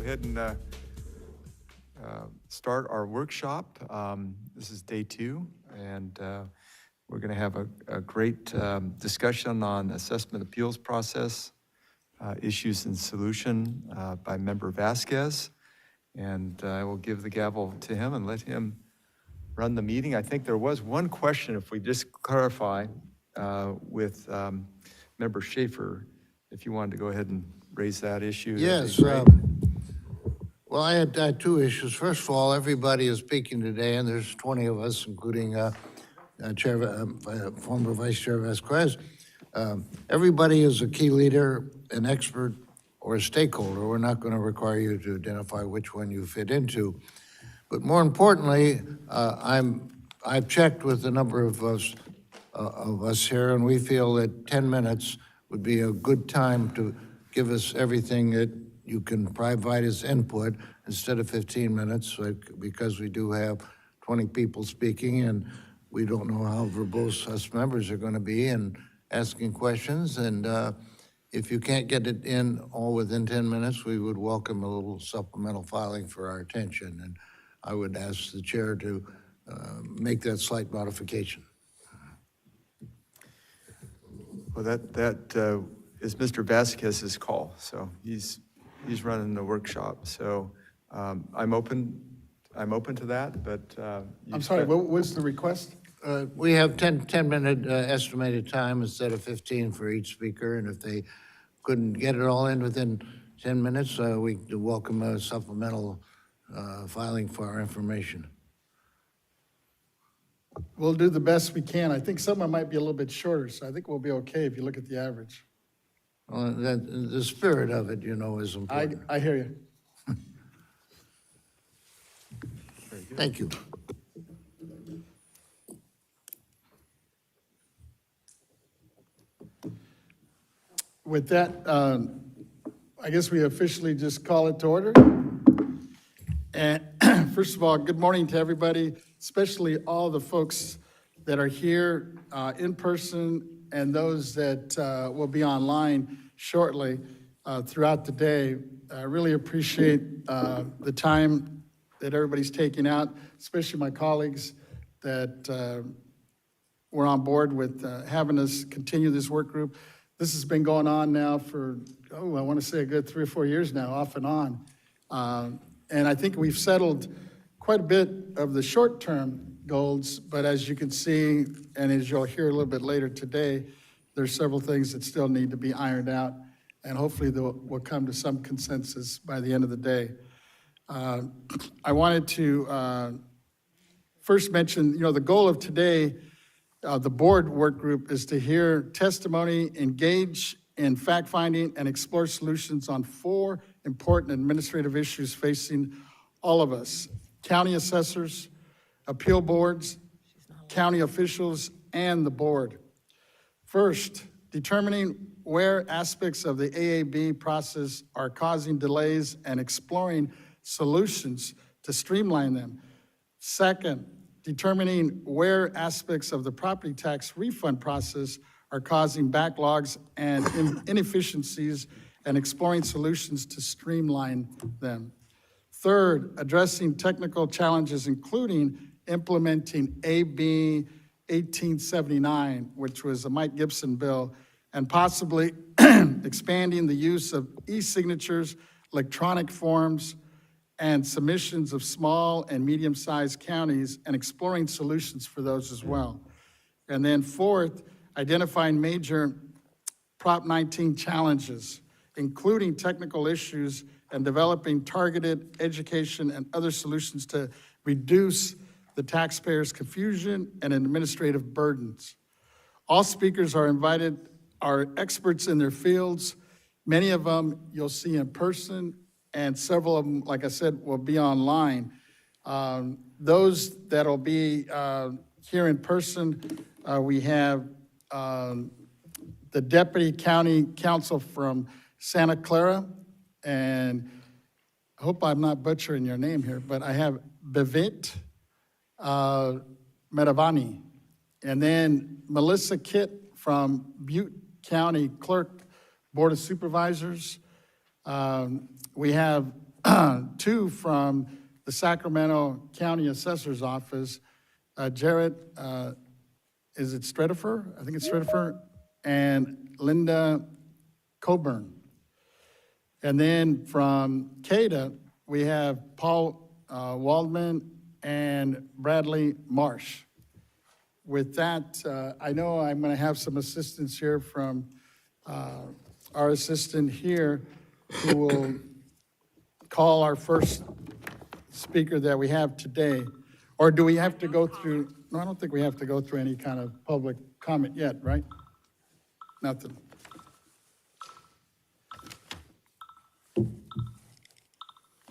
ahead and start our workshop. This is day 2, and we're going to have a great discussion on assessment appeals process, issues and solution by Member Vasquez. And I will give the gavel to him and let him run the meeting. I think there was one question, if we just clarify with Member Schaefer, if you wanted to go ahead and raise that issue. Yes. Well, I had 2 issues. First of all, everybody is speaking today, and there's 20 of us, including former Vice Chair Vasquez. Everybody is a key leader, an expert, or a stakeholder. We're not going to require you to identify which one you fit into. But more importantly, I've checked with a number of us here, and we feel that 10 minutes would be a good time to give us everything that you can provide as input instead of 15 minutes, because we do have 20 people speaking, and we don't know how verbose us members are going to be and asking questions. And if you can't get it in all within 10 minutes, we would welcome a little supplemental filing for our attention. And I would ask the chair to make that slight modification. Well, that is Mr. Vasquez's call, so he's running the workshop. So I'm open to that, but I'm sorry, what was the request? We have 10-minute estimated time instead of 15 for each speaker, and if they couldn't get it all in within 10 minutes, we welcome a supplemental filing for our information. We'll do the best we can. I think someone might be a little bit shorter, so I think we'll be okay if you look at the average. Well, the spirit of it, is important. I hear you. Thank you. With that, I guess we officially just call it to order. And first of all, good morning to everybody, especially all the folks that are here in person and those that will be online shortly throughout the day. I really appreciate the time that everybody's taking out, especially my colleagues that were on board with having us continue this work group. This has been going on now for, I want to say a good 3 or 4 years now, off and on. And I think we've settled quite a bit of the short-term goals, but as you can see, and as you'll hear a little bit later today, there's several things that still need to be ironed out, and hopefully we'll come to some consensus by the end of the day. I wanted to first mention, the goal of today, the board work group, is to hear testimony, engage in fact-finding, and explore solutions on 4 important administrative issues facing all of us: county assessors, appeal boards, county officials, and the board. First, determining where aspects of the AAB process are causing delays and exploring solutions to streamline them. Second, determining where aspects of the property tax refund process are causing backlogs and inefficiencies and exploring solutions to streamline them. Third, addressing technical challenges, including implementing AB 1879, which was a Mike Gibson bill, and possibly expanding the use of e-signatures, electronic forms, and submissions of small and medium-sized counties, and exploring solutions for those as well. And then fourth, identifying major Prop 19 challenges, including technical issues, and developing targeted education and other solutions to reduce the taxpayers' confusion and administrative burdens. All speakers are invited, are experts in their fields. Many of them you'll see in person, and several of them, like I said, will be online. Those that'll be here in person, we have the Deputy County Counsel from Santa Clara, and I hope I'm not butchering your name here, but I have Bivit Medavani, and then Melissa Kitt from Butte County Clerk Board of Supervisors. We have two from the Sacramento County Assessor's Office, Jared, is it Stredifer? I think it's Stredifer, and Linda Coburn. And then from CADA, we have Paul Waldman and Bradley Marsh. With that, I know I'm going to have some assistance here from our assistant here, who will call our first speaker that we have today. Or do we have to go through, no, I don't think we have to go through any kind of public comment yet, right? Nothing.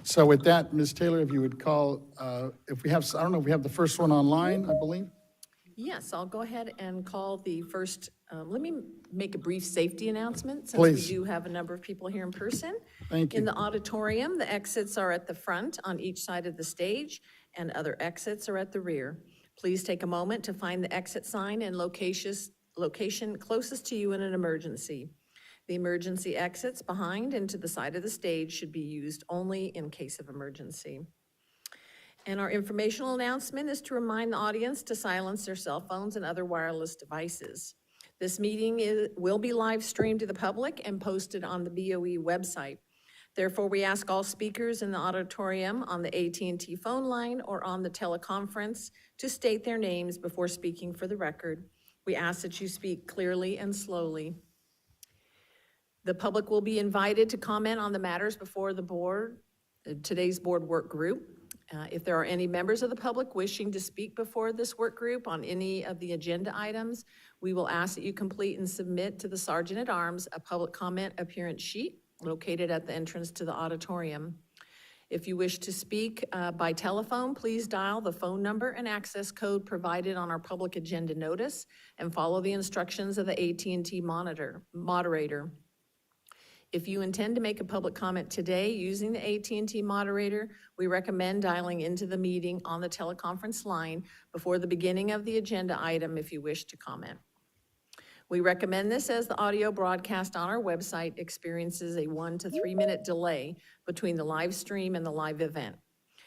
So with that, Ms. Taylor, if you would call, if we have, I don't know if we have the first one online, I believe. Yes, I'll go ahead and call the first, let me make a brief safety announcement, since Please. we do have a number of people here in person. Thank you. In the auditorium, the exits are at the front on each side of the stage, and other exits are at the rear. Please take a moment to find the exit sign and location closest to you in an emergency. The emergency exits behind and to the side of the stage should be used only in case of emergency. And our informational announcement is to remind the audience to silence their cell phones and other wireless devices. This meeting will be live streamed to the public and posted on the BOE website. Therefore, we ask all speakers in the auditorium on the AT&T phone line or on the teleconference to state their names before speaking for the record. We ask that you speak clearly and slowly. The public will be invited to comment on the matters before the board, today's board work group. If there are any members of the public wishing to speak before this work group on any of the agenda items, we will ask that you complete and submit to the Sergeant-at-Arms a public comment appearance sheet located at the entrance to the auditorium. If you wish to speak by telephone, please dial the phone number and access code provided on our public agenda notice and follow the instructions of the AT&T moderator. If you intend to make a public comment today using the AT&T moderator, we recommend dialing into the meeting on the teleconference line before the beginning of the agenda item if you wish to comment. We recommend this as the audio broadcast on our website experiences a 1 to 3 minute delay between the live stream and the live event.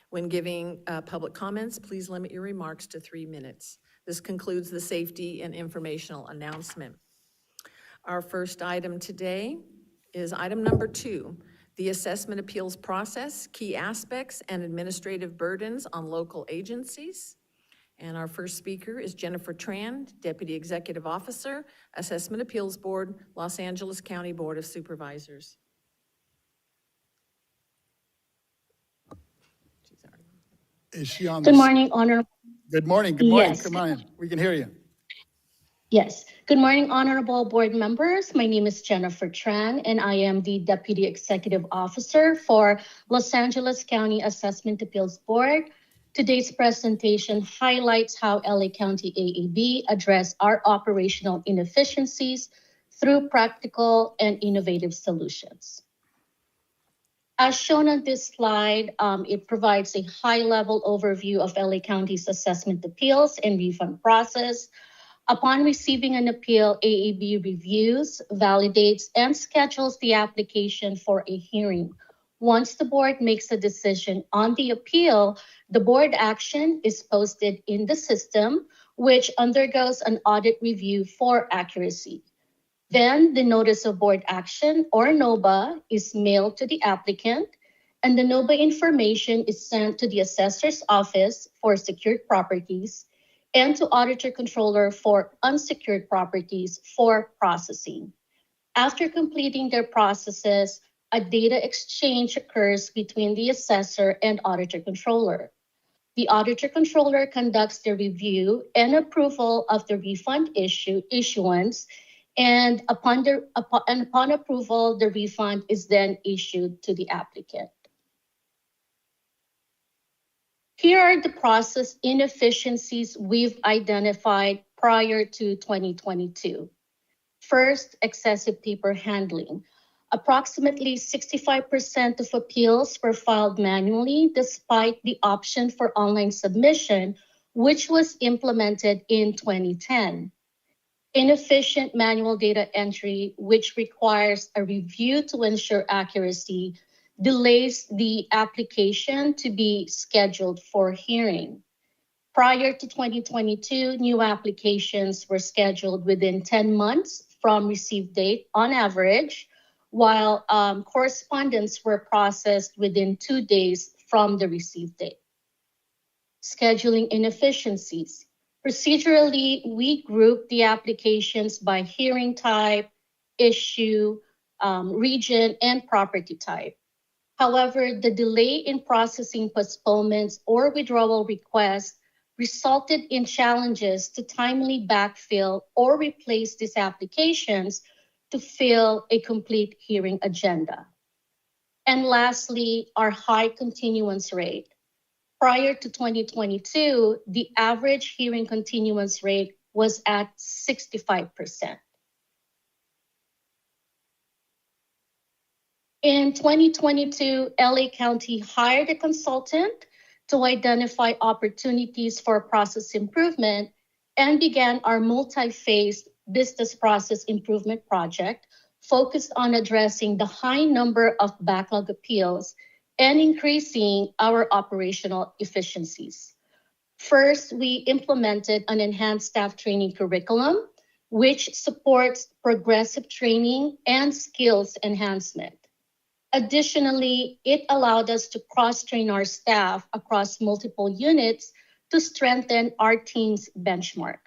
When giving public comments, please limit your remarks to 3 minutes. This concludes the safety and informational announcement. Our first item today is item number 2, the assessment appeals process, key aspects and administrative burdens on local agencies. And our first speaker is Jennifer Tran, Deputy Executive Officer, Assessment Appeals Board, Los Angeles County Board of Supervisors. Is she on? Good morning, Honor. Good morning, good morning. Yes. Come on, we can hear you. Yes. Good morning, honorable board members. My name is Jennifer Tran, and I am the Deputy Executive Officer for Los Angeles County Assessment Appeals Board. Today's presentation highlights how LA County AAB address our operational inefficiencies through practical and innovative solutions. As shown on this slide, it provides a high-level overview of LA County's assessment appeals and refund process. Upon receiving an appeal, AAB reviews, validates, and schedules the application for a hearing. Once the board makes a decision on the appeal, the board action is posted in the system, which undergoes an audit review for accuracy. Then the notice of board action, or NOBA, is mailed to the applicant, and the NOBA information is sent to the assessor's office for secured properties and to auditor controller for unsecured properties for processing. After completing their processes, a data exchange occurs between the assessor and auditor controller. The auditor controller conducts the review and approval of the refund issuance, and upon approval, the refund is then issued to the applicant. Here are the process inefficiencies we've identified prior to 2022. First, excessive paper handling. Approximately 65% of appeals were filed manually despite the option for online submission, which was implemented in 2010. Inefficient manual data entry, which requires a review to ensure accuracy, delays the application to be scheduled for hearing. Prior to 2022, new applications were scheduled within 10 months from receive date on average, while correspondence were processed within 2 days from the receive date. Scheduling inefficiencies. Procedurally, we group the applications by hearing type, issue, region, and property type. However, the delay in processing postponements or withdrawal requests resulted in challenges to timely backfill or replace these applications to fill a complete hearing agenda. And lastly, our high continuance rate. Prior to 2022, the average hearing continuance rate was at 65%. In 2022, LA County hired a consultant to identify opportunities for process improvement and began our multi-phased business process improvement project focused on addressing the high number of backlog appeals and increasing our operational efficiencies. First, we implemented an enhanced staff training curriculum, which supports progressive training and skills enhancement. Additionally, it allowed us to cross-train our staff across multiple units to strengthen our team's benchmark.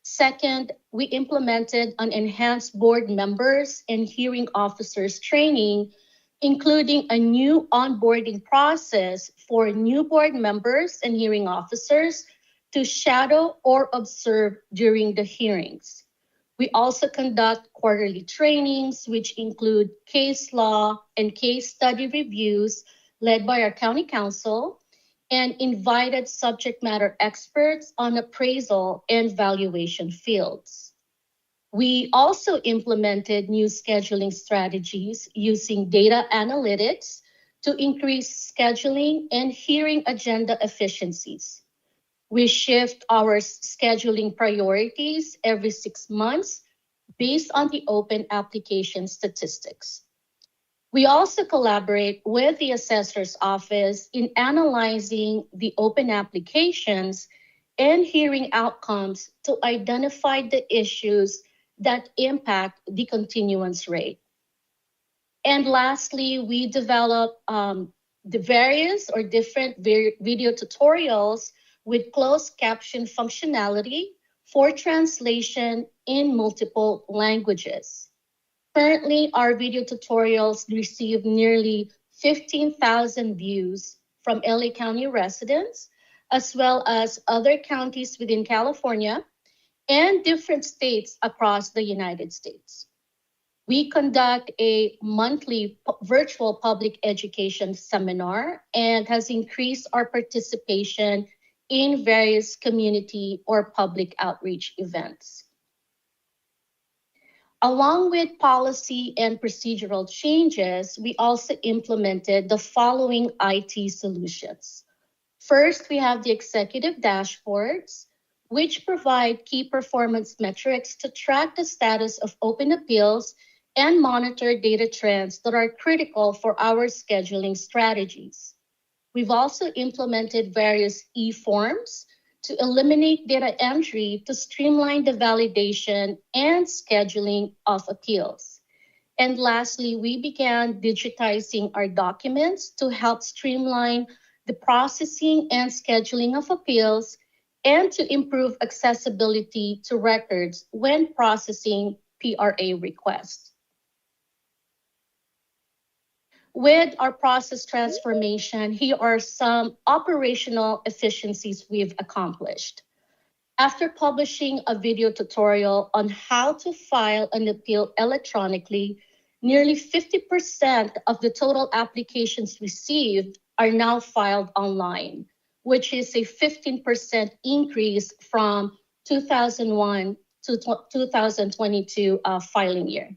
Second, we implemented an enhanced board members and hearing officers training, including a new onboarding process for new board members and hearing officers to shadow or observe during the hearings. We also conduct quarterly trainings, which include case law and case study reviews led by our county counsel, and invited subject matter experts on appraisal and valuation fields. We also implemented new scheduling strategies using data analytics to increase scheduling and hearing agenda efficiencies. We shift our scheduling priorities every 6 months based on the open application statistics. We also collaborate with the assessor's office in analyzing the open applications and hearing outcomes to identify the issues that impact the continuance rate. And lastly, we develop the various or different video tutorials with closed caption functionality for translation in multiple languages. Currently, our video tutorials receive nearly 15,000 views from LA County residents, as well as other counties within California and different states across the United States. We conduct a monthly virtual public education seminar and has increased our participation in various community or public outreach events. Along with policy and procedural changes, we also implemented the following IT solutions. First, we have the executive dashboards, which provide key performance metrics to track the status of open appeals and monitor data trends that are critical for our scheduling strategies. We've also implemented various e-forms to eliminate data entry to streamline the validation and scheduling of appeals. And lastly, we began digitizing our documents to help streamline the processing and scheduling of appeals and to improve accessibility to records when processing PRA requests. With our process transformation, here are some operational efficiencies we've accomplished. After publishing a video tutorial on how to file an appeal electronically, nearly 50% of the total applications received are now filed online, which is a 15% increase from 2001 to 2022 filing year.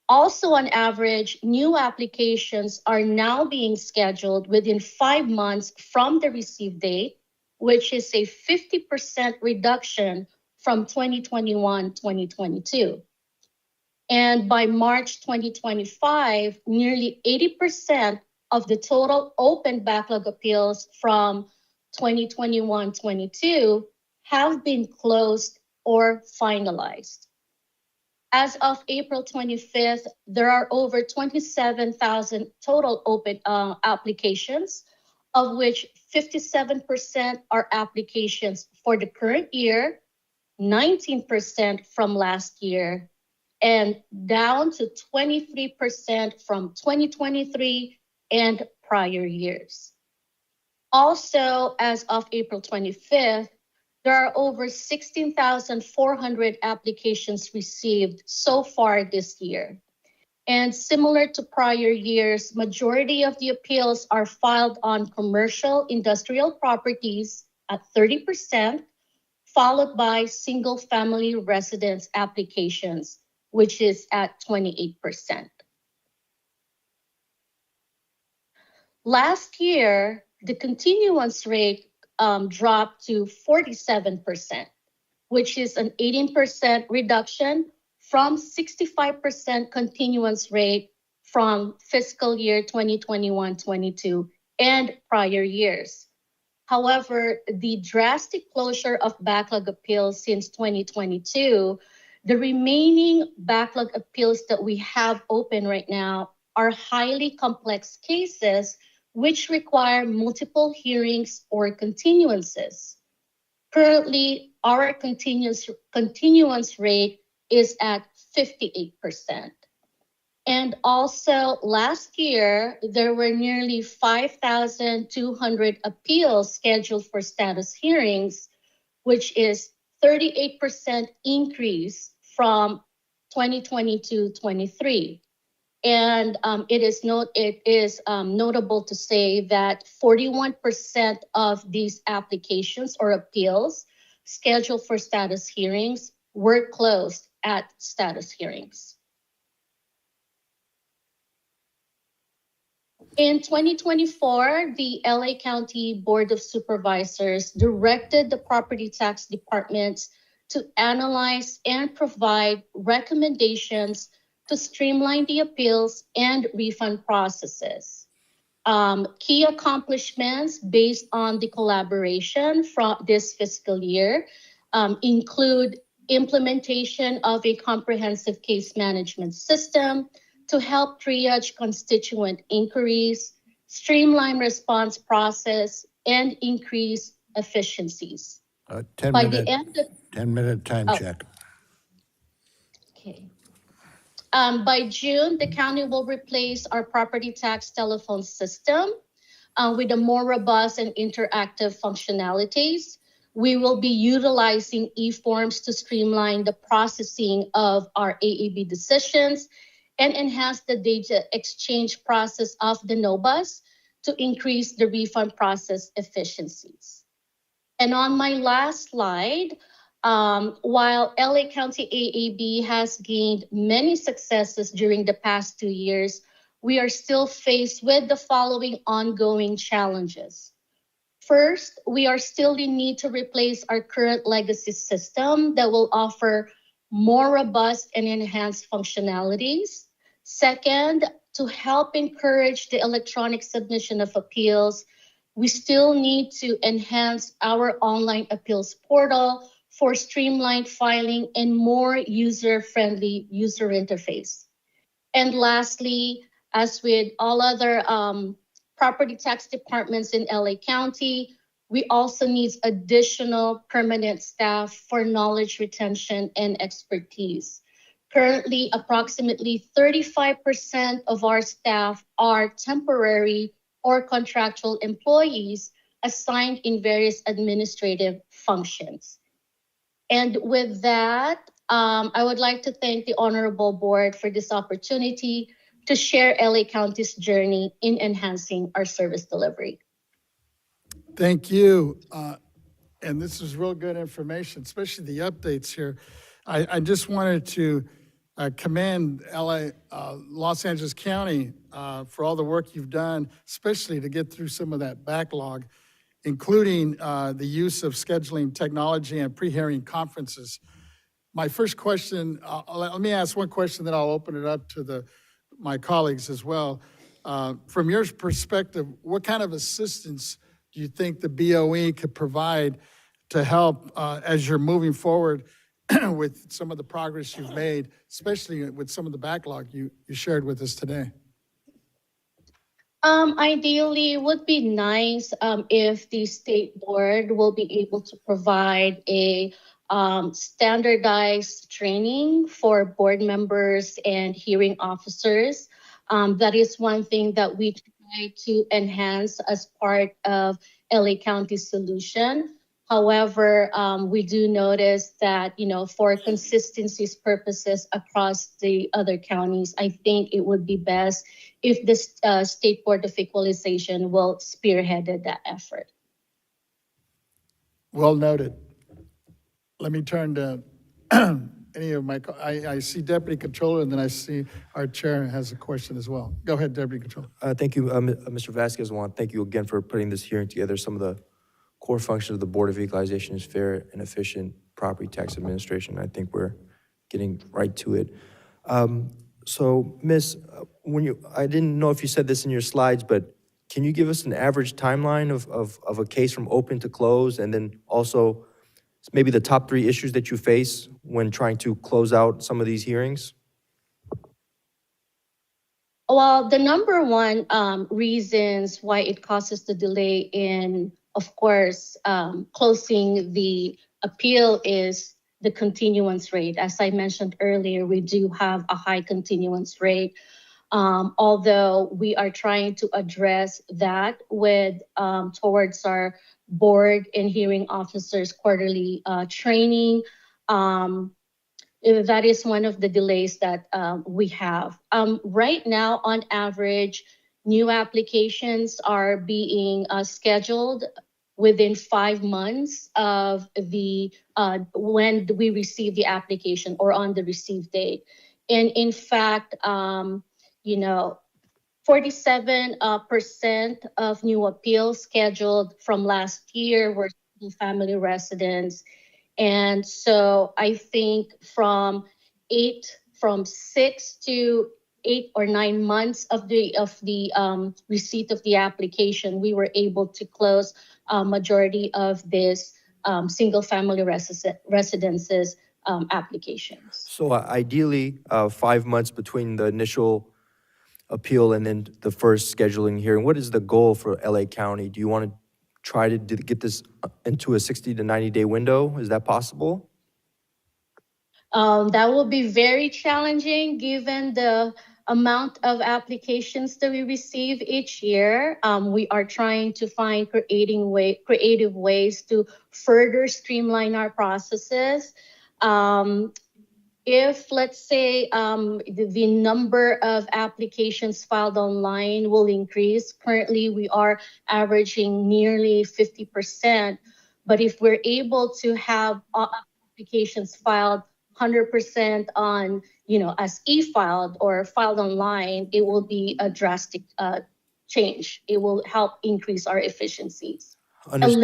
Also, on average, new applications are now being scheduled within 5 months from the receive date, which is a 50% reduction from 2021-2022. And by March 2025, nearly 80% of the total open backlog appeals from 2021-22 have been closed or finalized. As of April 25th, there are over 27,000 total open applications, of which 57% are applications for the current year, 19% from last year, and down to 23% from 2023 and prior years. Also, as of April 25th, there are over 16,400 applications received so far this year. And similar to prior years, majority of the appeals are filed on commercial industrial properties at 30%, followed by single-family residence applications, which is at 28%. Last year, the continuance rate dropped to 47%, which is an 18% reduction from 65% continuance rate from fiscal year 2021-22 and prior years. However, the drastic closure of backlog appeals since 2022, the remaining backlog appeals that we have open right now are highly complex cases which require multiple hearings or continuances. Currently, our continuance rate is at 58%. And also last year, there were nearly 5,200 appeals scheduled for status hearings, which is 38% increase from 2022-23. And it is notable to say that 41% of these applications or appeals scheduled for status hearings were closed at status hearings. In 2024, the LA County Board of Supervisors directed the Property Tax Departments to analyze and provide recommendations to streamline the appeals and refund processes. Key accomplishments based on the collaboration from this fiscal year include implementation of a comprehensive case management system to help triage constituent inquiries, streamline response process, and increase efficiencies. 10-minute time check. Okay. By June, the county will replace our property tax telephone system with a more robust and interactive functionalities. We will be utilizing e-forms to streamline the processing of our AAB decisions and enhance the data exchange process of the NOBAs to increase the refund process efficiencies. And on my last slide, while LA County AAB has gained many successes during the past 2 years, we are still faced with the following ongoing challenges. First, we are still in need to replace our current legacy system that will offer more robust and enhanced functionalities. Second, to help encourage the electronic submission of appeals, we still need to enhance our online appeals portal for streamlined filing and more user-friendly user interface. And lastly, as with all other property tax departments in LA County, we also need additional permanent staff for knowledge retention and expertise. Currently, approximately 35% of our staff are temporary or contractual employees assigned in various administrative functions. And with that, I would like to thank the Honorable Board for this opportunity to share LA County's journey in enhancing our service delivery. Thank you. And this is real good information, especially the updates here. I just wanted to commend Los Angeles County for all the work you've done, especially to get through some of that backlog, including the use of scheduling technology and pre-hearing conferences. My first question, let me ask one question, then I'll open it up to my colleagues as well. From your perspective, what kind of assistance do you think the BOE could provide to help as you're moving forward with some of the progress you've made, especially with some of the backlog you shared with us today? Ideally, it would be nice if the state board will be able to provide a standardized training for board members and hearing officers. That is one thing that we try to enhance as part of LA County's solution. However, we do notice that, for consistency's purposes across the other counties, I think it would be best if the State Board of Equalization will spearhead that effort. Well noted. Let me turn to any of my, I see Deputy Controller, and then I see our chair has a question as well. Go ahead, Deputy Controller. Thank you, Mr. Vasquez. I want to thank you again for putting this hearing together. Some of the core functions of the Board of Equalization is fair and efficient property tax administration. I think we're getting right to it. So, Miss, I didn't know if you said this in your slides, but can you give us an average timeline of a case from open to close, and then also maybe the top 3 issues that you face when trying to close out some of these hearings? Well, the number one reasons why it causes the delay in, of course, closing the appeal is the continuance rate. As I mentioned earlier, we do have a high continuance rate. Although we are trying to address that with towards our board and hearing officers quarterly training. That is one of the delays that we have. Right now, on average, new applications are being scheduled within 5 months of the when we receive the application or on the receive date. And in fact, 47% of new appeals scheduled from last year were family residents. And so I think from 6 to 8 or 9 months of the receipt of the application, we were able to close a majority of this single family residences applications. So ideally, 5 months between the initial appeal and then the first scheduling hearing. What is the goal for LA County? Do you want to try to get this into a 60 to 90-day window? Is that possible? That will be very challenging given the amount of applications that we receive each year. We are trying to find creative ways to further streamline our processes. If, let's say, the number of applications filed online will increase, currently we are averaging nearly 50%. But if we're able to have applications filed 100% on, as e-filed or filed online, it will be a drastic change. It will help increase our efficiencies. Understood.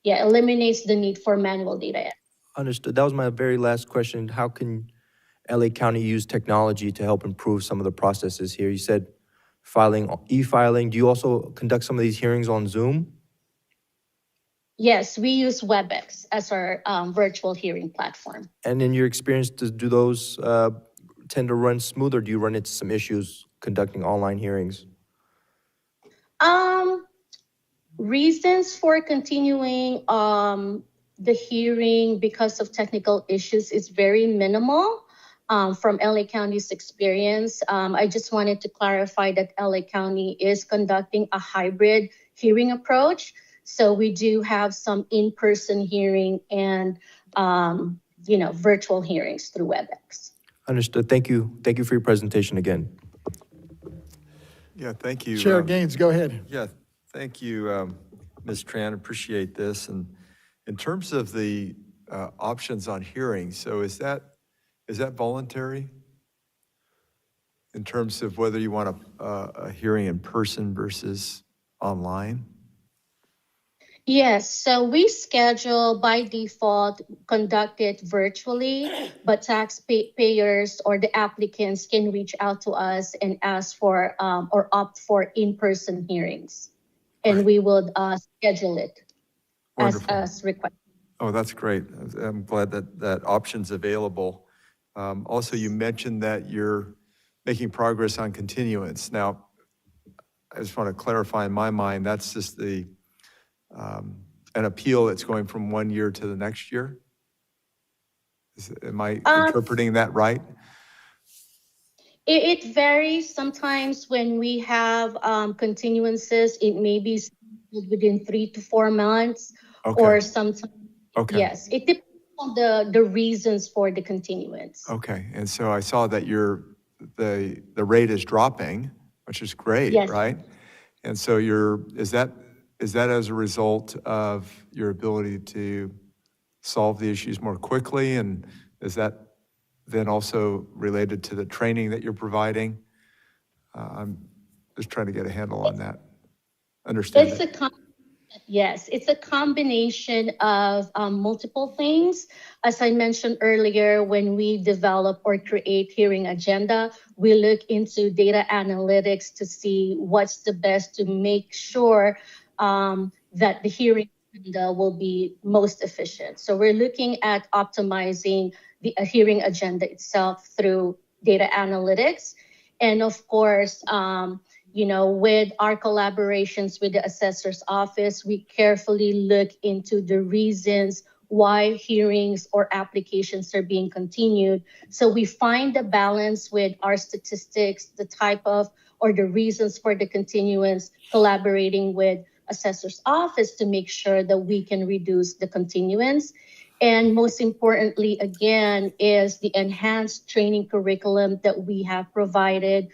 Eliminates the need for manual data. Understood. That was my very last question. How can LA County use technology to help improve some of the processes here? You said e-filing. Do you also conduct some of these hearings on Zoom? Yes, we use WebEx as our virtual hearing platform. And in your experience, do those tend to run smooth, or do you run into some issues conducting online hearings? Reasons for continuing the hearing because of technical issues is very minimal from LA County's experience. I just wanted to clarify that LA County is conducting a hybrid hearing approach. So we do have some in-person hearing and, virtual hearings through WebEx. Understood. Thank you. Thank you for your presentation again. Yeah, thank you. Chair Gaines, go ahead. Yeah, thank you, Ms. Tran. Appreciate this. And in terms of the options on hearings, so is that voluntary in terms of whether you want a hearing in person versus online? Yes, so we schedule by default, conduct it virtually, but taxpayers or the applicants can reach out to us and ask for or opt for in-person hearings. And Great. we will schedule it Wonderful. as requested. Oh, that's great. I'm glad that that option's available. Also, you mentioned that you're making progress on continuance. Now, I just want to clarify in my mind, that's just an appeal that's going from 1 year to the next year? Am I Um, interpreting that right? it varies. Sometimes when we have continuances, it may be scheduled within 3 to 4 months, Okay, or sometimes, okay, yes, it depends on the reasons for the continuance. okay. And so I saw that the rate is dropping, which is great, Yes. right? And so is that as a result of your ability to solve the issues more quickly? And is that then also related to the training that you're providing? I'm just trying to get a handle on that, understand It's it. a Yes, it's a combination of multiple things. As I mentioned earlier, when we develop or create hearing agenda, we look into data analytics to see what's the best to make sure that the hearing agenda will be most efficient. So we're looking at optimizing the hearing agenda itself through data analytics. And of course, with our collaborations with the assessor's office, we carefully look into the reasons why hearings or applications are being continued. So we find the balance with our statistics, the type of or the reasons for the continuance, collaborating with assessor's office to make sure that we can reduce the continuance. And most importantly, again, is the enhanced training curriculum that we have provided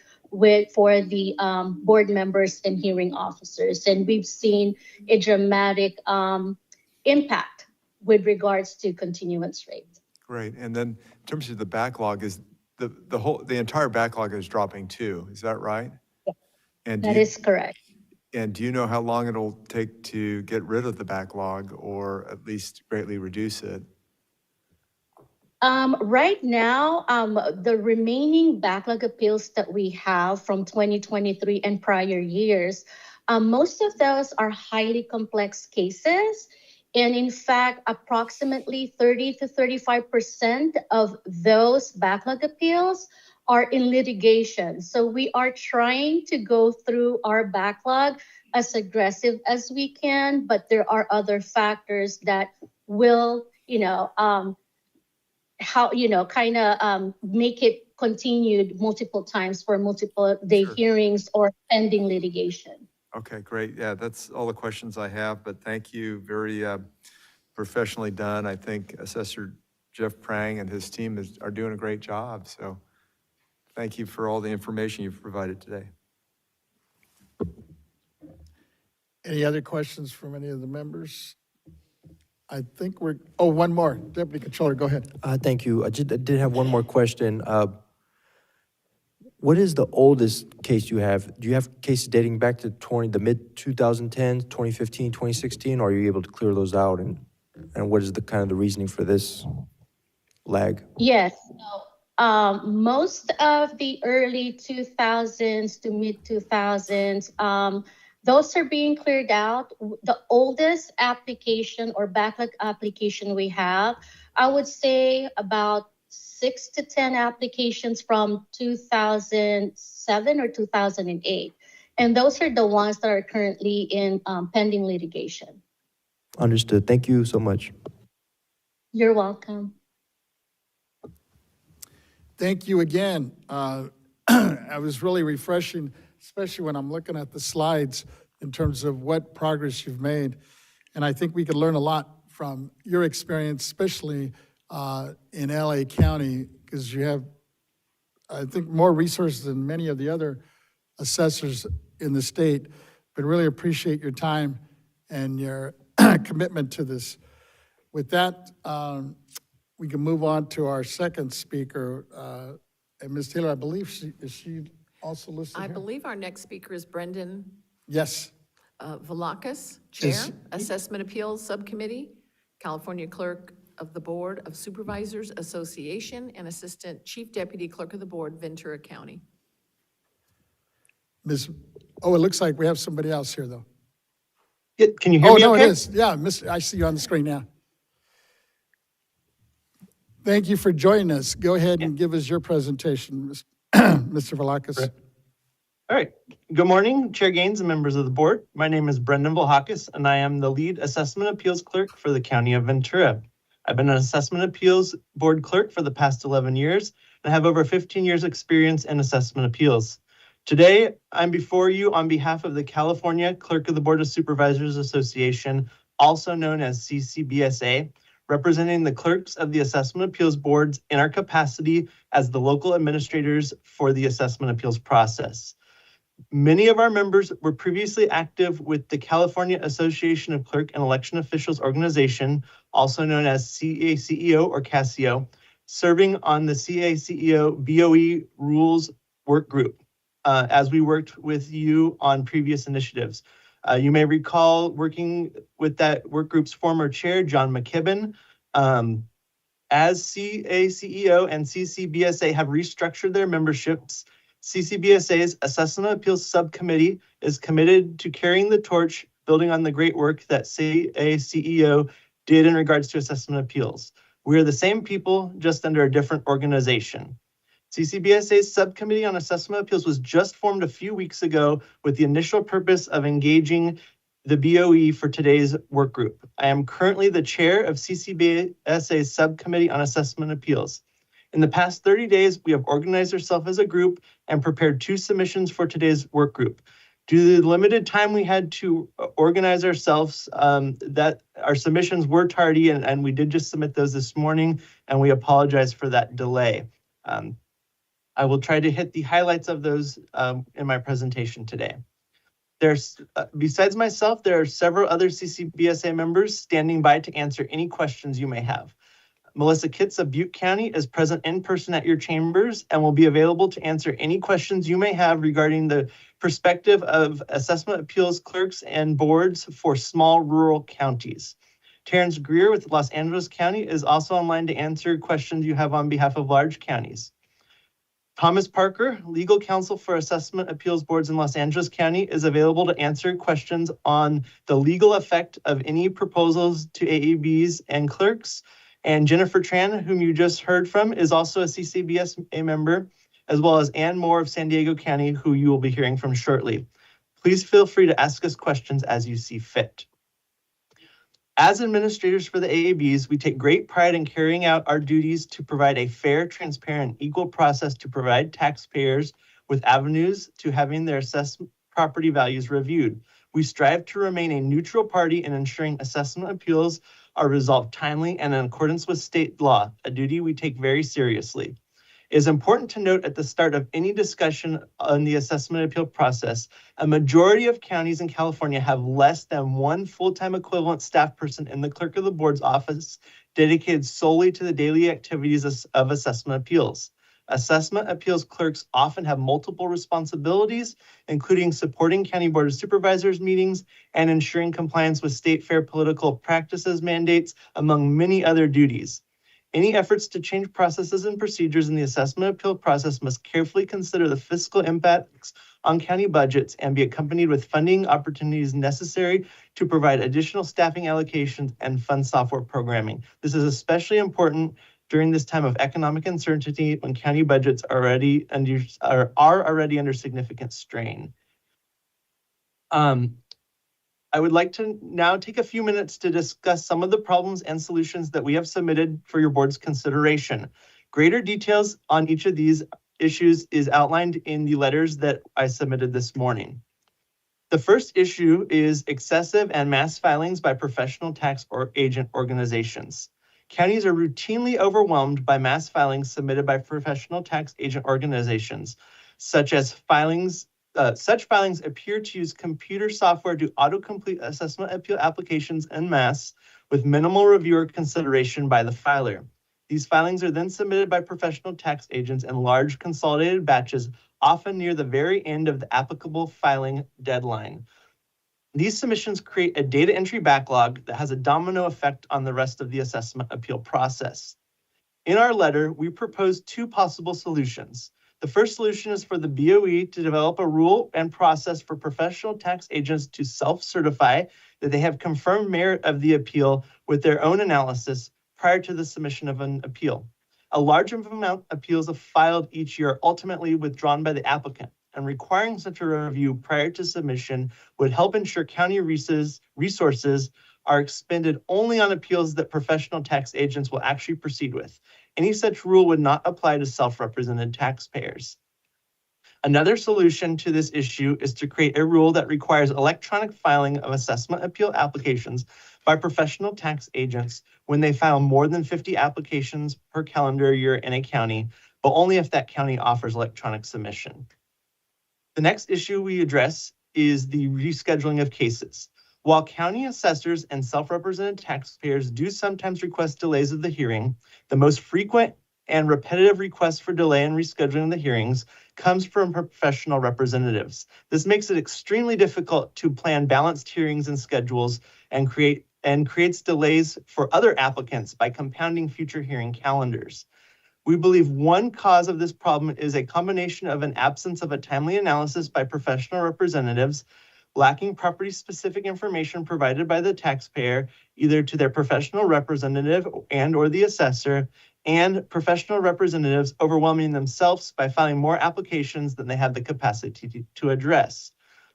for the board members and hearing officers. And we've seen a dramatic impact with regards to continuance rate. Great. And then in terms of the backlog, is the entire backlog is dropping too, is that right? And That is correct. do you know how long it'll take to get rid of the backlog or at least greatly reduce it? Right now, the remaining backlog appeals that we have from 2023 and prior years, most of those are highly complex cases. And in fact, approximately 30 to 35% of those backlog appeals are in litigation. So we are trying to go through our backlog as aggressive as we can, but there are other factors that will, kind of make it continued multiple times for multiple day Sure. hearings or pending litigation. Okay, great. Yeah, that's all the questions I have, but thank you. Very professionally done. I think Assessor Jeff Prang and his team are doing a great job. So thank you for all the information you've provided today. Any other questions from any of the members? I think one more. Deputy Controller, go ahead. Thank you. I did have one more question. What is the oldest case you have? Do you have cases dating back to the mid-2010s, 2015, 2016, or are you able to clear those out? And what is the kind of the reasoning for this lag? Yes. So, most of the early 2000s to mid 2000s, those are being cleared out. The oldest application or backlog application we have, I would say about 6 to 10 applications from 2007 or 2008. And those are the ones that are currently in pending litigation. Understood. Thank you so much. You're welcome. Thank you again. I was really refreshing, especially when I'm looking at the slides in terms of what progress you've made. And I think we could learn a lot from your experience, especially in LA County, because you have, I think, more resources than many of the other assessors in the state. But really appreciate your time and your commitment to this. With that, we can move on to our second speaker. And Ms. Taylor, I believe is she also listed I here? believe our next speaker is Brendan. Yes. Velakis, Chair, Is- Assessment Appeals Subcommittee, California Clerk of the Board of Supervisors Association, and Assistant Chief Deputy Clerk of the Board, Ventura County. Ms., oh, it looks like we have somebody else here, though. Yeah, can you hear Oh, me no, it okay? is. Yeah, I see you on the screen now. Thank you for joining us. Go ahead and give us your presentation, Mr. Velakis. Right. All right. Good morning, Chair Gaines and members of the board. My name is Brendan Volhakis, and I am the lead assessment appeals clerk for the County of Ventura. I've been an assessment appeals board clerk for the past 11 years, and I have over 15 years experience in assessment appeals. Today, I'm before you on behalf of the California Clerk of the Board of Supervisors Association, also known as CCBSA, representing the clerks of the assessment appeals boards in our capacity as the local administrators for the assessment appeals process. Many of our members were previously active with the California Association of Clerk and Election Officials Organization, also known as CACEO or CASIO, serving on the CACEO BOE Rules Work Group as we worked with you on previous initiatives. You may recall working with that work group's former chair, John McKibben. As CACEO and CCBSA have restructured their memberships, CCBSA's Assessment Appeals Subcommittee is committed to carrying the torch, building on the great work that CACEO did in regards to assessment appeals. We are the same people, just under a different organization. CCBSA's Subcommittee on Assessment Appeals was just formed a few weeks ago with the initial purpose of engaging the BOE for today's work group. I am currently the chair of CCBSA's Subcommittee on Assessment Appeals. In the past 30 days, we have organized ourselves as a group and prepared 2 submissions for today's work group. Due to the limited time we had to organize ourselves, that our submissions were tardy, and we did just submit those this morning, and we apologize for that delay. I will try to hit the highlights of those in my presentation today. There's, besides myself, there are several other CCBSA members standing by to answer any questions you may have. Melissa Kitts of Butte County is present in person at your chambers and will be available to answer any questions you may have regarding the perspective of assessment appeals clerks and boards for small rural counties. Terrence Greer with Los Angeles County is also online to answer questions you have on behalf of large counties. Thomas Parker, legal counsel for assessment appeals boards in Los Angeles County, is available to answer questions on the legal effect of any proposals to AABs and clerks. And Jennifer Tran, whom you just heard from, is also a CCBSA member, as well as Ann Moore of San Diego County, who you will be hearing from shortly. Please feel free to ask us questions as you see fit. As administrators for the AABs, we take great pride in carrying out our duties to provide a fair, transparent, equal process to provide taxpayers with avenues to having their assessed property values reviewed. We strive to remain a neutral party in ensuring assessment appeals are resolved timely and in accordance with state law, a duty we take very seriously. It is important to note at the start of any discussion on the assessment appeal process, a majority of counties in California have less than 1 full-time equivalent staff person in the clerk of the board's office dedicated solely to the daily activities of assessment appeals. Assessment appeals clerks often have multiple responsibilities, including supporting county board of supervisors meetings and ensuring compliance with state fair political practices mandates, among many other duties. Any efforts to change processes and procedures in the assessment appeal process must carefully consider the fiscal impacts on county budgets and be accompanied with funding opportunities necessary to provide additional staffing allocations and fund software programming. This is especially important during this time of economic uncertainty when county budgets are already under significant strain. I would like to now take a few minutes to discuss some of the problems and solutions that we have submitted for your board's consideration. Greater details on each of these issues is outlined in the letters that I submitted this morning. The first issue is excessive and mass filings by professional tax or agent organizations. Counties are routinely overwhelmed by mass filings submitted by professional tax agent organizations, such filings appear to use computer software to autocomplete assessment appeal applications en masse with minimal review or consideration by the filer. These filings are then submitted by professional tax agents in large consolidated batches, often near the very end of the applicable filing deadline. These submissions create a data entry backlog that has a domino effect on the rest of the assessment appeal process. In our letter, we propose two possible solutions. The first solution is for the BOE to develop a rule and process for professional tax agents to self-certify that they have confirmed merit of the appeal with their own analysis prior to the submission of an appeal. A large amount of appeals are filed each year, ultimately withdrawn by the applicant, and requiring such a review prior to submission would help ensure county resources are expended only on appeals that professional tax agents will actually proceed with. Any such rule would not apply to self-represented taxpayers. Another solution to this issue is to create a rule that requires electronic filing of assessment appeal applications by professional tax agents when they file more than 50 applications per calendar year in a county, but only if that county offers electronic submission. The next issue we address is the rescheduling of cases. While county assessors and self-represented taxpayers do sometimes request delays of the hearing, the most frequent and repetitive requests for delay and rescheduling of the hearings comes from professional representatives. This makes it extremely difficult to plan balanced hearings and schedules and creates delays for other applicants by compounding future hearing calendars. We believe one cause of this problem is a combination of an absence of a timely analysis by professional representatives, lacking property-specific information provided by the taxpayer, either to their professional representative and/or the assessor, and professional representatives overwhelming themselves by filing more applications than they have the capacity to address.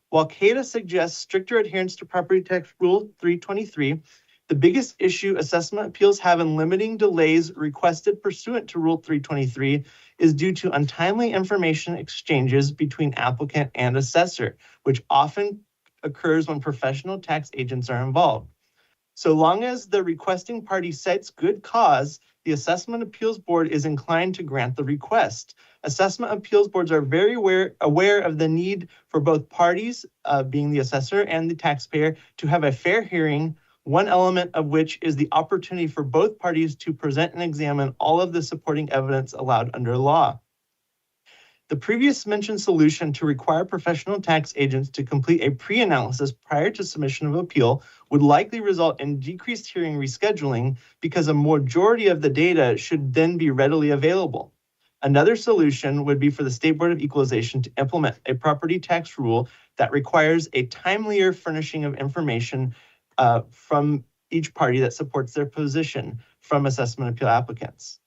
While CADA suggests stricter adherence to Property Tax Rule 323, the biggest issue assessment appeals have in limiting delays requested pursuant to Rule 323 is due to untimely information exchanges between applicant and assessor, which often occurs when professional tax agents are involved. So long as the requesting party cites good cause, the Assessment Appeals Board is inclined to grant the request. Assessment Appeals Boards are very aware of the need for both parties, being the assessor and the taxpayer, to have a fair hearing, one element of which is the opportunity for both parties to present and examine all of the supporting evidence allowed under law. The previous mentioned solution to require professional tax agents to complete a pre-analysis prior to submission of appeal would likely result in decreased hearing rescheduling because a majority of the data should then be readily available. Another solution would be for the State Board of Equalization to implement a property tax rule that requires a timelier furnishing of information from each party that supports their position from assessment appeal applicants.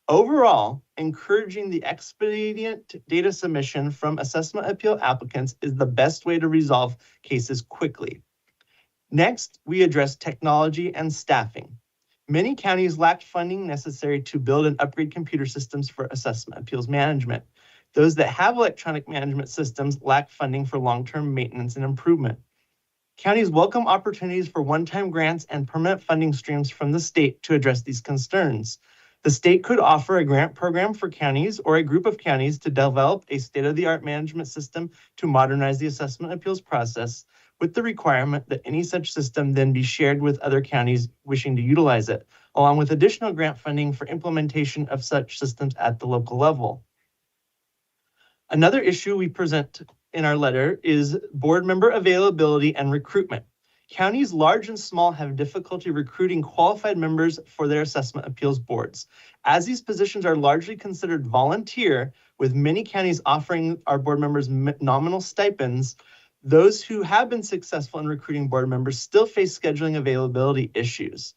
Overall, encouraging the expedient data submission from assessment appeal applicants is the best way to resolve cases quickly. Next, we address technology and staffing. Many counties lack funding necessary to build and upgrade computer systems for assessment appeals management. Those that have electronic management systems lack funding for long-term maintenance and improvement. Counties welcome opportunities for one-time grants and permanent funding streams from the state to address these concerns. The state could offer a grant program for counties or a group of counties to develop a state-of-the-art management system to modernize the assessment appeals process, with the requirement that any such system then be shared with other counties wishing to utilize it, along with additional grant funding for implementation of such systems at the local level. Another issue we present in our letter is board member availability and recruitment. Counties large and small have difficulty recruiting qualified members for their assessment appeals boards. As these positions are largely considered volunteer, with many counties offering our board members nominal stipends, those who have been successful in recruiting board members still face scheduling availability issues.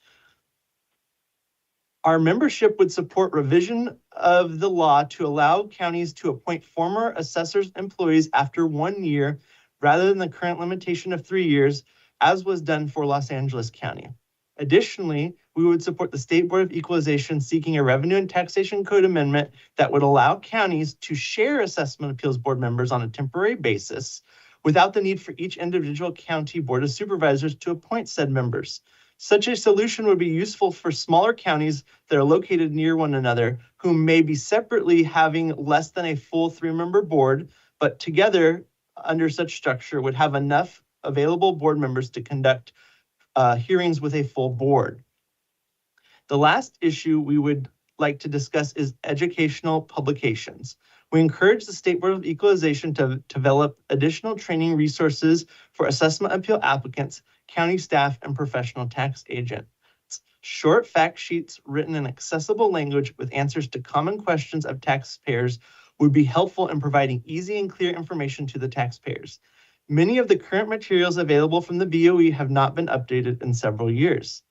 Our membership would support revision of the law to allow counties to appoint former assessors' employees after 1 year rather than the current limitation of 3 years, as was done for Los Angeles County. Additionally, we would support the State Board of Equalization seeking a Revenue and Taxation Code amendment that would allow counties to share assessment appeals board members on a temporary basis without the need for each individual county board of supervisors to appoint said members. Such a solution would be useful for smaller counties that are located near one another, who may be separately having less than a full 3-member board, but together under such structure would have enough available board members to conduct hearings with a full board. The last issue we would like to discuss is educational publications. We encourage the State Board of Equalization to develop additional training resources for assessment appeal applicants, county staff, and professional tax agents. Short fact sheets written in accessible language with answers to common questions of taxpayers would be helpful in providing easy and clear information to the taxpayers. Many of the current materials available from the BOE have not been updated in several years.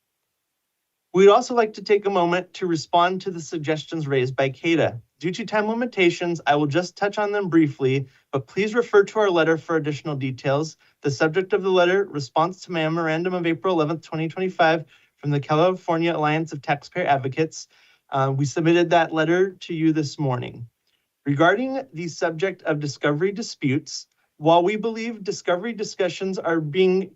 We'd also like to take a moment to respond to the suggestions raised by CADA. Due to time limitations, I will just touch on them briefly, but please refer to our letter for additional details. The subject of the letter, response to memorandum of April 11th, 2025, from the California Alliance of Taxpayer Advocates. We submitted that letter to you this morning. Regarding the subject of discovery disputes, while we believe discovery discussions are being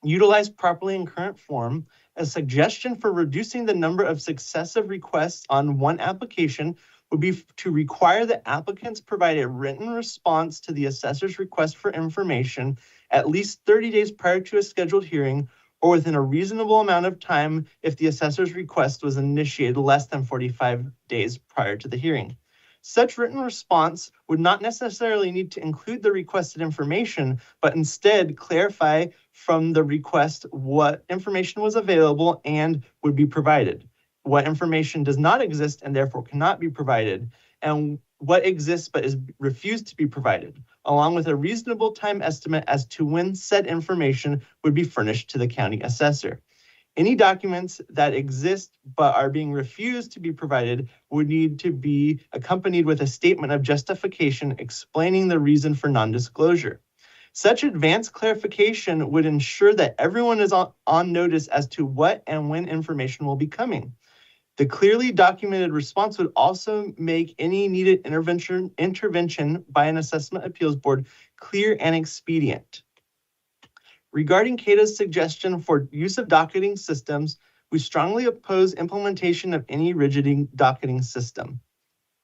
utilized properly in current form, a suggestion for reducing the number of successive requests on one application would be to require that applicants provide a written response to the assessor's request for information at least 30 days prior to a scheduled hearing, or within a reasonable amount of time if the assessor's request was initiated less than 45 days prior to the hearing. Such written response would not necessarily need to include the requested information, but instead clarify from the request what information was available and would be provided, what information does not exist and therefore cannot be provided, and what exists but is refused to be provided, along with a reasonable time estimate as to when said information would be furnished to the county assessor. Any documents that exist but are being refused to be provided would need to be accompanied with a statement of justification explaining the reason for non-disclosure. Such advanced clarification would ensure that everyone is on notice as to what and when information will be coming. The clearly documented response would also make any needed intervention by an assessment appeals board clear and expedient. Regarding CADA's suggestion for use of docketing systems, we strongly oppose implementation of any rigid docketing system.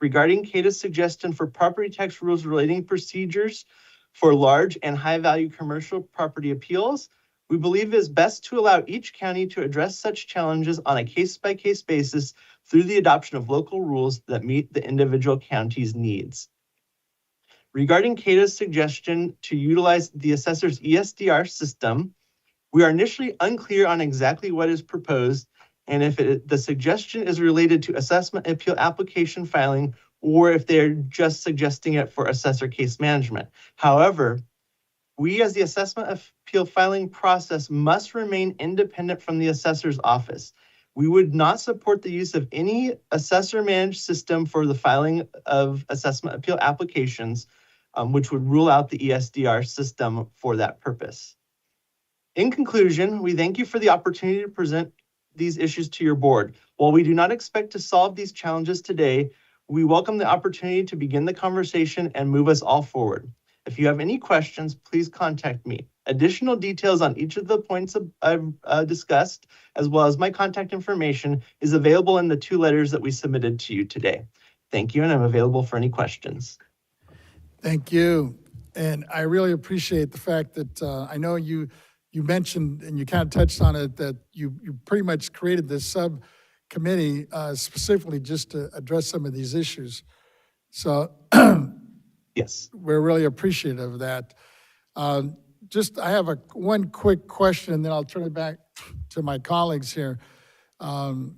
Regarding CADA's suggestion for property tax rules relating procedures for large and high-value commercial property appeals, we believe it is best to allow each county to address such challenges on a case-by-case basis through the adoption of local rules that meet the individual county's needs. Regarding CADA's suggestion to utilize the assessor's ESDR system, we are initially unclear on exactly what is proposed and if the suggestion is related to assessment appeal application filing or if they're just suggesting it for assessor case management. However, we as the assessment appeal filing process must remain independent from the assessor's office. We would not support the use of any assessor managed system for the filing of assessment appeal applications, which would rule out the ESDR system for that purpose. In conclusion, we thank you for the opportunity to present these issues to your board. While we do not expect to solve these challenges today, we welcome the opportunity to begin the conversation and move us all forward. If you have any questions, please contact me. Additional details on each of the points I've discussed, as well as my contact information, is available in the 2 letters that we submitted to you today. Thank you, and I'm available for any questions. Thank you. And I really appreciate the fact that I know you mentioned, and you kind of touched on it, that you pretty much created this subcommittee specifically just to address some of these issues. So Yes. we're really appreciative of that. I have one quick question, and then I'll turn it back to my colleagues here. From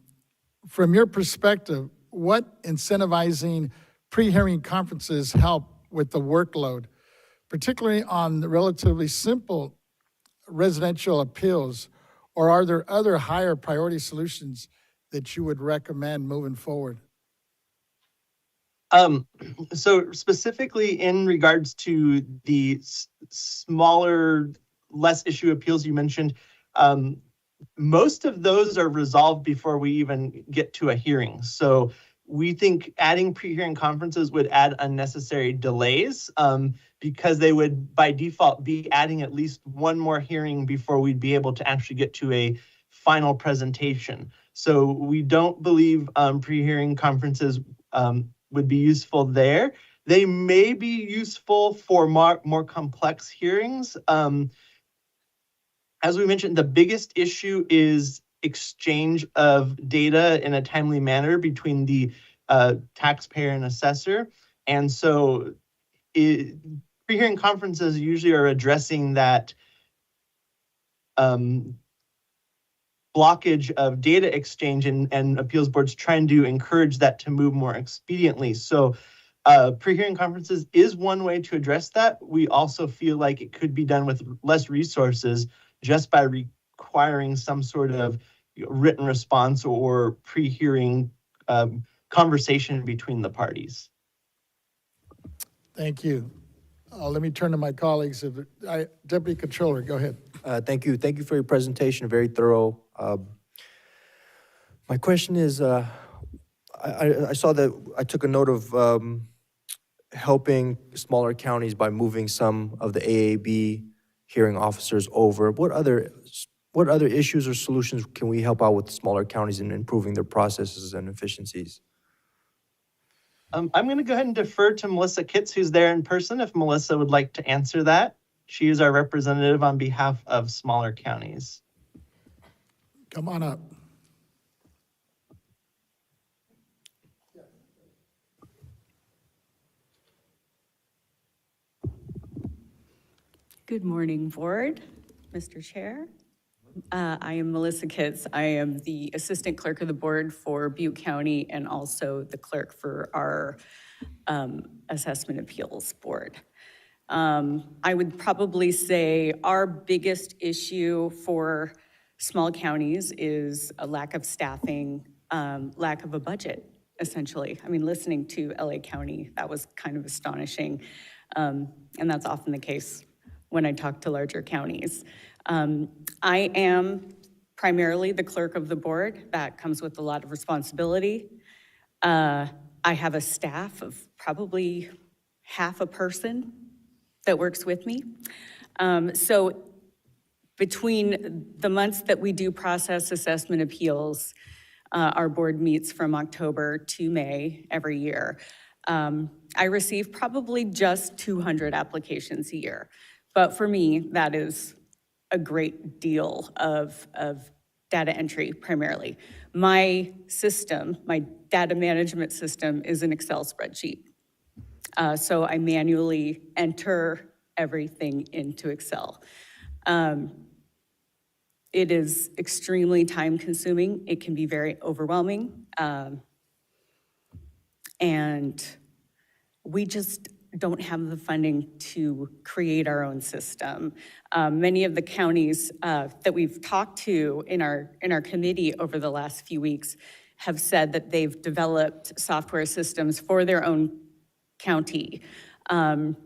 your perspective, what incentivizing pre-hearing conferences help with the workload, particularly on the relatively simple residential appeals, or are there other higher priority solutions that you would recommend moving forward? So specifically in regards to the smaller, less issue appeals you mentioned, most of those are resolved before we even get to a hearing. So we think adding pre-hearing conferences would add unnecessary delays because they would by default be adding at least one more hearing before we'd be able to actually get to a final presentation. So we don't believe pre-hearing conferences would be useful there. They may be useful for more complex hearings. As we mentioned, the biggest issue is exchange of data in a timely manner between the taxpayer and assessor. And so pre-hearing conferences usually are addressing that blockage of data exchange, and appeals boards trying to encourage that to move more expediently. So pre-hearing conferences is one way to address that. We also feel like it could be done with less resources just by requiring some sort of written response or pre-hearing conversation between the parties. Thank you. Let me turn to my colleagues. Deputy Controller, go ahead. Thank you. Thank you for your presentation, very thorough. My question is, I saw that, I took a note of helping smaller counties by moving some of the AAB hearing officers over. What other issues or solutions can we help out with smaller counties in improving their processes and efficiencies? I'm going to go ahead and defer to Melissa Kitts, who's there in person, if Melissa would like to answer that. She is our representative on behalf of smaller counties. Come on up. Good morning, Board, Mr. Chair. I am Melissa Kitts. I am the Assistant Clerk of the Board for Butte County and also the clerk for our Assessment Appeals Board. I would probably say our biggest issue for small counties is a lack of staffing, lack of a budget, essentially. I mean, listening to LA County, that was kind of astonishing. And that's often the case when I talk to larger counties. I am primarily the clerk of the board. That comes with a lot of responsibility. I have a staff of probably half a person that works with me. So between the months that we do process assessment appeals, our board meets from October to May every year. I receive probably just 200 applications a year. But for me, that is a great deal of data entry primarily. My system, my data management system is an Excel spreadsheet. So I manually enter everything into Excel. It is extremely time consuming. It can be very overwhelming. And we just don't have the funding to create our own system. Many of the counties that we've talked to in our committee over the last few weeks have said that they've developed software systems for their own county. And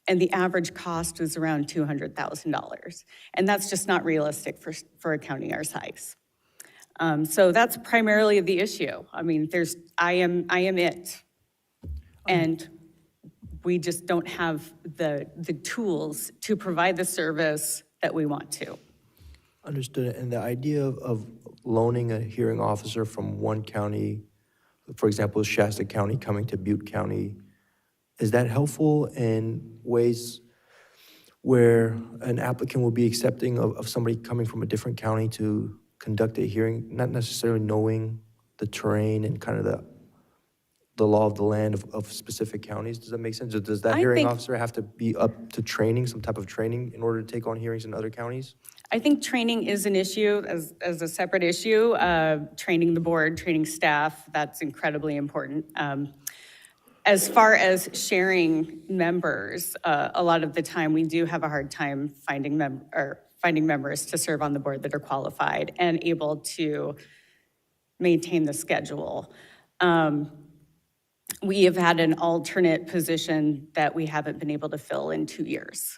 the average cost is around $200,000. And that's just not realistic for a county our size. So that's primarily the issue. I mean, I am it. And we just don't have the tools to provide the service that we want to. Understood. And the idea of loaning a hearing officer from one county, for example, Shasta County coming to Butte County, is that helpful in ways where an applicant will be accepting of somebody coming from a different county to conduct a hearing, not necessarily knowing the terrain and kind of the law of the land of specific counties? Does that make sense? Or does that hearing officer have to be up to training, some type of training, in order to take on hearings in other counties? I think training is an issue as a separate issue. Training the board, training staff, that's incredibly important. As far as sharing members, a lot of the time we do have a hard time finding members to serve on the board that are qualified and able to maintain the schedule. We have had an alternate position that we haven't been able to fill in 2 years.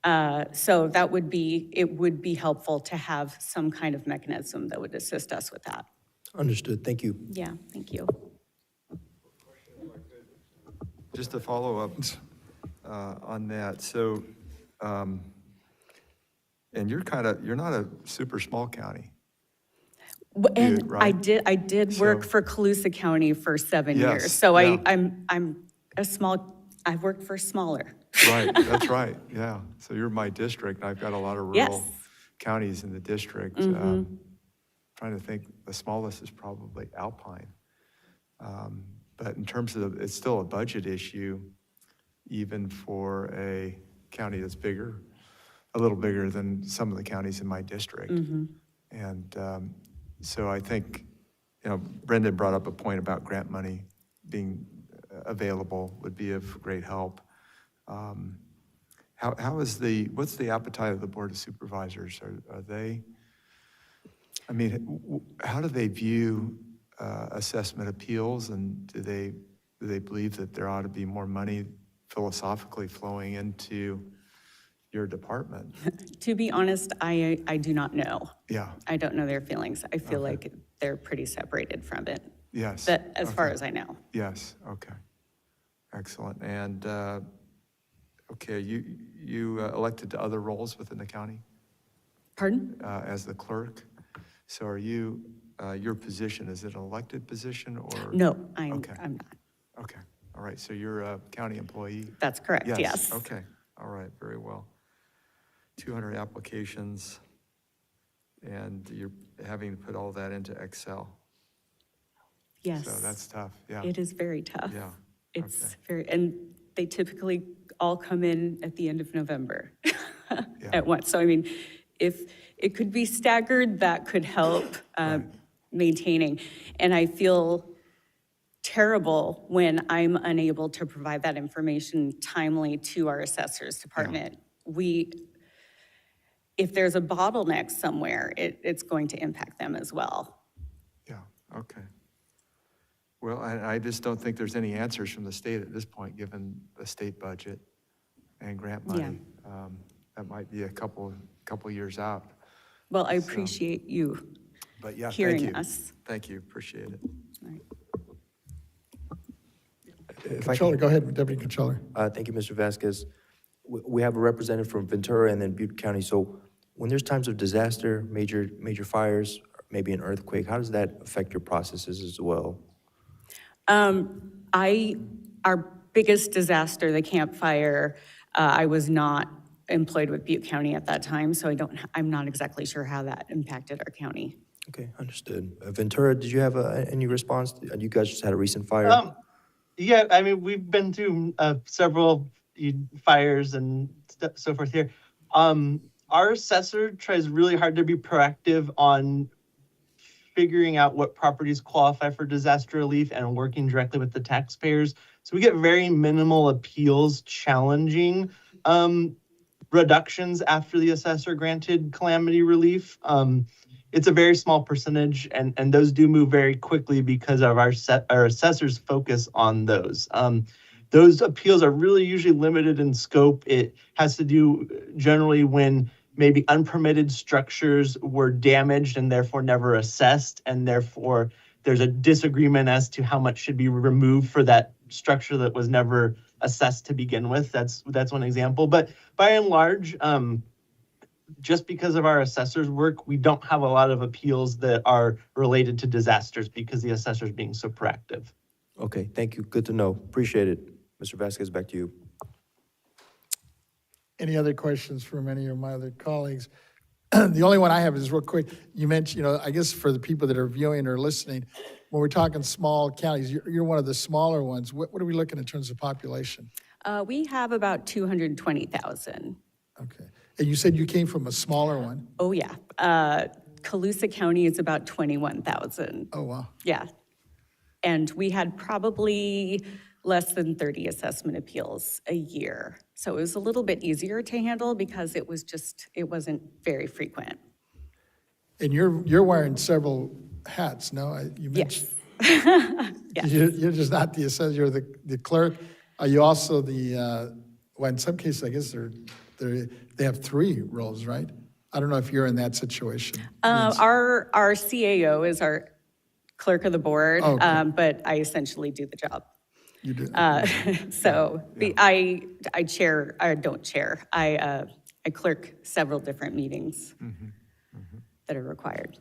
So it would be helpful to have some kind of mechanism that would assist us with that. Understood. Thank you. Yeah, thank you. Just to follow up on that, so, and you're not a super small county. And Butte, right? I did work So- for Colusa County for 7 Yes, years. So yeah. I've worked for smaller. Right, that's right, yeah. So you're my district, and I've got a lot of rural Yes. counties in the district. Trying to think, the smallest is probably Alpine. But in terms of, it's still a budget issue, even for a county that's bigger, a little bigger than some of the counties in my district. And so I think, Brendan brought up a point about grant money being available would be of great help. What's the appetite of the Board of Supervisors? Are they, I mean, how do they view assessment appeals, and do they believe that there ought to be more money philosophically flowing into your department? To be honest, I do not know. Yeah, I don't know their feelings. I feel like they're pretty separated from it. yes. But as far Okay. as I know. Yes, okay. Excellent. And, okay, you elected to other roles within the county Pardon? as the clerk. So are you, your position, is it an elected position or? No, I'm Okay. not. Okay, all right, so you're a county employee? That's correct, yes. Okay, all right, very well. 200 applications, and you're having to put all that into Excel. Yes. So that's tough, yeah. It is very tough. Yeah, It's okay. very, and they typically all come in at the end of November at once. So I mean, if it could be staggered, that could help maintaining. And I feel terrible when I'm unable to provide that information timely to our assessors department. If there's a bottleneck somewhere, it's going to impact them as well. Yeah, okay. Well, I just don't think there's any answers from the state at this point, given the state budget and grant money. That might be a couple years out. Well, I appreciate you But yeah, thank hearing you. us. Thank you, appreciate it. All right. If I Controller, go ahead, Deputy Controller. Thank you, Mr. Vasquez. We have a representative from Ventura and then Butte County. So when there's times of disaster, major fires, maybe an earthquake, how does that affect your processes as well? Our biggest disaster, the Camp Fire, I was not employed with Butte County at that time, so I'm not exactly sure how that impacted our county. Okay, understood. Ventura, did you have any response? You guys just had a recent fire. Yeah, I mean, we've been through several fires and so forth here. Our assessor tries really hard to be proactive on figuring out what properties qualify for disaster relief and working directly with the taxpayers. So we get very minimal appeals challenging reductions after the assessor granted calamity relief. It's a very small percentage, and those do move very quickly because of our assessors' focus on those. Those appeals are really usually limited in scope. It has to do generally when maybe unpermitted structures were damaged and therefore never assessed, and therefore there's a disagreement as to how much should be removed for that structure that was never assessed to begin with. That's one example. But by and large, just because of our assessors' work, we don't have a lot of appeals that are related to disasters because the assessor's being so proactive. Okay, thank you. Good to know. Appreciate it. Mr. Vasquez, back to you. Any other questions from any of my other colleagues? The only one I have is real quick. You mentioned, I guess for the people that are viewing or listening, when we're talking small counties, you're one of the smaller ones. What are we looking in terms of population? We have about 220,000. Okay. And you said you came from a smaller one? Oh, yeah. Colusa County is about 21,000. Oh, wow. Yeah. And we had probably less than 30 assessment appeals a year. So it was a little bit easier to handle because it wasn't very frequent. And you're wearing several hats, no? You mentioned. Yes. You're just not the assessor, you're the clerk. Are you also well, in some cases, I guess they have three roles, right? I don't know if you're in that situation. Our CAO is our clerk of the board, Oh, okay. but I essentially do the job. You do. So I clerk several different meetings that are required.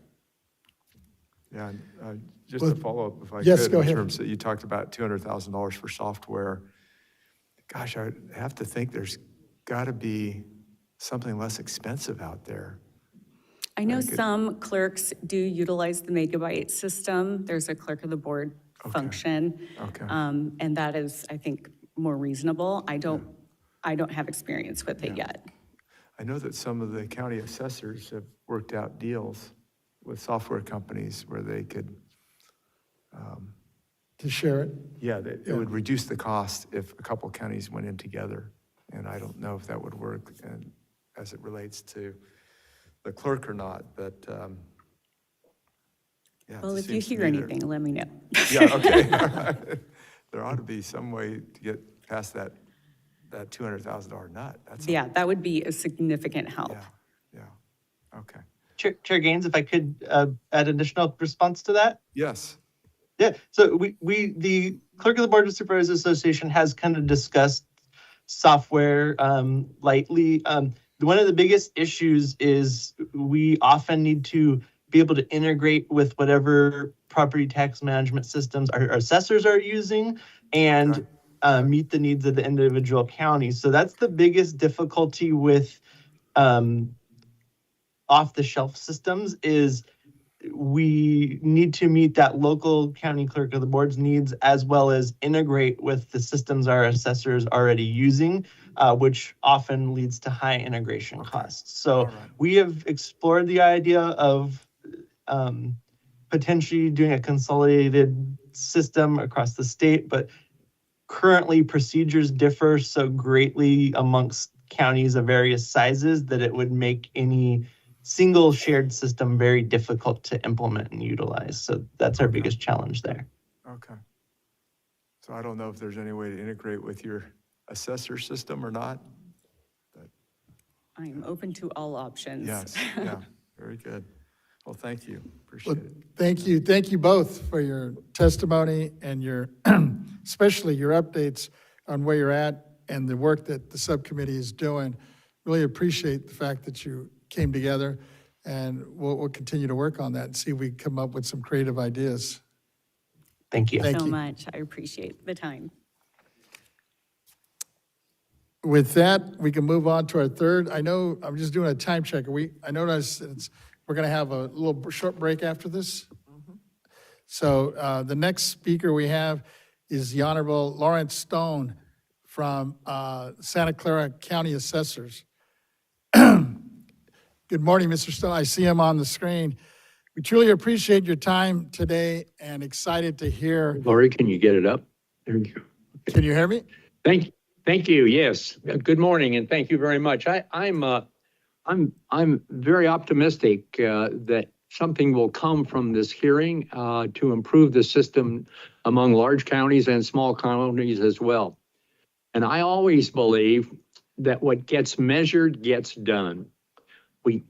Yeah, and, just to follow up, if I Yes, could, go in ahead. terms that you talked about $200,000 for software. Gosh, I would have to think there's got to be something less expensive out there. I know some clerks do utilize the megabyte system. There's a clerk of the board function. Okay. And that is, I think, more reasonable. I don't have experience with it yet. I know that some of the county assessors have worked out deals with software companies where they could, To share it. yeah, that it would reduce the cost if a couple counties went in together. And I don't know if that would work and as it relates to the clerk or not, but, yeah. it Well, just if you seems to hear me that- anything, let me know. Yeah, okay. All right. There ought to be some way to get past that $200,000 nut. That's, Yeah, that would be a significant help. yeah, okay. Chair Gaines, if I could add additional response to that? Yes, Yeah, so the Clerk of the Board of Supervisors Association has kind of discussed software lightly. One of the biggest issues is we often need to be able to integrate with whatever property tax management systems our assessors are using and meet the needs of the individual counties. So that's the biggest difficulty with off-the-shelf systems is we need to meet that local county clerk of the board's needs as well as integrate with the systems our assessors already using, which often leads to high integration costs. So we have explored the idea of potentially doing a consolidated system across the state, but currently procedures differ so greatly amongst counties of various sizes that it would make any single shared system very difficult to implement and utilize. So that's our biggest challenge there. okay. So I don't know if there's any way to integrate with your assessor system or not. I'm open to all options. Yes, yeah, very good. Well, thank you, Well, appreciate it. thank you both for your testimony and your, especially your updates on where you're at and the work that the subcommittee is doing. Really appreciate the fact that you came together, and we'll continue to work on that and see if we can come up with some creative ideas. Thank you. Thank So you. much. I appreciate the time. With that, we can move on to our third. I know, I'm just doing a time check. I noticed we're going to have a little short break after this. So the next speaker we have is the Honorable Lawrence Stone from Santa Clara County Assessors. Good morning, Mr. Stone. I see him on the screen. We truly appreciate your time today and excited to hear. Lori, can you get it up? There you go. Can you hear me? Thank you. Yes. Good morning, and thank you very much. I'm very optimistic that something will come from this hearing to improve the system among large counties and small counties as well. And I always believe that what gets measured gets done.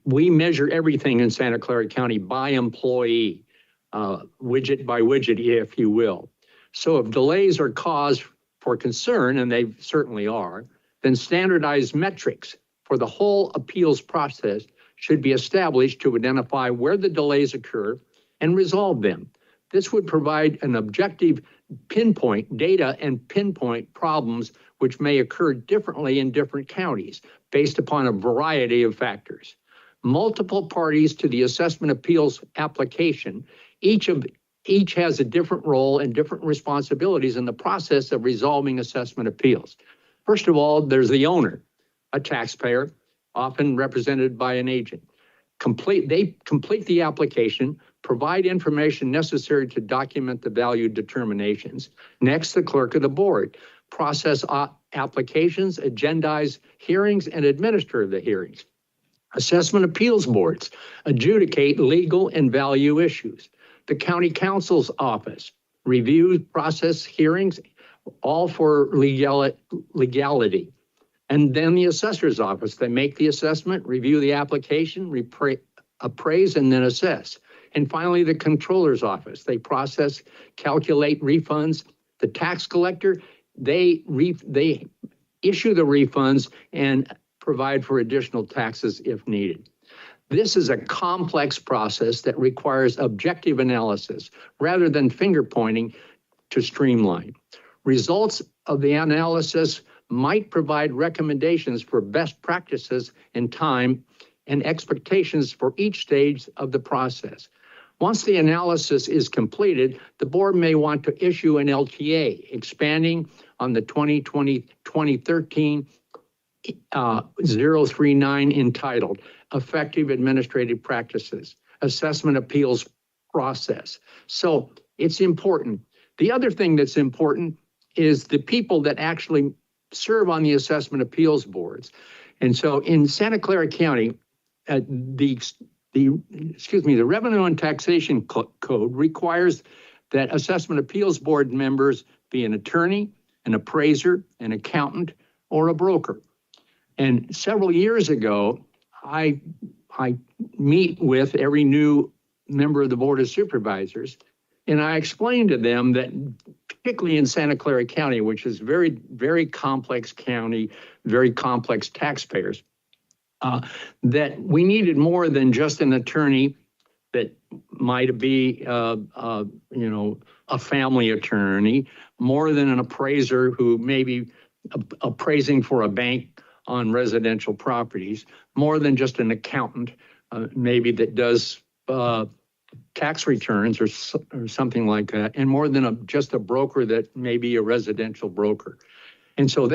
We measure everything in Santa Clara County by employee, widget by widget, if you will. So if delays are cause for concern, and they certainly are, then standardized metrics for the whole appeals process should be established to identify where the delays occur and resolve them. This would provide an objective pinpoint data and pinpoint problems which may occur differently in different counties based upon a variety of factors. Multiple parties to the assessment appeals application, each has a different role and different responsibilities in the process of resolving assessment appeals. First of all, there's the owner, a taxpayer, often represented by an agent. They complete the application, provide information necessary to document the value determinations. Next, the clerk of the board process applications, agendize hearings, and administer the hearings. Assessment appeals boards adjudicate legal and value issues. The county counsel's office reviews, process hearings, all for legality. And then the assessor's office, they make the assessment, review the application, appraise, and then assess. And finally, the controller's office, they process, calculate refunds. The tax collector, they issue the refunds and provide for additional taxes if needed. This is a complex process that requires objective analysis rather than finger pointing to streamline. Results of the analysis might provide recommendations for best practices in time and expectations for each stage of the process. Once the analysis is completed, the board may want to issue an LTA expanding on the 2013 039 entitled Effective Administrative Practices, Assessment Appeals Process. So it's important. The other thing that's important is the people that actually serve on the assessment appeals boards. And so in Santa Clara County, the Revenue and Taxation Code requires that assessment appeals board members be an attorney, an appraiser, an accountant, or a broker. And several years ago, I meet with every new member of the Board of Supervisors, and I explained to them that particularly in Santa Clara County, which is very, very complex county, very complex taxpayers, that we needed more than just an attorney that might be, a family attorney, more than an appraiser who may be appraising for a bank on residential properties, more than just an accountant, maybe that does tax returns or something like that, and more than just a broker that may be a residential broker. And so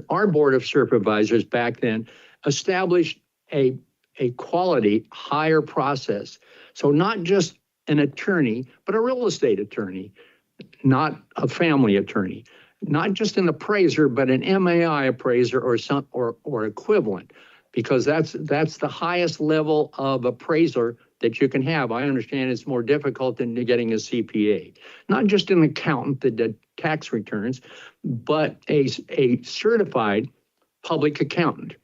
our Board of Supervisors back then established a quality higher process. So not just an attorney, but a real estate attorney, not a family attorney. Not just an appraiser, but an MAI appraiser or equivalent, because that's the highest level of appraiser that you can have. I understand it's more difficult than getting a CPA. Not just an accountant that did tax returns, but a certified public accountant.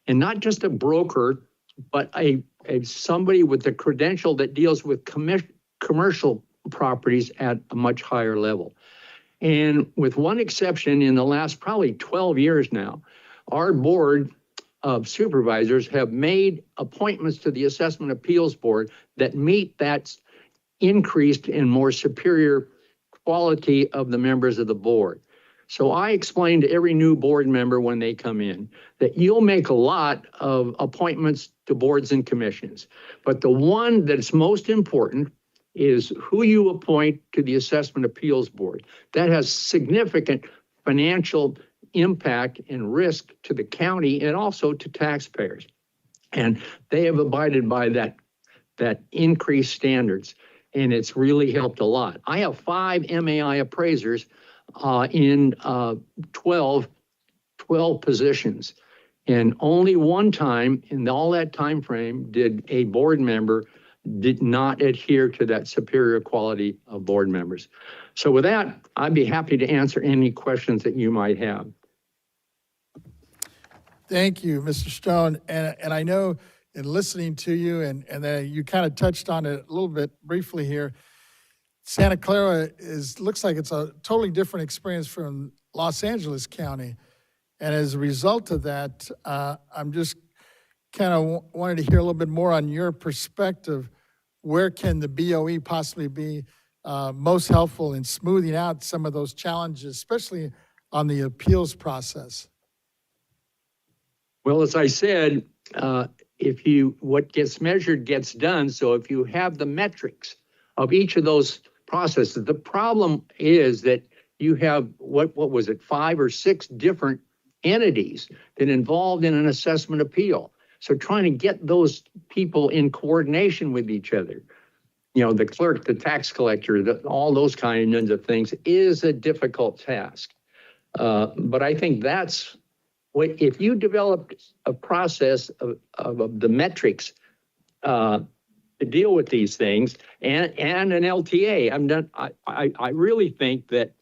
And not just a broker, but a somebody with the credential that deals with commercial properties at a much higher level. And with one exception, in the last probably 12 years now, our Board of Supervisors have made appointments to the Assessment Appeals Board that meet that increased and more superior quality of the members of the board. So I explain to every new board member when they come in that you'll make a lot of appointments to boards and commissions, but the one that's most important is who you appoint to the Assessment Appeals Board. That has significant financial impact and risk to the county and also to taxpayers. And they have abided by that increased standards, and it's really helped a lot. I have 5 MAI appraisers in 12 positions. And only one time in all that time frame did a board member did not adhere to that superior quality of board members. So with that, I'd be happy to answer any questions that you might have. Thank you, Mr. Stone. And I know in listening to you, and you kind of touched on it a little bit briefly here, Santa Clara looks like it's a totally different experience from Los Angeles County. And as a result of that, I'm just kind of wanted to hear a little bit more on your perspective. Where can the BOE possibly be most helpful in smoothing out some of those challenges, especially on the appeals process? Well, as I said, what gets measured gets done. So if you have the metrics of each of those processes, the problem is that you have, what was it, 5 or 6 different entities that involved in an assessment appeal. So trying to get those people in coordination with each other, the clerk, the tax collector, all those kinds of things is a difficult task. But I think that's if you developed a process of the metrics to deal with these things and an LTA, I really think that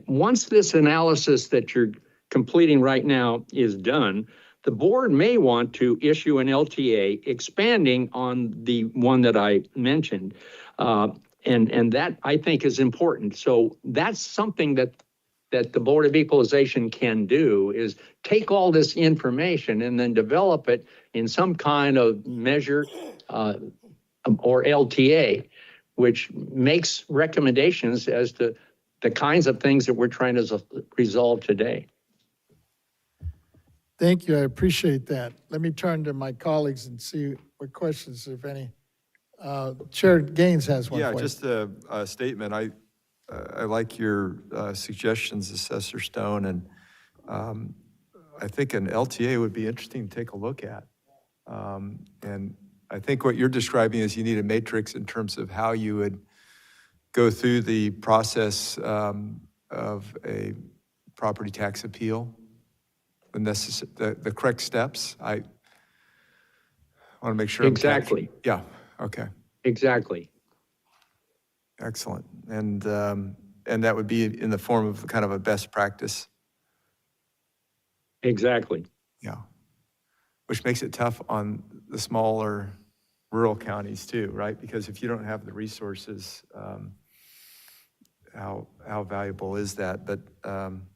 once this analysis that you're completing right now is done, the board may want to issue an LTA expanding on the one that I mentioned. And that I think is important. So that's something that the Board of Equalization can do, is take all this information and then develop it in some kind of measure or LTA, which makes recommendations as to the kinds of things that we're trying to resolve today. Thank you. I appreciate that. Let me turn to my colleagues and see what questions, if any, Chair Gaines has one for Yeah, you. just a statement. I like your suggestions, Assessor Stone, and I think an LTA would be interesting to take a look at. And I think what you're describing is you need a matrix in terms of how you would go through the process of a property tax appeal, the correct steps. I want to make sure. Exactly. Yeah, okay, Exactly. excellent. And that would be in the form of kind of a best practice. Exactly. Yeah, which makes it tough on the smaller rural counties too, right? Because if you don't have the resources, how valuable is that? But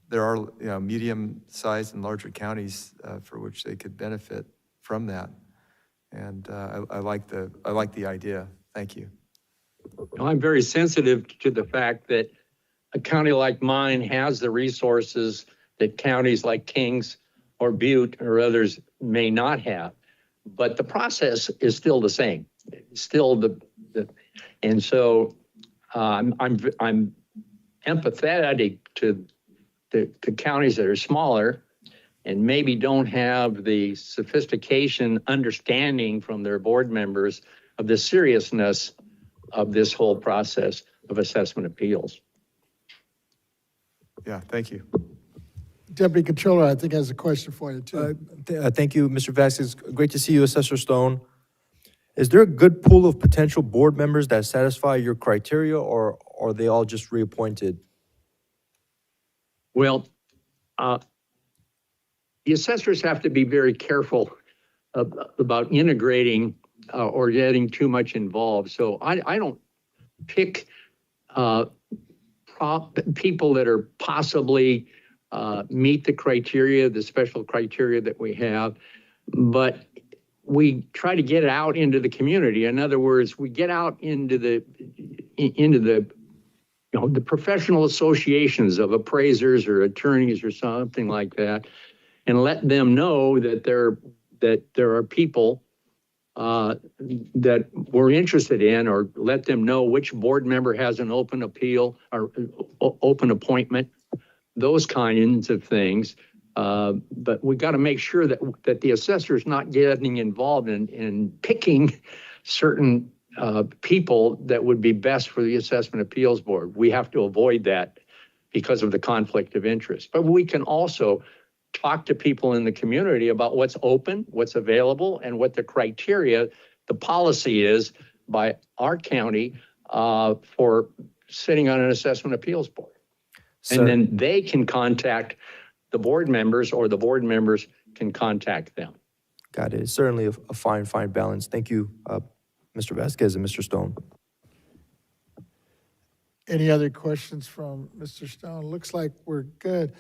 there are, medium-sized and larger counties for which they could benefit from that. And I like the idea. Thank you. Well, I'm very sensitive to the fact that a county like mine has the resources that counties like Kings or Butte or others may not have. But the process is still the same. Still and so I'm empathetic to the counties that are smaller and maybe don't have the sophistication, understanding from their board members of the seriousness of this whole process of assessment appeals. Yeah, thank you. Deputy Controller, I think, has a question for you, too. Thank you, Mr. Vasquez. Great to see you, Assessor Stone. Is there a good pool of potential board members that satisfy your criteria, or are they all just reappointed? Well, the assessors have to be very careful about integrating or getting too much involved. So I don't pick people that are possibly meet the criteria, the special criteria that we have, but we try to get out into the community. In other words, we get out into the the professional associations of appraisers or attorneys or something like that, and let them know that there are people that we're interested in, or let them know which board member has an open appeal or open appointment, those kinds of things. But we got to make sure that the assessor is not getting involved in picking certain people that would be best for the Assessment Appeals Board. We have to avoid that because of the conflict of interest. But we can also talk to people in the community about what's open, what's available, and what the criteria, the policy is by our county for sitting on an Assessment Appeals Board. And then they can contact the board members, or the board members can contact them. Got it. It's certainly a fine balance. Thank you, Mr. Vasquez and Mr. Stone. Any other questions from Mr. Stone? Looks like we're good.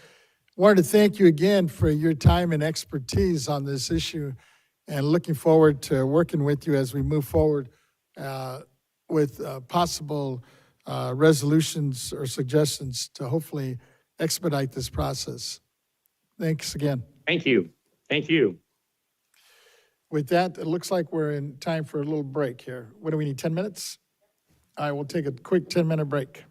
Wanted to thank you again for your time and expertise on this issue, and looking forward to working with you as we move forward with possible resolutions or suggestions to hopefully expedite this process. Thanks again. Thank you. Thank you. With that, it looks like we're in time for a little break here. What do we need, 10 minutes? All right, we'll take a quick 10-minute break.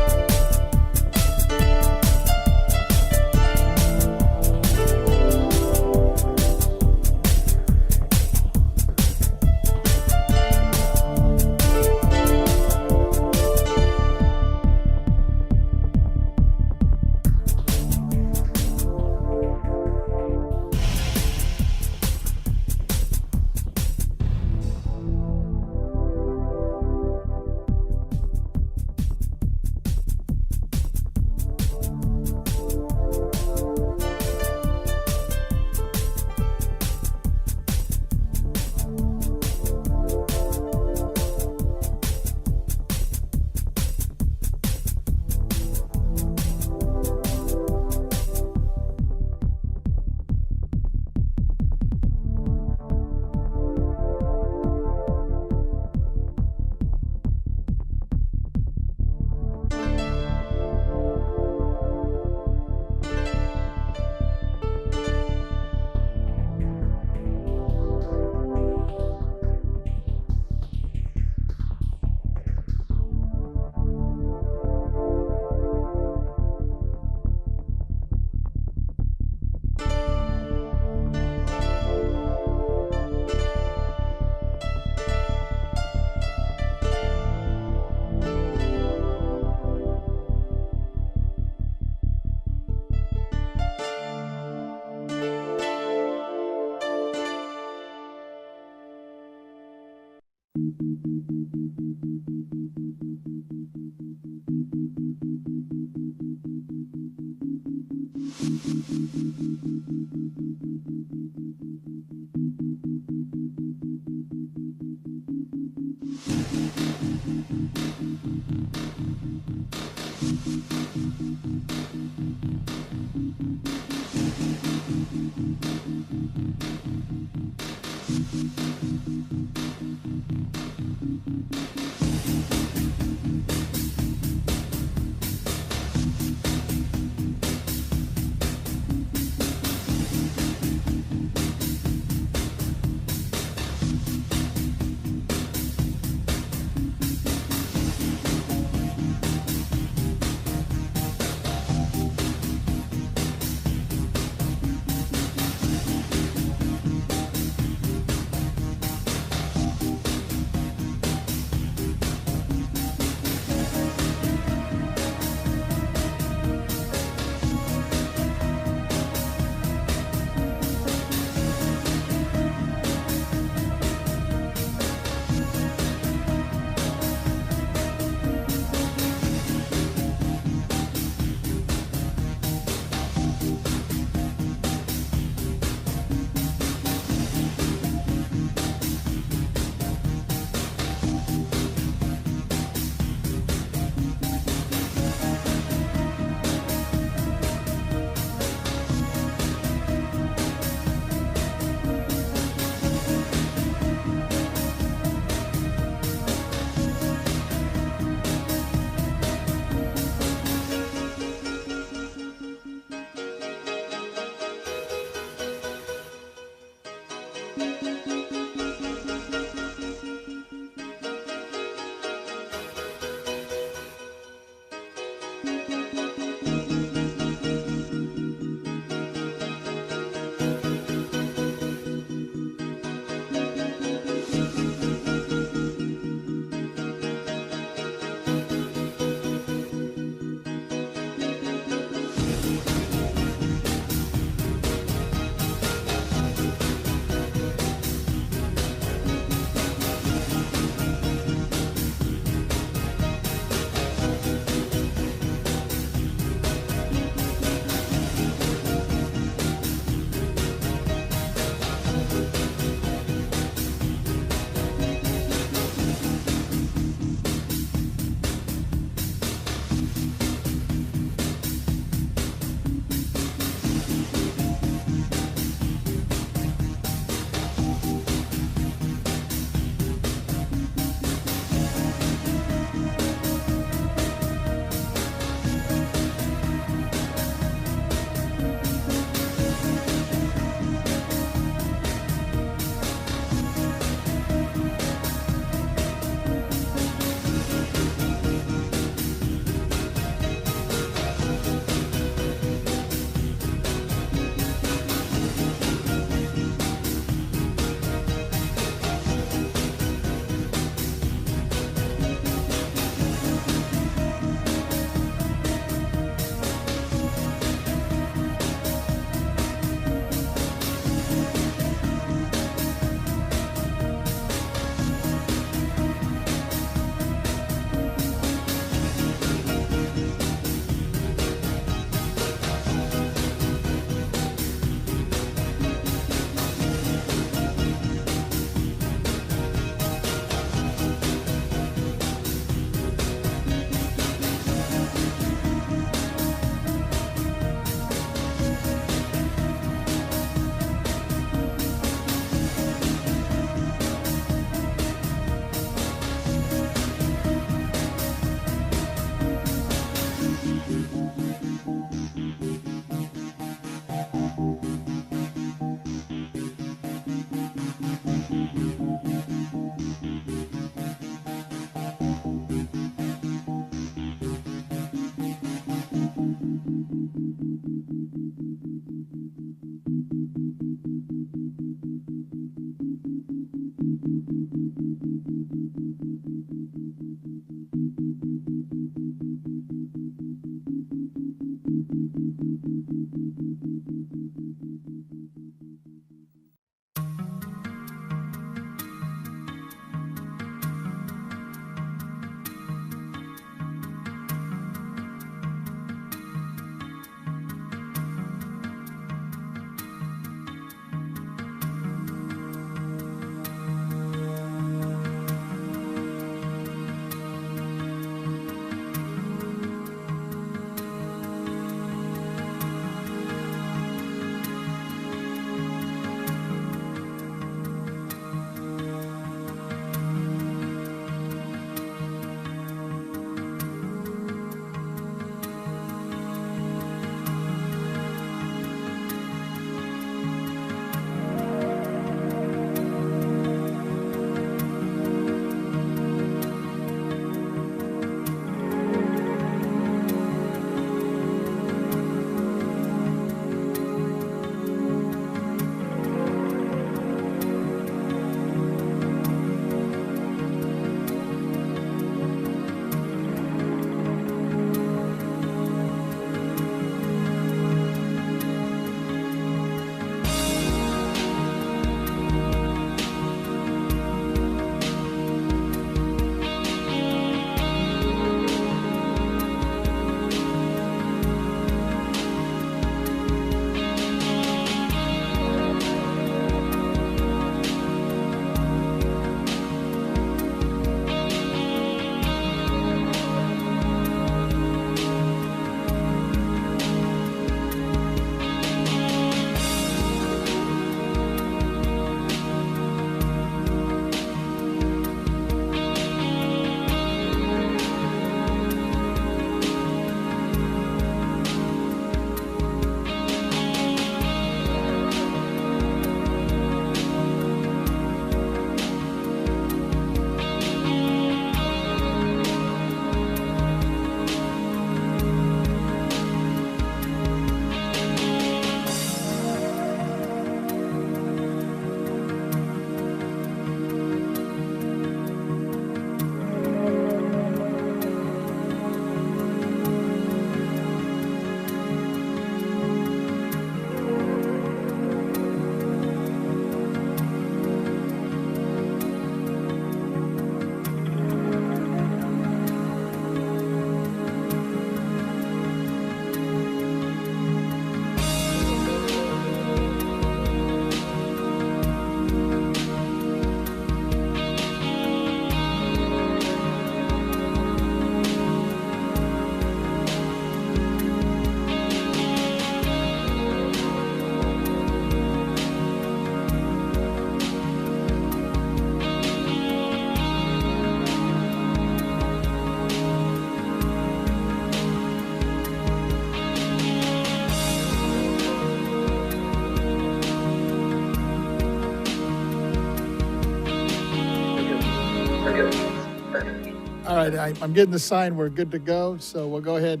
All right, I'm getting the sign, we're good to go, so we'll go ahead,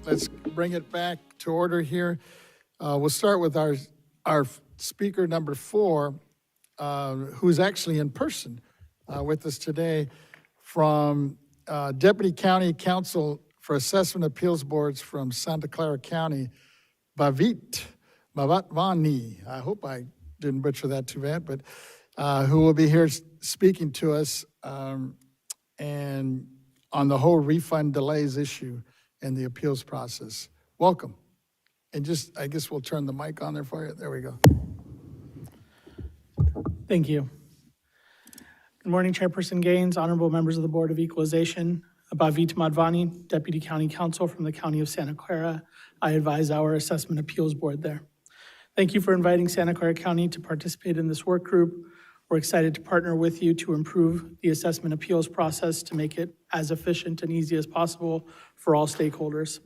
let's bring it back to order here. We'll start with our speaker number 4, who's actually in person with us today from Deputy County Counsel for Assessment Appeals Boards from Santa Clara County, Bhavit Mavatvani. I hope I didn't butcher that too bad, but who will be here speaking to us and on the whole refund delays issue and the appeals process. Welcome. And just, I guess we'll turn the mic on there for you. There we go. Thank you. Good morning, Chairperson Gaines, honorable members of the Board of Equalization. Bhavit Madhvani, Deputy County Counsel from the County of Santa Clara. I advise our Assessment Appeals Board there. Thank you for inviting Santa Clara County to participate in this work group. We're excited to partner with you to improve the assessment appeals process to make it as efficient and easy as possible for all stakeholders.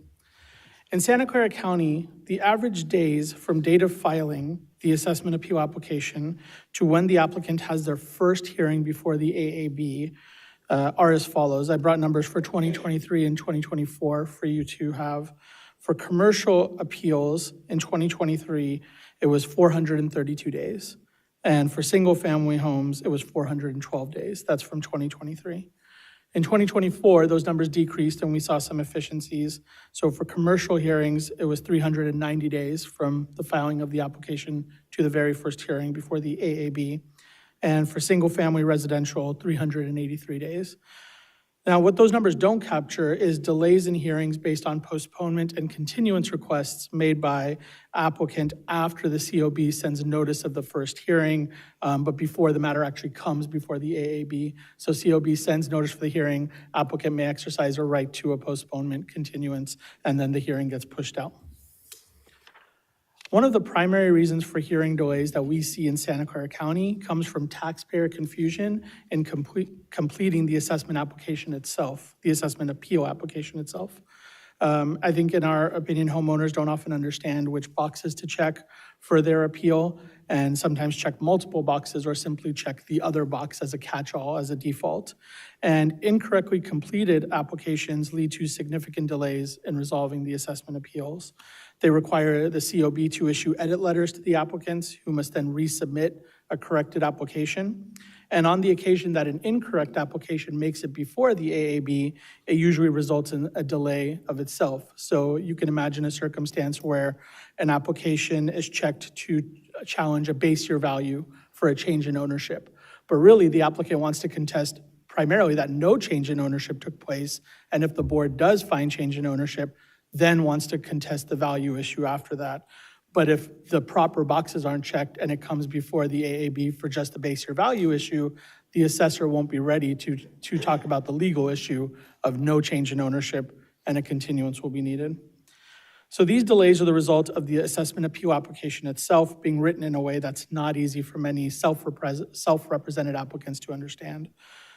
In Santa Clara County, the average days from date of filing the assessment appeal application to when the applicant has their first hearing before the AAB are as follows. I brought numbers for 2023 and 2024 for you to have. For commercial appeals in 2023, it was 432 days. And for single-family homes, it was 412 days. That's from 2023. In 2024, those numbers decreased and we saw some efficiencies. So for commercial hearings, it was 390 days from the filing of the application to the very first hearing before the AAB. And for single-family residential, 383 days. Now, what those numbers don't capture is delays in hearings based on postponement and continuance requests made by applicant after the COB sends a notice of the first hearing, but before the matter actually comes before the AAB. So COB sends notice for the hearing, applicant may exercise a right to a postponement continuance, and then the hearing gets pushed out. One of the primary reasons for hearing delays that we see in Santa Clara County comes from taxpayer confusion in completing the assessment application itself, the assessment appeal application itself. I think in our opinion, homeowners don't often understand which boxes to check for their appeal and sometimes check multiple boxes or simply check the other box as a catch-all, as a default. And incorrectly completed applications lead to significant delays in resolving the assessment appeals. They require the COB to issue edit letters to the applicants who must then resubmit a corrected application. And on the occasion that an incorrect application makes it before the AAB, it usually results in a delay of itself. So you can imagine a circumstance where an application is checked to challenge a base year value for a change in ownership. But really, the applicant wants to contest primarily that no change in ownership took place. And if the board does find change in ownership, then wants to contest the value issue after that. But if the proper boxes aren't checked and it comes before the AAB for just the base year value issue, the assessor won't be ready to talk about the legal issue of no change in ownership and a continuance will be needed. So these delays are the result of the assessment appeal application itself being written in a way that's not easy for many self-represented applicants to understand.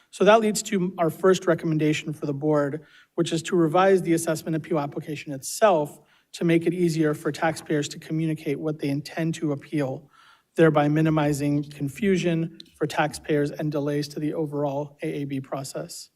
So that leads to our first recommendation for the board, which is to revise the assessment appeal application itself to make it easier for taxpayers to communicate what they intend to appeal, thereby minimizing confusion for taxpayers and delays to the overall AAB process.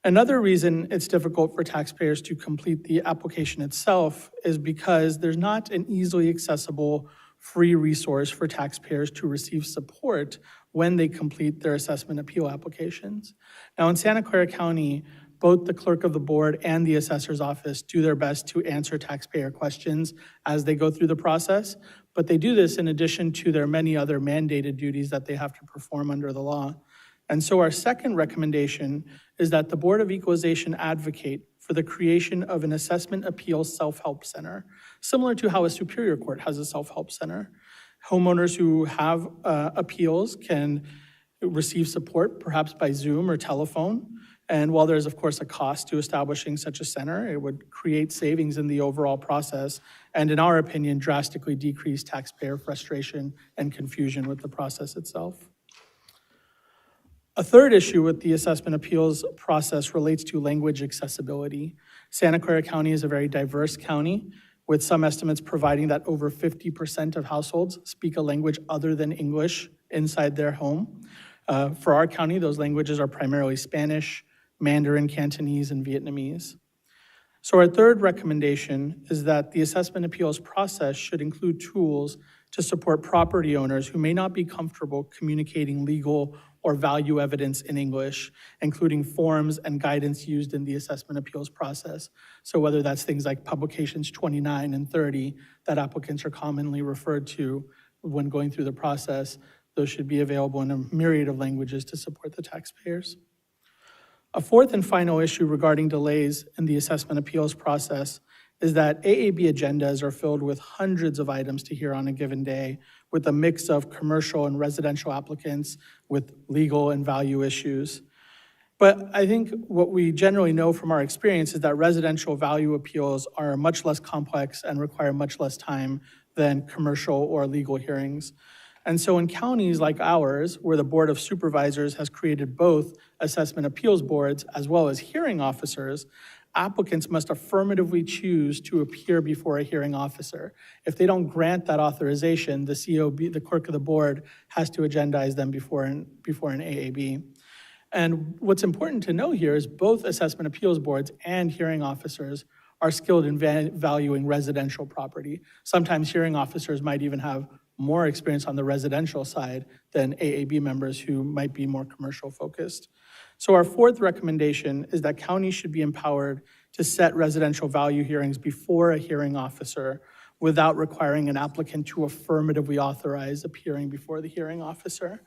Another reason it's difficult for taxpayers to complete the application itself is because there's not an easily accessible free resource for taxpayers to receive support when they complete their assessment appeal applications. Now, in Santa Clara County, both the clerk of the board and the assessor's office do their best to answer taxpayer questions as they go through the process, but they do this in addition to their many other mandated duties that they have to perform under the law. And so our second recommendation is that the Board of Equalization advocate for the creation of an assessment appeal self-help center, similar to how a superior court has a self-help center. Homeowners who have appeals can receive support, perhaps by Zoom or telephone. And while there's, of course, a cost to establishing such a center, it would create savings in the overall process and, in our opinion, drastically decrease taxpayer frustration and confusion with the process itself. A third issue with the assessment appeals process relates to language accessibility. Santa Clara County is a very diverse county, with some estimates providing that over 50% of households speak a language other than English inside their home. For our county, those languages are primarily Spanish, Mandarin, Cantonese, and Vietnamese. So our third recommendation is that the assessment appeals process should include tools to support property owners who may not be comfortable communicating legal or value evidence in English, including forms and guidance used in the assessment appeals process. So whether that's things like publications 29 and 30 that applicants are commonly referred to when going through the process, those should be available in a myriad of languages to support the taxpayers. A fourth and final issue regarding delays in the assessment appeals process is that AAB agendas are filled with hundreds of items to hear on a given day, with a mix of commercial and residential applicants with legal and value issues. But I think what we generally know from our experience is that residential value appeals are much less complex and require much less time than commercial or legal hearings. And so in counties like ours, where the Board of Supervisors has created both assessment appeals boards as well as hearing officers, applicants must affirmatively choose to appear before a hearing officer. If they don't grant that authorization, the COB, the clerk of the board, has to agendize them before an AAB. And what's important to know here is both assessment appeals boards and hearing officers are skilled in valuing residential property. Sometimes hearing officers might even have more experience on the residential side than AAB members who might be more commercial focused. So our fourth recommendation is that counties should be empowered to set residential value hearings before a hearing officer without requiring an applicant to affirmatively authorize appearing before the hearing officer.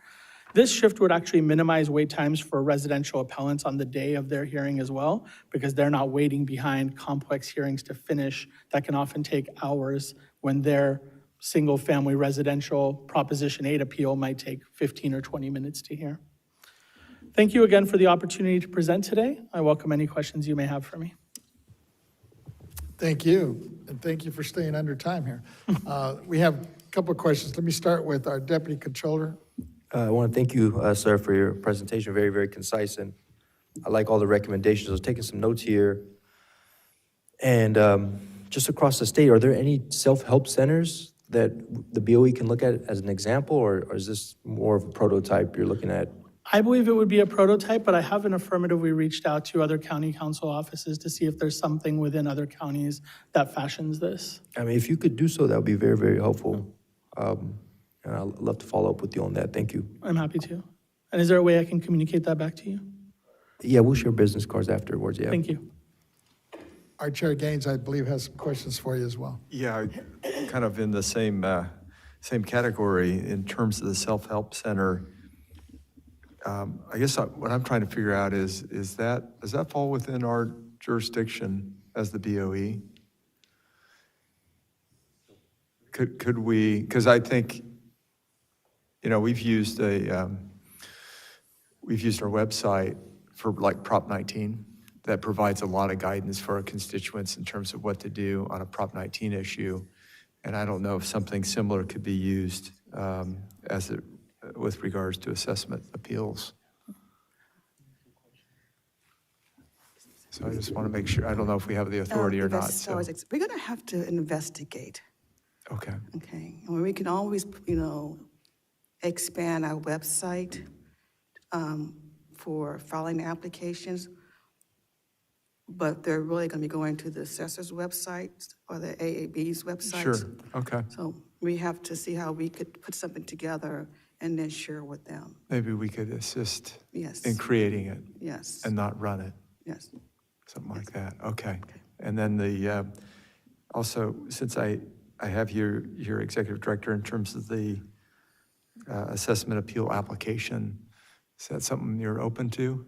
This shift would actually minimize wait times for residential appellants on the day of their hearing as well, because they're not waiting behind complex hearings to finish that can often take hours when their single-family residential Proposition 8 appeal might take 15 or 20 minutes to hear. Thank you again for the opportunity to present today. I welcome any questions you may have for me. Thank you, and thank you for staying under time here. We have a couple of questions. Let me start with our Deputy Controller. I want to thank you, sir, for your presentation. Very, very concise, and I like all the recommendations. I was taking some notes here. And just across the state, are there any self-help centers that the BOE can look at as an example, or is this more of a prototype you're looking at? I believe it would be a prototype, but I haven't affirmatively reached out to other county council offices to see if there's something within other counties that fashions this. I mean, if you could do so, that would be very, very helpful. And I'd love to follow up with you on that. Thank you. I'm happy to. And is there a way I can communicate that back to you? Yeah, we'll share business cards afterwards, yeah. Thank you. Our Chair Gaines, I believe, has some questions for you as well. Yeah, kind of in the same category in terms of the self-help center. I guess what I'm trying to figure out is does that fall within our jurisdiction as the BOE? Could we, because I think, we've used our website for like Prop 19 that provides a lot of guidance for our constituents in terms of what to do on a Prop 19 issue. And I don't know if something similar could be used with regards to assessment appeals. So I just want to make sure, I don't know if we have the authority or not. So. We're going to have to investigate. Okay. Okay. And we can always, expand our website for filing applications, but they're really going to be going to the assessor's website or the AAB's website. Sure. Okay. So we have to see how we could put something together and then share with them. Maybe we could assist Yes. in creating it Yes. and not run it. Yes. Something like that. Okay. And then also, since I have your executive director in terms of the assessment appeal application, is that something you're open to?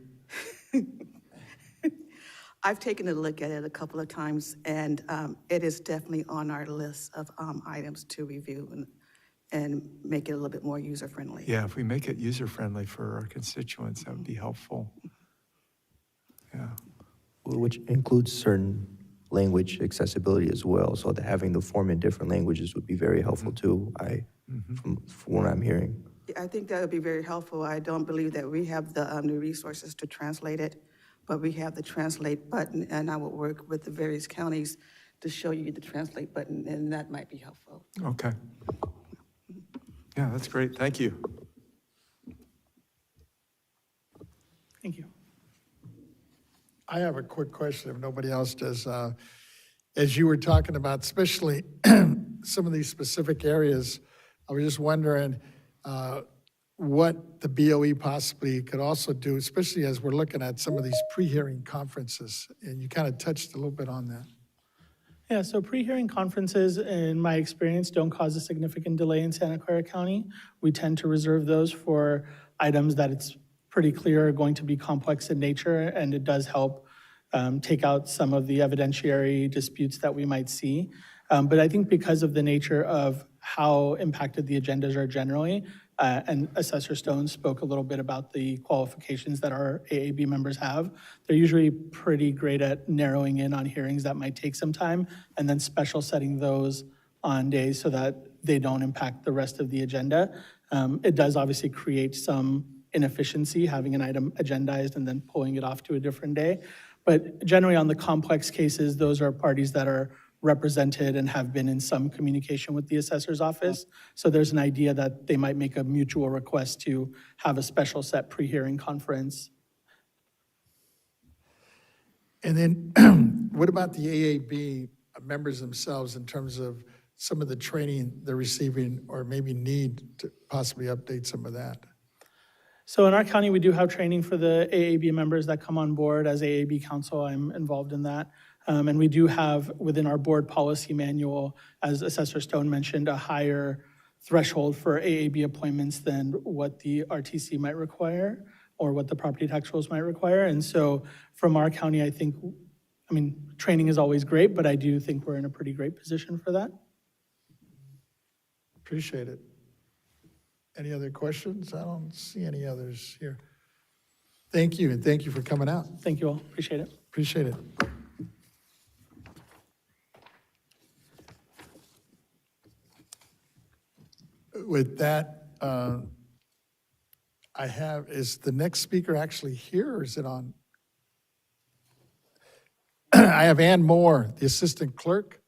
I've taken a look at it a couple of times, and it is definitely on our list of items to review and make it a little bit more user-friendly. Yeah, if we make it user-friendly for our constituents, that would be helpful. Yeah. Which includes certain language accessibility as well, so that having the form in different languages would be very helpful too, from what I'm hearing. I think that would be very helpful. I don't believe that we have the resources to translate it, but we have the translate button, and I will work with the various counties to show you the translate button, and that might be helpful. Okay. Yeah, that's great. Thank you. Thank you. I have a quick question if nobody else does. As you were talking about, especially some of these specific areas, I was just wondering what the BOE possibly could also do, especially as we're looking at some of these pre-hearing conferences. And you kind of touched a little bit on that. Yeah, so pre-hearing conferences, in my experience, don't cause a significant delay in Santa Clara County. We tend to reserve those for items that it's pretty clear are going to be complex in nature, and it does help take out some of the evidentiary disputes that we might see. But I think because of the nature of how impacted the agendas are generally, and Assessor Stone spoke a little bit about the qualifications that our AAB members have. They're usually pretty great at narrowing in on hearings that might take some time and then special setting those on days so that they don't impact the rest of the agenda. It does obviously create some inefficiency having an item agendized and then pulling it off to a different day. But generally on the complex cases, those are parties that are represented and have been in some communication with the assessor's office. So there's an idea that they might make a mutual request to have a special set pre-hearing conference. And then what about the AAB members themselves in terms of some of the training they're receiving or maybe need to possibly update some of that? So in our county, we do have training for the AAB members that come on board. As AAB counsel, I'm involved in that. And we do have within our board policy manual, as Assessor Stone mentioned, a higher threshold for AAB appointments than what the RTC might require or what the property tax rules might require. And so from our county, I think, training is always great, but I do think we're in a pretty great position for that. Appreciate it. Any other questions? I don't see any others here. Thank you, and thank you for coming out. Thank you all. Appreciate it. Appreciate it. With that, is the next speaker actually here or is it on? I have Ann Moore, the Assistant Clerk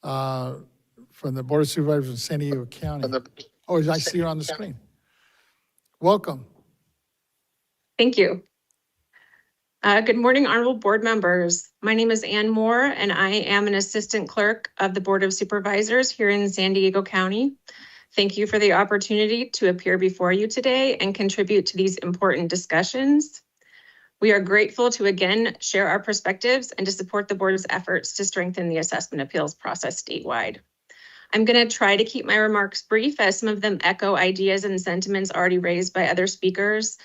from the Board of Supervisors in San Diego County. Oh, I see her on the screen. Welcome. Thank you. Good morning, honorable board members. My name is Ann Moore, and I am an assistant clerk of the Board of Supervisors here in San Diego County. Thank you for the opportunity to appear before you today and contribute to these important discussions. We are grateful to again share our perspectives and to support the board's efforts to strengthen the assessment appeals process statewide. I'm going to try to keep my remarks brief as some of them echo ideas and sentiments already raised by other speakers,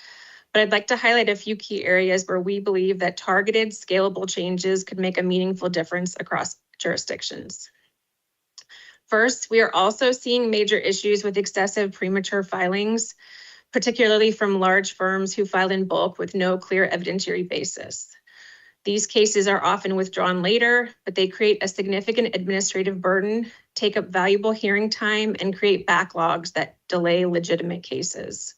but I'd like to highlight a few key areas where we believe that targeted, scalable changes could make a meaningful difference across jurisdictions. First, we are also seeing major issues with excessive premature filings, particularly from large firms who file in bulk with no clear evidentiary basis. These cases are often withdrawn later, but they create a significant administrative burden, take up valuable hearing time, and create backlogs that delay legitimate cases.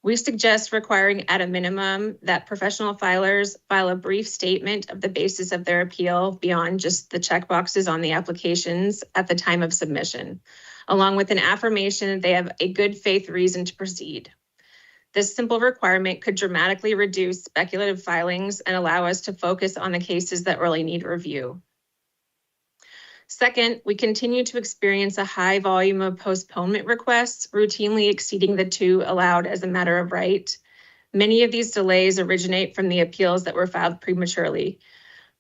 We suggest requiring at a minimum that professional filers file a brief statement of the basis of their appeal beyond just the checkboxes on the applications at the time of submission, along with an affirmation that they have a good faith reason to proceed. This simple requirement could dramatically reduce speculative filings and allow us to focus on the cases that really need review. Second, we continue to experience a high volume of postponement requests, routinely exceeding the 2 allowed as a matter of right. Many of these delays originate from the appeals that were filed prematurely,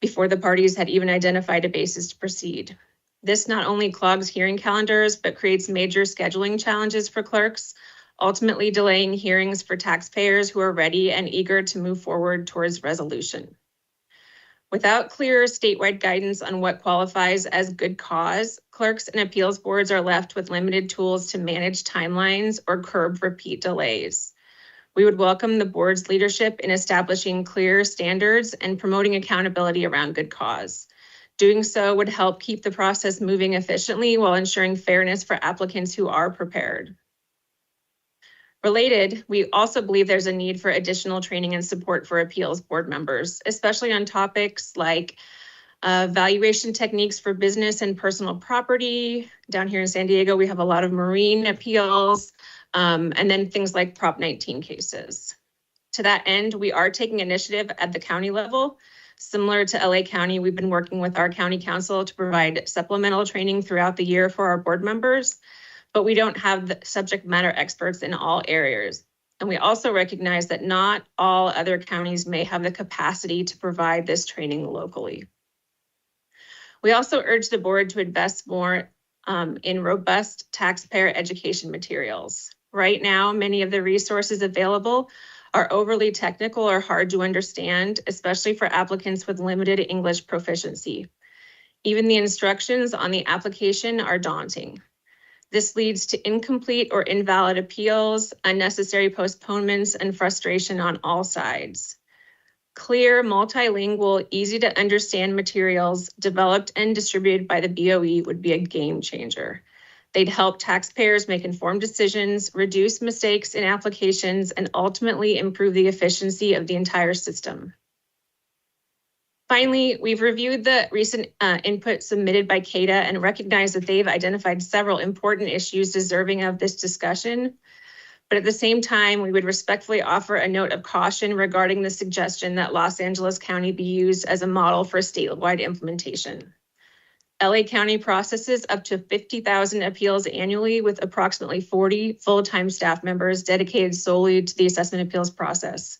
before the parties had even identified a basis to proceed. This not only clogs hearing calendars, but creates major scheduling challenges for clerks, ultimately delaying hearings for taxpayers who are ready and eager to move forward towards resolution. Without clear statewide guidance on what qualifies as good cause, clerks and appeals boards are left with limited tools to manage timelines or curb repeat delays. We would welcome the board's leadership in establishing clear standards and promoting accountability around good cause. Doing so would help keep the process moving efficiently while ensuring fairness for applicants who are prepared. Related, we also believe there's a need for additional training and support for appeals board members, especially on topics like valuation techniques for business and personal property. Down here in San Diego, we have a lot of marine appeals, and then things like Prop 19 cases. To that end, we are taking initiative at the county level. Similar to LA County, we've been working with our county council to provide supplemental training throughout the year for our board members, but we don't have the subject matter experts in all areas. And we also recognize that not all other counties may have the capacity to provide this training locally. We also urge the board to invest more in robust taxpayer education materials. Right now, many of the resources available are overly technical or hard to understand, especially for applicants with limited English proficiency. Even the instructions on the application are daunting. This leads to incomplete or invalid appeals, unnecessary postponements, and frustration on all sides. Clear, multilingual, easy to understand materials developed and distributed by the BOE would be a game changer. They'd help taxpayers make informed decisions, reduce mistakes in applications, and ultimately improve the efficiency of the entire system. Finally, we've reviewed the recent input submitted by CADA and recognize that they've identified several important issues deserving of this discussion. But at the same time, we would respectfully offer a note of caution regarding the suggestion that Los Angeles County be used as a model for statewide implementation. LA County processes up to 50,000 appeals annually with approximately 40 full-time staff members dedicated solely to the assessment appeals process.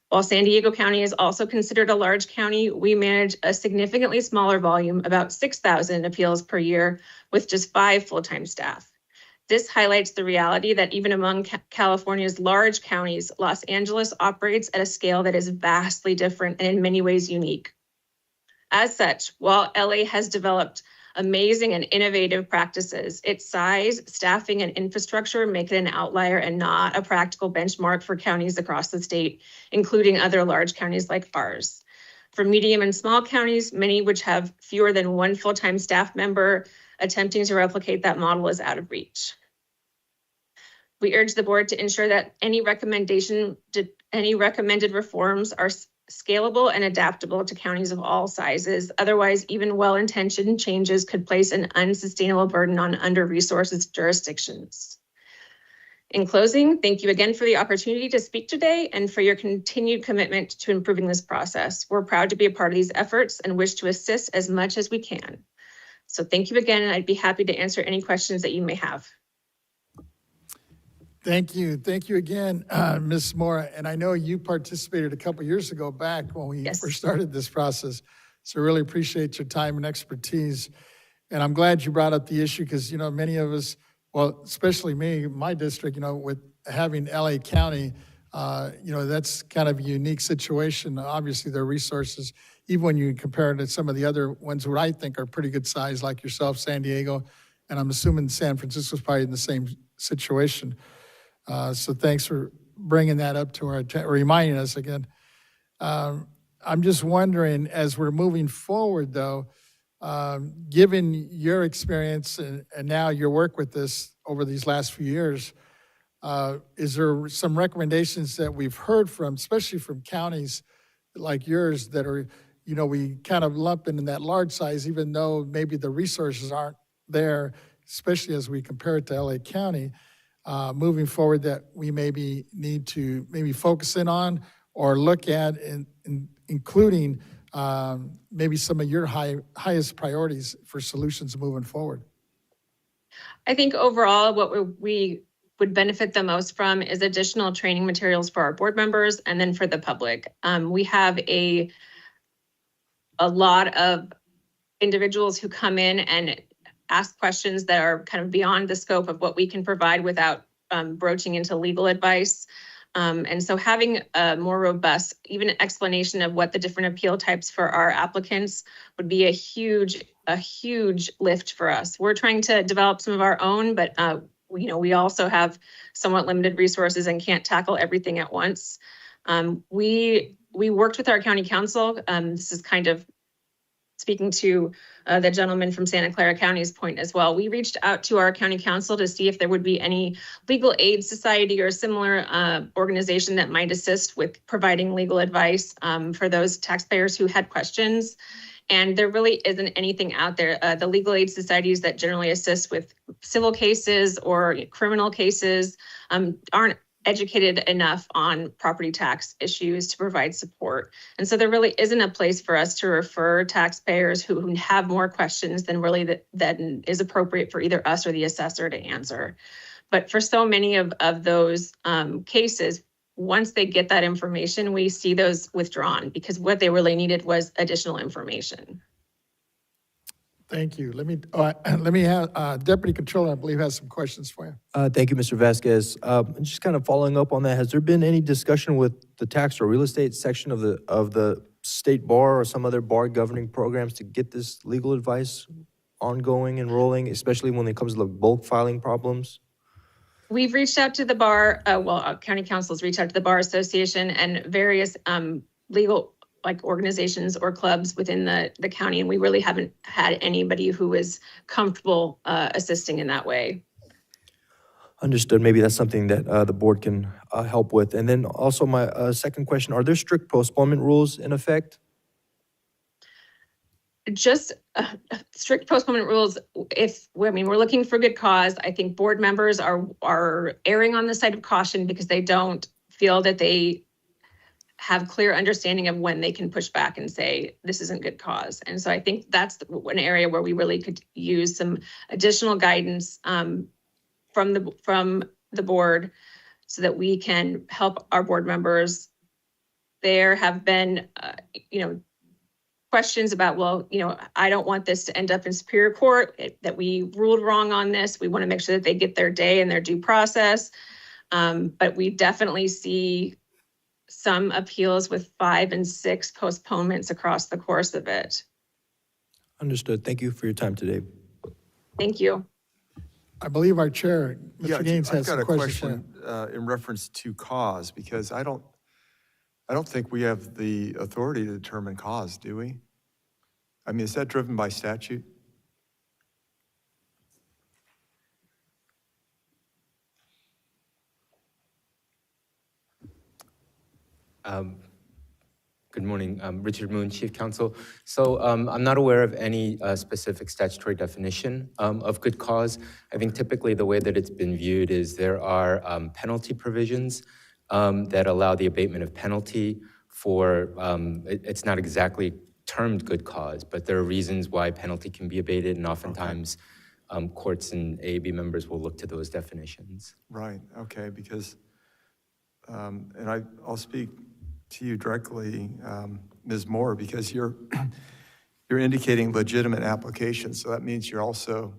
While San Diego County is also considered a large county, we manage a significantly smaller volume, about 6,000 appeals per year, with just 5 full-time staff. This highlights the reality that even among California's large counties, Los Angeles operates at a scale that is vastly different and in many ways unique. As such, while LA has developed amazing and innovative practices, its size, staffing, and infrastructure make it an outlier and not a practical benchmark for counties across the state, including other large counties like ours. For medium and small counties, many which have fewer than 1 full-time staff member, attempting to replicate that model is out of reach. We urge the board to ensure that any recommended reforms are scalable and adaptable to counties of all sizes. Otherwise, even well-intentioned changes could place an unsustainable burden on under-resourced jurisdictions. In closing, thank you again for the opportunity to speak today and for your continued commitment to improving this process. We're proud to be a part of these efforts and wish to assist as much as we can. So thank you again, and I'd be happy to answer any questions that you may have. Thank you. Thank you again, Ms. Mora. And I know you participated a couple years ago back when we first started this process. So really appreciate your time and expertise. And I'm glad you brought up the issue because, you know, many of us, well, especially me, my district, you know, with having LA County, you know, that's kind of a unique situation. Obviously, their resources, even when you compare it to some of the other ones what I think are pretty good size, like yourself, San Diego, and I'm assuming San Francisco's probably in the same situation. So thanks for bringing that up to our attention, reminding us again. I'm just wondering, as we're moving forward, though, given your experience and now your work with this over these last few years, is there some recommendations that we've heard from, especially from counties like yours that are, you know, we kind of lump in that large size, even though maybe the resources aren't there, especially as we compare it to LA County, moving forward that we maybe need to maybe focus in on or look at, including maybe some of your highest priorities for solutions moving forward? I think overall, what we would benefit the most from is additional training materials for our board members and then for the public. We have a lot of individuals who come in and ask questions that are kind of beyond the scope of what we can provide without broaching into legal advice. And so having a more robust, even explanation of what the different appeal types for our applicants would be a huge lift for us. We're trying to develop some of our own, but we also have somewhat limited resources and can't tackle everything at once. We worked with our county council. This is kind of speaking to the gentleman from Santa Clara County's point as well. We reached out to our county council to see if there would be any legal aid society or similar organization that might assist with providing legal advice for those taxpayers who had questions. And there really isn't anything out there. The legal aid societies that generally assist with civil cases or criminal cases aren't educated enough on property tax issues to provide support. And so there really isn't a place for us to refer taxpayers who have more questions than really that is appropriate for either us or the assessor to answer. But for so many of those cases, once they get that information, we see those withdrawn because what they really needed was additional information. Thank you. Let me have, Deputy Controller, I believe, has some questions for you. Thank you, Mr. Vasquez. Just kind of following up on that, has there been any discussion with the tax or real estate section of the state bar or some other bar governing programs to get this legal advice ongoing and rolling, especially when it comes to bulk filing problems? We've reached out to the bar, county councils reached out to the Bar Association and various legal organizations or clubs within the county, and we really haven't had anybody who is comfortable assisting in that way. Understood. Maybe that's something that the board can help with. And then also my second question, are there strict postponement rules in effect? Just strict postponement rules. We're looking for good cause. I think board members are erring on the side of caution because they don't feel that they have clear understanding of when they can push back and say, this isn't good cause. And so I think that's an area where we really could use some additional guidance from the board so that we can help our board members. There have been, questions about, I don't want this to end up in Superior Court, that we ruled wrong on this. We want to make sure that they get their day and their due process. But we definitely see some appeals with 5 and 6 postponements across the course of it. Understood. Thank you for your time today. Thank you. I believe our chair, Mr. Gaines, has some I've got a questions. question in reference to cause, because I don't think we have the authority to determine cause, do we? I mean, is that driven by statute? Good morning, Richard Moon, Chief Counsel. So I'm not aware of any specific statutory definition of good cause. I think typically the way that it's been viewed is there are penalty provisions that allow the abatement of penalty for, it's not exactly termed good cause, but there are reasons why penalty can be abated, and oftentimes courts and AAB members will look to those definitions. Right, okay, because, and I'll speak to you directly, Ms. Moore, because you're indicating legitimate applications, so that means you're also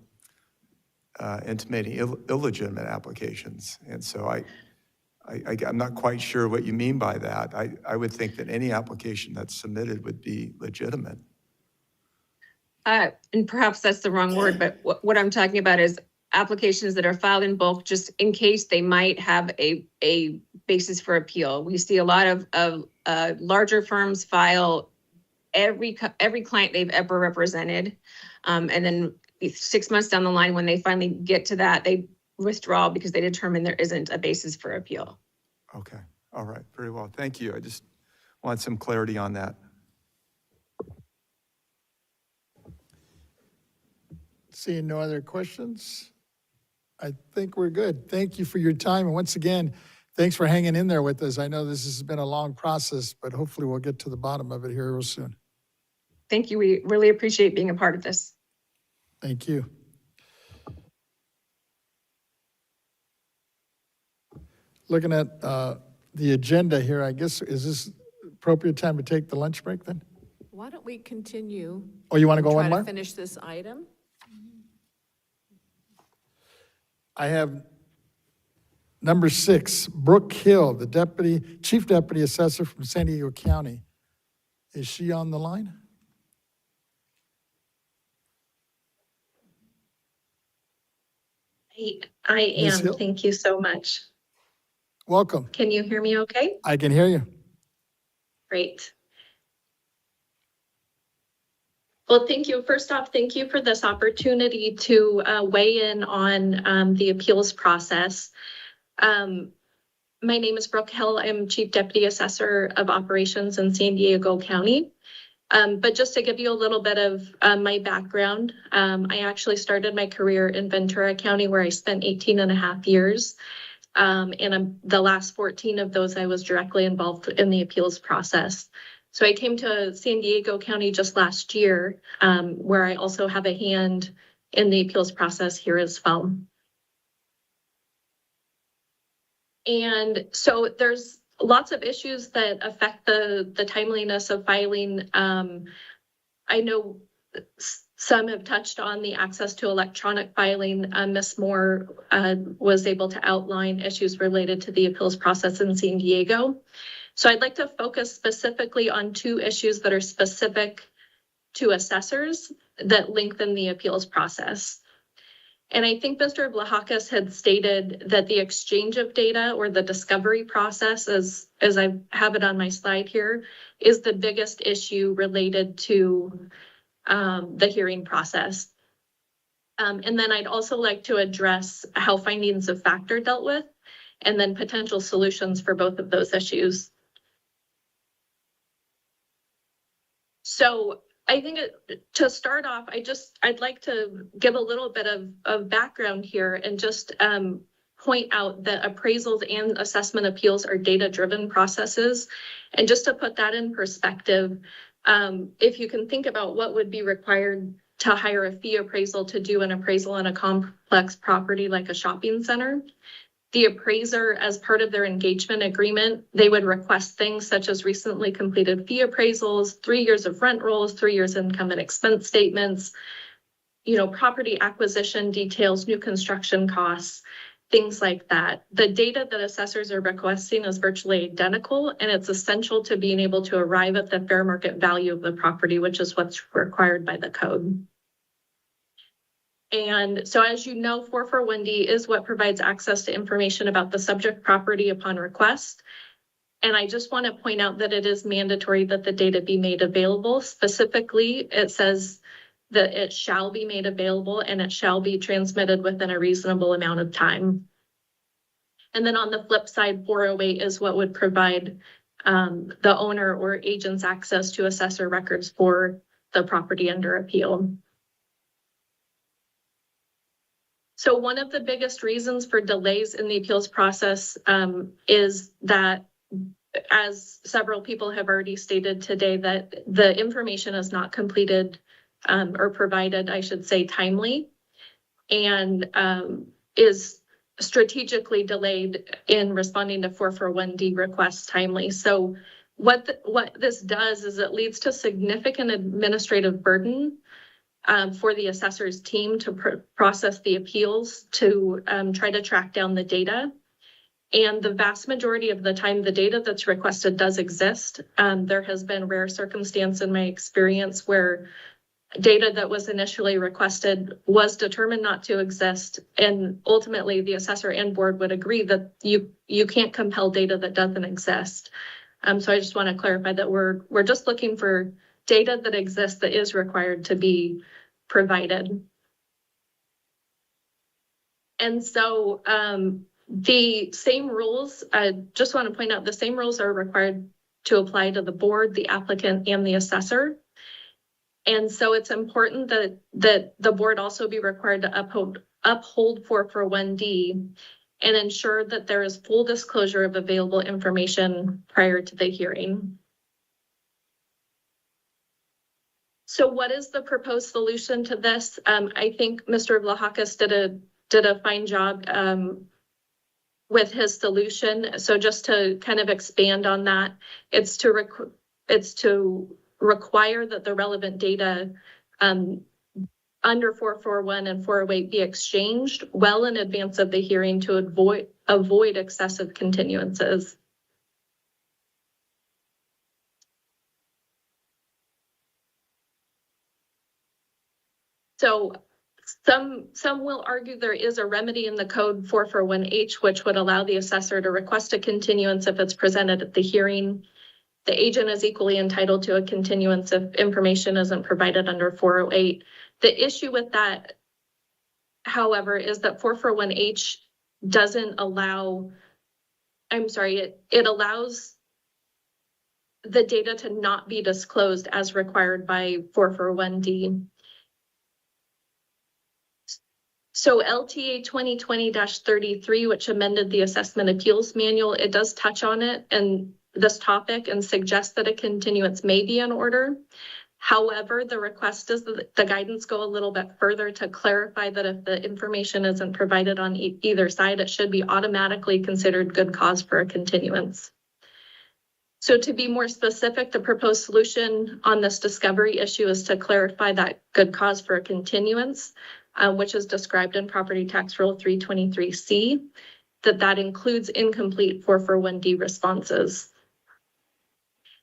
intimating illegitimate applications. And so I'm not quite sure what you mean by that. I would think that any application that's submitted would be legitimate. And perhaps that's the wrong word, but what I'm talking about is applications that are filed in bulk, just in case they might have a basis for appeal. We see a lot of larger firms file every client they've ever represented. And then 6 months down the line, when they finally get to that, they withdraw because they determine there isn't a basis for appeal. Okay, all right, very well, thank you. I just want some clarity on that. Seeing no other questions, I think we're good. Thank you for your time. And once again, thanks for hanging in there with us. I know this has been a long process, but hopefully we'll get to the bottom of it here real soon. Thank you. We really appreciate being a part of this. Thank you. Looking at the agenda here, I guess, is this appropriate time to take the lunch break then? Why don't we continue? Oh, you want to go one Try more? to finish this item? I have number 6, Brooke Hill, the Chief Deputy Assessor from San Diego County. Is she on the line? I Ms. am. Hill? Thank you so much. Welcome. Can you hear me okay? I can hear you. Great. Well, thank you. First off, thank you for this opportunity to weigh in on the appeals process. My name is Brooke Hill. I'm Chief Deputy Assessor of Operations in San Diego County. But just to give you a little bit of my background, I actually started my career in Ventura County, where I spent 18 and a half years. The last 14 of those, I was directly involved in the appeals process. So I came to San Diego County just last year, where I also have a hand in the appeals process here as well. And so there's lots of issues that affect the timeliness of filing. I know some have touched on the access to electronic filing. Ms. Moore was able to outline issues related to the appeals process in San Diego. So I'd like to focus specifically on 2 issues that are specific to assessors that lengthen the appeals process. And I think Mr. Vlahakis had stated that the exchange of data or the discovery process, as I have it on my slide here, is the biggest issue related to the hearing process. And then I'd also like to address how findings of fact are dealt with, and then potential solutions for both of those issues. So I think to start off, I'd like to give a little bit of background here and just point out that appraisals and assessment appeals are data-driven processes. And just to put that in perspective, if you can think about what would be required to hire a fee appraisal to do an appraisal in a complex property like a shopping center, the appraiser, as part of their engagement agreement, they would request things such as recently completed fee appraisals, 3 years of rent rolls, 3 years income and expense statements, property acquisition details, new construction costs, things like that. The data that assessors are requesting is virtually identical, and it's essential to being able to arrive at the fair market value of the property, which is what's required by the code. And so, as you know, 441D is what provides access to information about the subject property upon request. And I just want to point out that it is mandatory that the data be made available. Specifically, it says that it shall be made available and it shall be transmitted within a reasonable amount of time. And then on the flip side, 408 is what would provide the owner or agent's access to assessor records for the property under appeal. So one of the biggest reasons for delays in the appeals process is that, as several people have already stated today, that the information is not completed or provided, I should say, timely, and is strategically delayed in responding to 441D requests timely. So what this does is it leads to significant administrative burden for the assessor's team to process the appeals, to try to track down the data. And the vast majority of the time, the data that's requested does exist. There has been rare circumstance in my experience where data that was initially requested was determined not to exist. And ultimately, the assessor and board would agree that you can't compel data that doesn't exist. So I just want to clarify that we're just looking for data that exists that is required to be provided. And so the same rules, I just want to point out the same rules are required to apply to the board, the applicant, and the assessor. And so it's important that the board also be required to uphold 441D and ensure that there is full disclosure of available information prior to the hearing. So what is the proposed solution to this? I think Mr. Vlahakis did a fine job with his solution. So just to kind of expand on that, it's to require that the relevant data under 441 and 408 be exchanged well in advance of the hearing to avoid excessive continuances. So some will argue there is a remedy in the code 441H, which would allow the assessor to request a continuance if it's presented at the hearing. The agent is equally entitled to a continuance if information isn't provided under 408. The issue with that, however, is that 441H doesn't allow, it allows the data to not be disclosed as required by 441D. So LTA 2020-33, which amended the assessment appeals manual, it does touch on it and this topic and suggests that a continuance may be in order. However, the request is that the guidance go a little bit further to clarify that if the information isn't provided on either side, it should be automatically considered good cause for a continuance. So to be more specific, the proposed solution on this discovery issue is to clarify that good cause for a continuance, which is described in Property Tax Rule 323C, that includes incomplete 441D responses.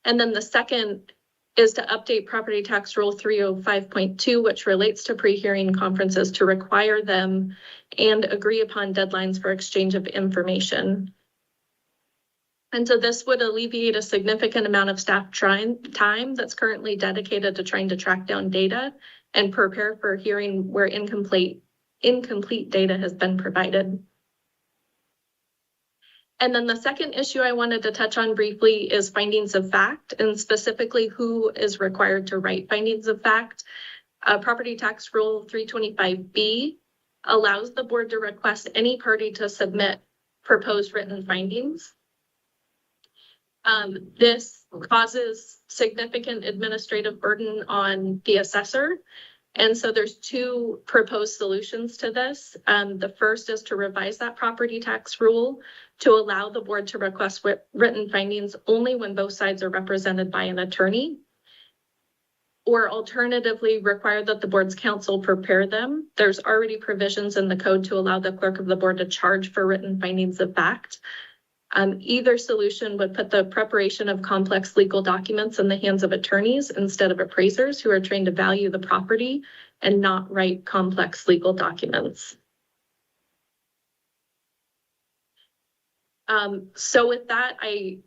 And then the second is to update Property Tax Rule 305.2, which relates to pre-hearing conferences, to require them and agree upon deadlines for exchange of information. And so this would alleviate a significant amount of staff time that's currently dedicated to trying to track down data and prepare for a hearing where incomplete data has been provided. And then the second issue I wanted to touch on briefly is findings of fact, and specifically who is required to write findings of fact. Property Tax Rule 325B allows the board to request any party to submit proposed written findings. This causes significant administrative burden on the assessor. And so there's two proposed solutions to this. The first is to revise that property tax rule to allow the board to request written findings only when both sides are represented by an attorney, or alternatively require that the board's counsel prepare them. There's already provisions in the code to allow the clerk of the board to charge for written findings of fact. Either solution would put the preparation of complex legal documents in the hands of attorneys instead of appraisers who are trained to value the property and not write complex legal documents. So with that, I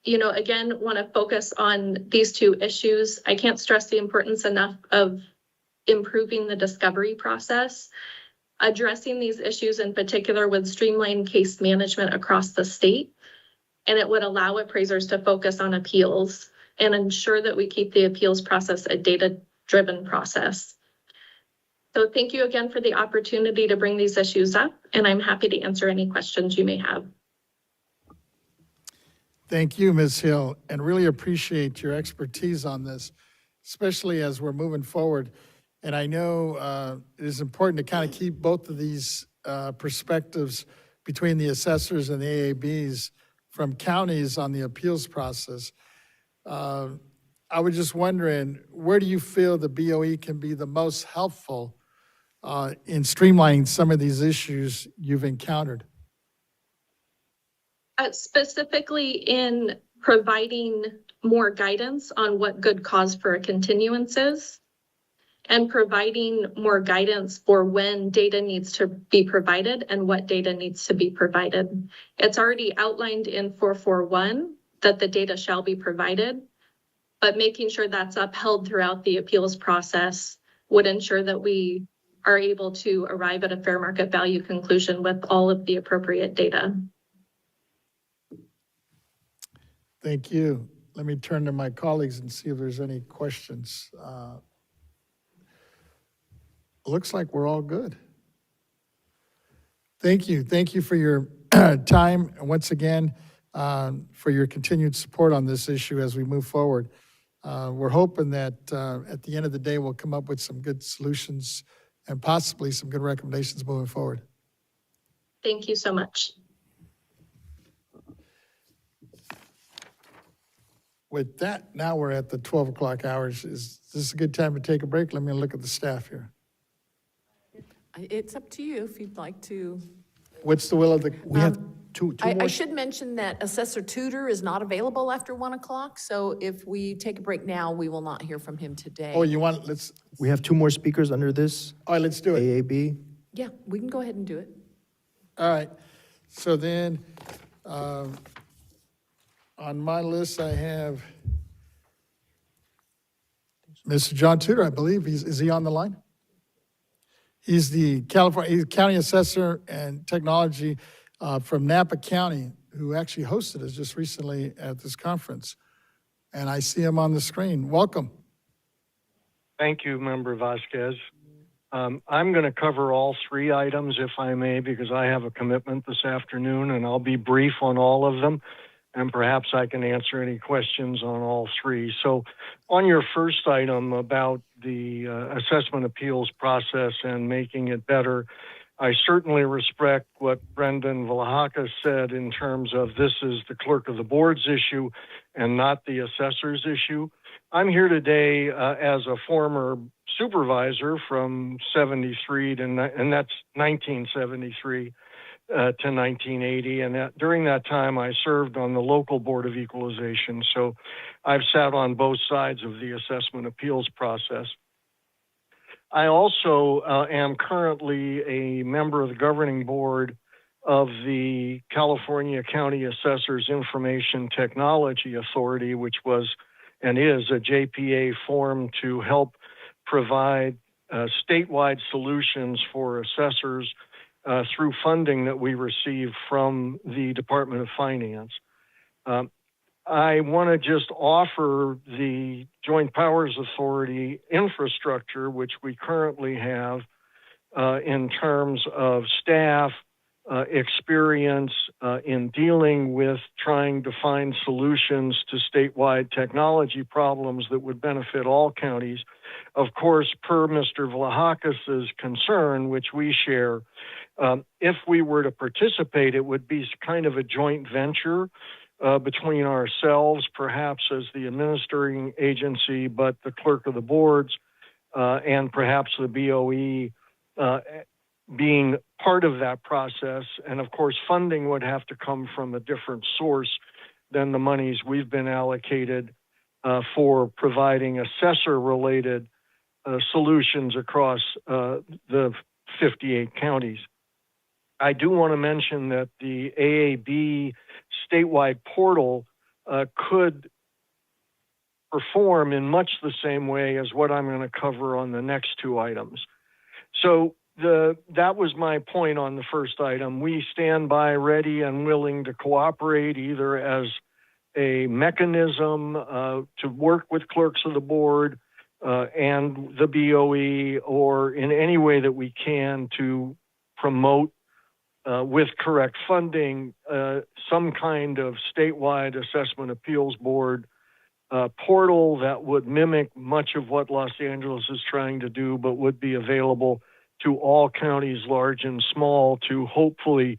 again, want to focus on these two issues. I can't stress the importance enough of improving the discovery process. Addressing these issues in particular would streamline case management across the state, and it would allow appraisers to focus on appeals and ensure that we keep the appeals process a data-driven process. So thank you again for the opportunity to bring these issues up, and I'm happy to answer any questions you may have. Thank you, Ms. Hill, and really appreciate your expertise on this, especially as we're moving forward. And I know it is important to kind of keep both of these perspectives between the assessors and the AABs from counties on the appeals process. I was just wondering, where do you feel the BOE can be the most helpful in streamlining some of these issues you've encountered? Specifically in providing more guidance on what good cause for a continuance is, and providing more guidance for when data needs to be provided and what data needs to be provided. It's already outlined in 441 that the data shall be provided, but making sure that's upheld throughout the appeals process would ensure that we are able to arrive at a fair market value conclusion with all of the appropriate data. Thank you. Let me turn to my colleagues and see if there's any questions. Looks like we're all good. Thank you. Thank you for your time, and once again, for your continued support on this issue as we move forward. We're hoping that at the end of the day, we'll come up with some good solutions and possibly some good recommendations moving forward. Thank you so much. With that, now we're at the 12 o'clock hours. Is this a good time to take a break? Let me look at the staff here. It's up to you if you'd like to. What's the will of the? We have two I more. should mention that Assessor Tudor is not available after 1 o'clock, so if we take a break now, we will not hear from him today. Oh, you want, We have two more speakers under this all right, let's do it. AAB. Yeah, we can go ahead and do it. All right, so then, on my list, I have Mr. John Tudor, I believe. Is he on the line? He's the County Assessor and Technology from Napa County, who actually hosted us just recently at this conference. And I see him on the screen. Welcome. Thank you, Member Vasquez. I'm going to cover all three items, if I may, because I have a commitment this afternoon, and I'll be brief on all of them, and perhaps I can answer any questions on all three. So on your first item about the assessment appeals process and making it better, I certainly respect what Brendan Vlahakis said in terms of this is the clerk of the board's issue and not the assessor's issue. I'm here today as a former supervisor from 73 to, and that's 1973 to 1980. And during that time, I served on the local Board of Equalization. So I've sat on both sides of the assessment appeals process. I also am currently a member of the governing board of the California County Assessors Information Technology Authority, which was and is a JPA formed to help provide statewide solutions for assessors through funding that we receive from the Department of Finance. I want to just offer the Joint Powers Authority infrastructure, which we currently have in terms of staff, experience in dealing with trying to find solutions to statewide technology problems that would benefit all counties. Of course, per Mr. Vlahakis's concern, which we share, if we were to participate, it would be kind of a joint venture between ourselves, perhaps as the administering agency, but the clerk of the boards and perhaps the BOE being part of that process. And of course, funding would have to come from a different source than the monies we've been allocated for providing assessor-related solutions across the 58 counties. I do want to mention that the AAB statewide portal could perform in much the same way as what I'm going to cover on the next two items. So that was my point on the first item. We stand by ready and willing to cooperate either as a mechanism to work with clerks of the board and the BOE, or in any way that we can to promote with correct funding some kind of statewide assessment appeals board portal that would mimic much of what Los Angeles is trying to do, but would be available to all counties, large and small, to hopefully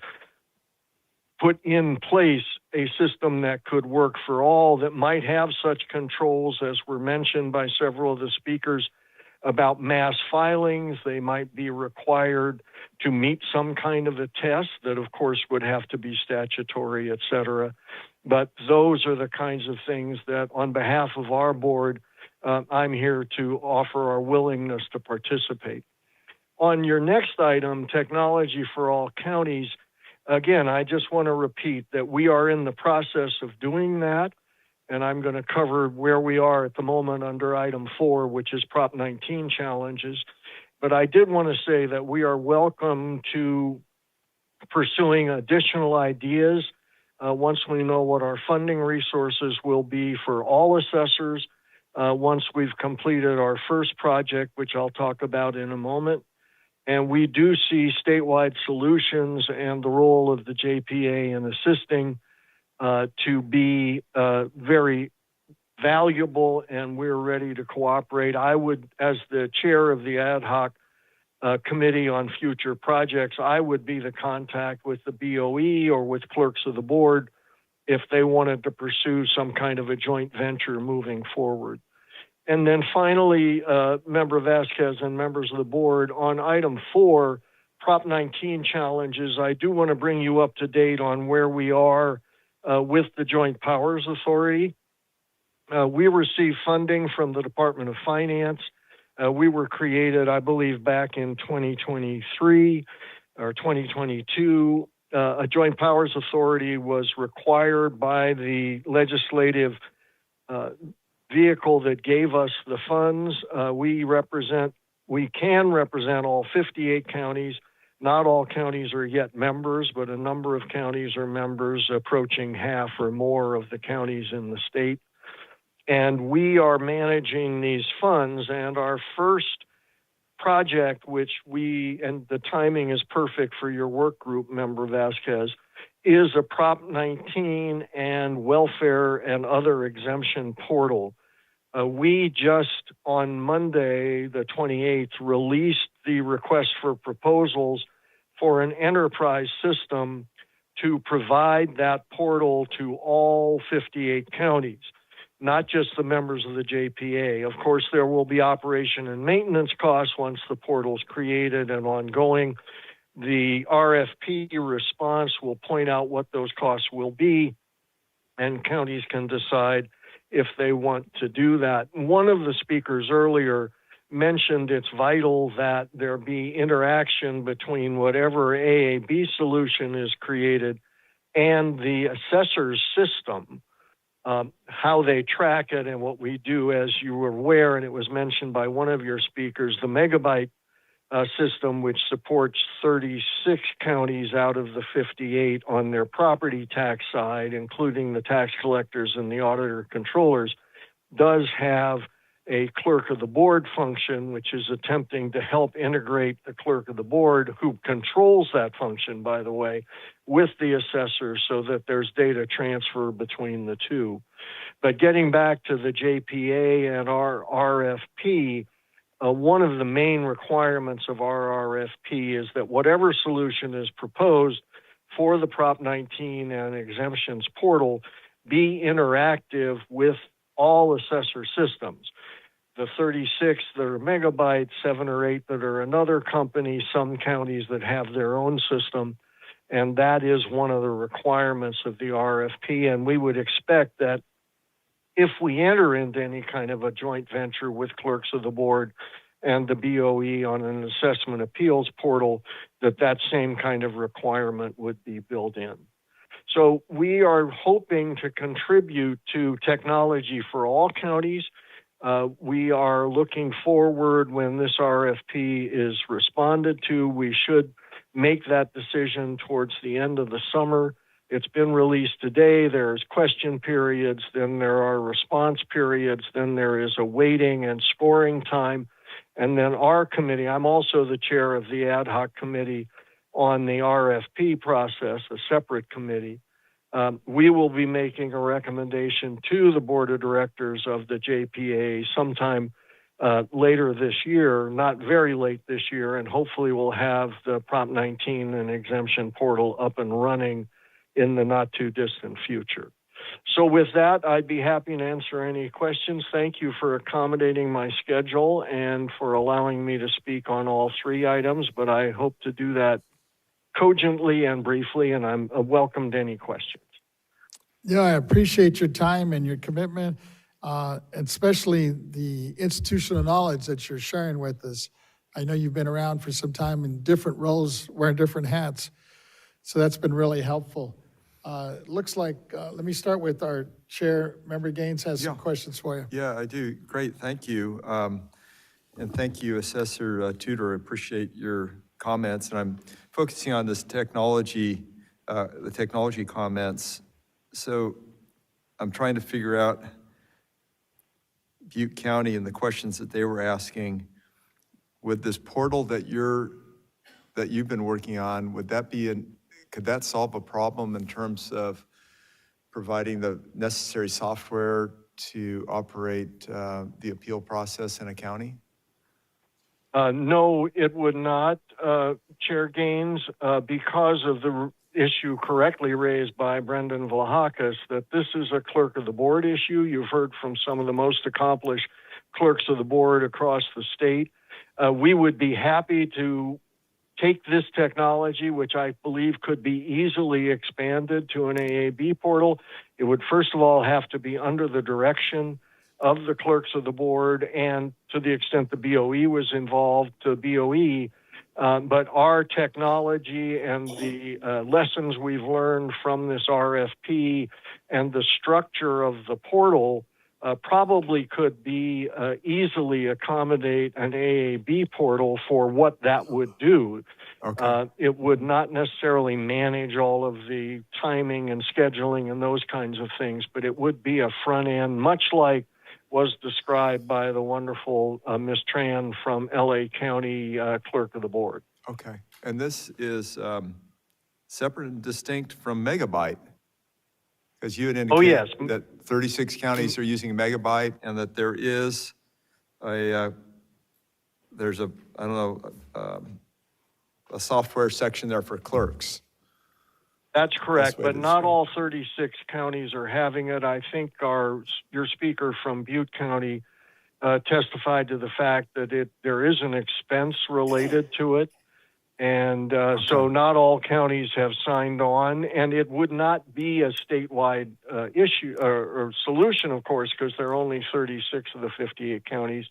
put in place a system that could work for all, that might have such controls as were mentioned by several of the speakers about mass filings. They might be required to meet some kind of a test that, of course, would have to be statutory, et cetera. But those are the kinds of things that, on behalf of our board, I'm here to offer our willingness to participate. On your next item, technology for all counties, again, I just want to repeat that we are in the process of doing that, and I'm going to cover where we are at the moment under item 4, which is Prop 19 challenges. But I did want to say that we are welcome to pursuing additional ideas once we know what our funding resources will be for all assessors, once we've completed our first project, which I'll talk about in a moment. And we do see statewide solutions and the role of the JPA in assisting to be very valuable, and we're ready to cooperate. I would, as the chair of the ad hoc committee on future projects, I would be the contact with the BOE or with clerks of the board if they wanted to pursue some kind of a joint venture moving forward. And then finally, Member Vasquez and members of the board, on item 4, Prop 19 challenges, I do want to bring you up to date on where we are with the Joint Powers Authority. We received funding from the Department of Finance. We were created, I believe, back in 2023 or 2022. A Joint Powers Authority was required by the legislative vehicle that gave us the funds. We can represent all 58 counties. Not all counties are yet members, but a number of counties are members, approaching half or more of the counties in the state. And we are managing these funds, and our first project, which and the timing is perfect for your work group, Member Vasquez, is a Prop 19 and welfare and other exemption portal. We just on Monday, the 28th, released the request for proposals for an enterprise system to provide that portal to all 58 counties, not just the members of the JPA. Of course, there will be operation and maintenance costs once the portal is created and ongoing. The RFP response will point out what those costs will be, and counties can decide if they want to do that. One of the speakers earlier mentioned it's vital that there be interaction between whatever AAB solution is created and the assessor's system, how they track it and what we do. As you were aware, and it was mentioned by one of your speakers, the megabyte system, which supports 36 counties out of the 58 on their property tax side, including the tax collectors and the auditor controllers, does have a clerk of the board function, which is attempting to help integrate the clerk of the board, who controls that function, by the way, with the assessor so that there's data transfer between the two. But getting back to the JPA and our RFP, one of the main requirements of our RFP is that whatever solution is proposed for the Prop 19 and exemptions portal be interactive with all assessor systems. The 36 that are megabytes, 7 or 8 that are another company, some counties that have their own system, and that is one of the requirements of the RFP. And we would expect that if we enter into any kind of a joint venture with clerks of the board and the BOE on an assessment appeals portal, that same kind of requirement would be built in. So we are hoping to contribute to technology for all counties. We are looking forward when this RFP is responded to. We should make that decision towards the end of the summer. It's been released today. There's question periods, then there are response periods, then there is a waiting and scoring time. And then our committee, I'm also the chair of the ad hoc committee on the RFP process, a separate committee. We will be making a recommendation to the board of directors of the JPA sometime later this year, not very late this year, and hopefully we'll have the Prop 19 and exemption portal up and running in the not too distant future. So with that, I'd be happy to answer any questions. Thank you for accommodating my schedule and for allowing me to speak on all 3 items, but I hope to do that cogently and briefly, and I'm welcome to any questions. Yeah, I appreciate your time and your commitment, especially the institutional knowledge that you're sharing with us. I know you've been around for some time in different roles, wearing different hats, so that's been really helpful. Looks like, let me start with our chair. Member Gaines has some questions for you. Yeah, I do. Great, thank you. And thank you, Assessor Tudor. I appreciate your comments. And I'm focusing on this technology, the technology comments. So I'm trying to figure out Butte County and the questions that they were asking. With this portal that you've been working on, would that be could that solve a problem in terms of providing the necessary software to operate the appeal process in a county? No, it would not, Chair Gaines, because of the issue correctly raised by Brendan Vlahakis, that this is a clerk of the board issue. You've heard from some of the most accomplished clerks of the board across the state. We would be happy to take this technology, which I believe could be easily expanded to an AAB portal. It would first of all have to be under the direction of the clerks of the board, and to the extent the BOE was involved, to BOE. But our technology and the lessons we've learned from this RFP and the structure of the portal probably could be easily accommodate an AAB portal for what that would do. Okay. It would not necessarily manage all of the timing and scheduling and those kinds of things, but it would be a front end, much like was described by the wonderful Ms. Tran from LA County Clerk of the Board. Okay, and this is separate and distinct from Megabyte? Because you had indicated yes. that 36 counties are using Megabyte and that there is there's a, I don't know, a software section there for clerks. That's correct, way to but not describe it. all 36 counties are having it. I think your speaker from Butte County testified to the fact that there is an expense related to it. And so not all counties have signed on, and it would not be a statewide issue or solution, of course, because there are only 36 of the 58 counties.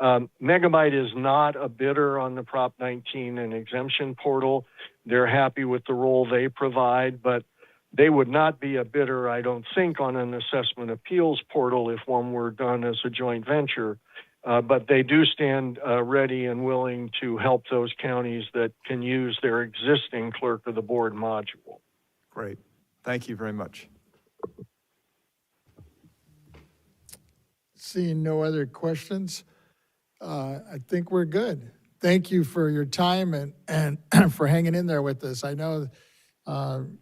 Megabyte is not a bidder on the Prop 19 and exemption portal. They're happy with the role they provide, but they would not be a bidder, I don't think, on an assessment appeals portal if one were done as a joint venture. But they do stand ready and willing to help those counties that can use their existing clerk of the board module. Great. Thank you very much. Seeing no other questions, I think we're good. Thank you for your time and for hanging in there with us. I know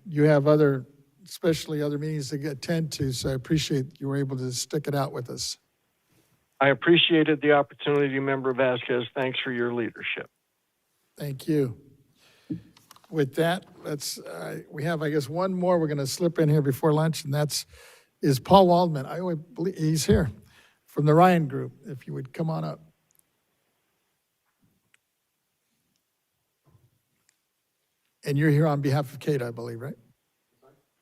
you have especially other meetings to attend to, so I appreciate you were able to stick it out with us. I appreciated the opportunity, Member Vasquez. Thanks for your leadership. Thank you. With that, we have, I guess, one more we're going to slip in here before lunch, and is Paul Waldman. I believe he's here from the Ryan Group, if you would come on up. And you're here on behalf of CADA, I believe, right?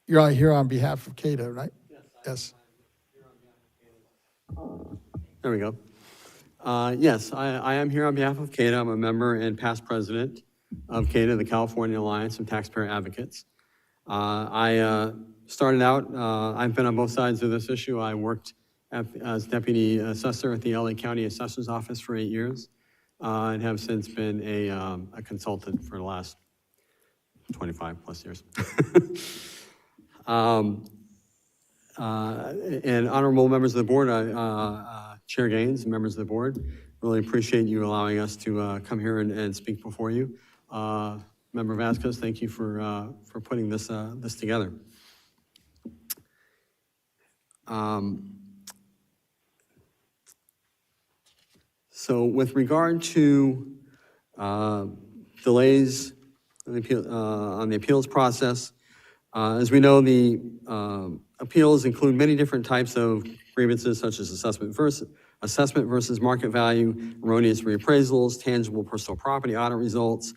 You're here on behalf of CADA, right? Yes. There we go. Yes, I am here on behalf of CADA. I'm a member and past president of CADA, the California Alliance of Taxpayer Advocates. I started out, I've been on both sides of this issue. I worked as deputy assessor at the LA County Assessor's Office for 8 years and have since been a consultant for the last 25 plus years. And honorable members of the board, Chair Gaines, members of the board, really appreciate you allowing us to come here and speak before you. Member Vasquez, thank you for putting this together. So with regard to delays on the appeals process, as we know, the appeals include many different types of grievances, such as assessment versus market value, erroneous reappraisals, tangible personal property audit results,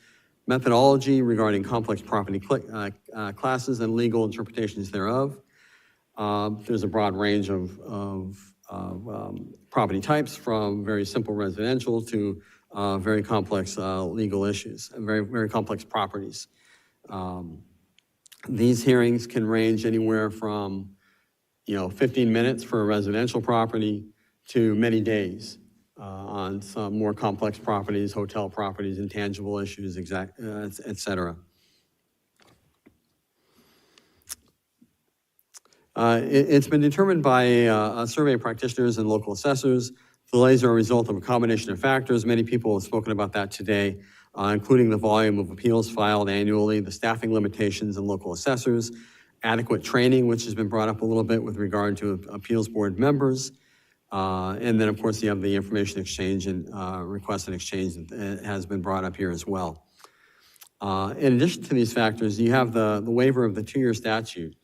methodology regarding complex property classes, and legal interpretations thereof. There's a broad range of property types, from very simple residential to very complex legal issues, and very complex properties. These hearings can range anywhere from 15 minutes for a residential property to many days on some more complex properties, hotel properties, intangible issues, et cetera. It's been determined by a survey of practitioners and local assessors. Delays are a result of a combination of factors. Many people have spoken about that today, including the volume of appeals filed annually, the staffing limitations in local assessors, adequate training, which has been brought up a little bit with regard to appeals board members. And then, of course, you have the information exchange and request and exchange that has been brought up here as well. In addition to these factors, you have the waiver of the 2-year statute.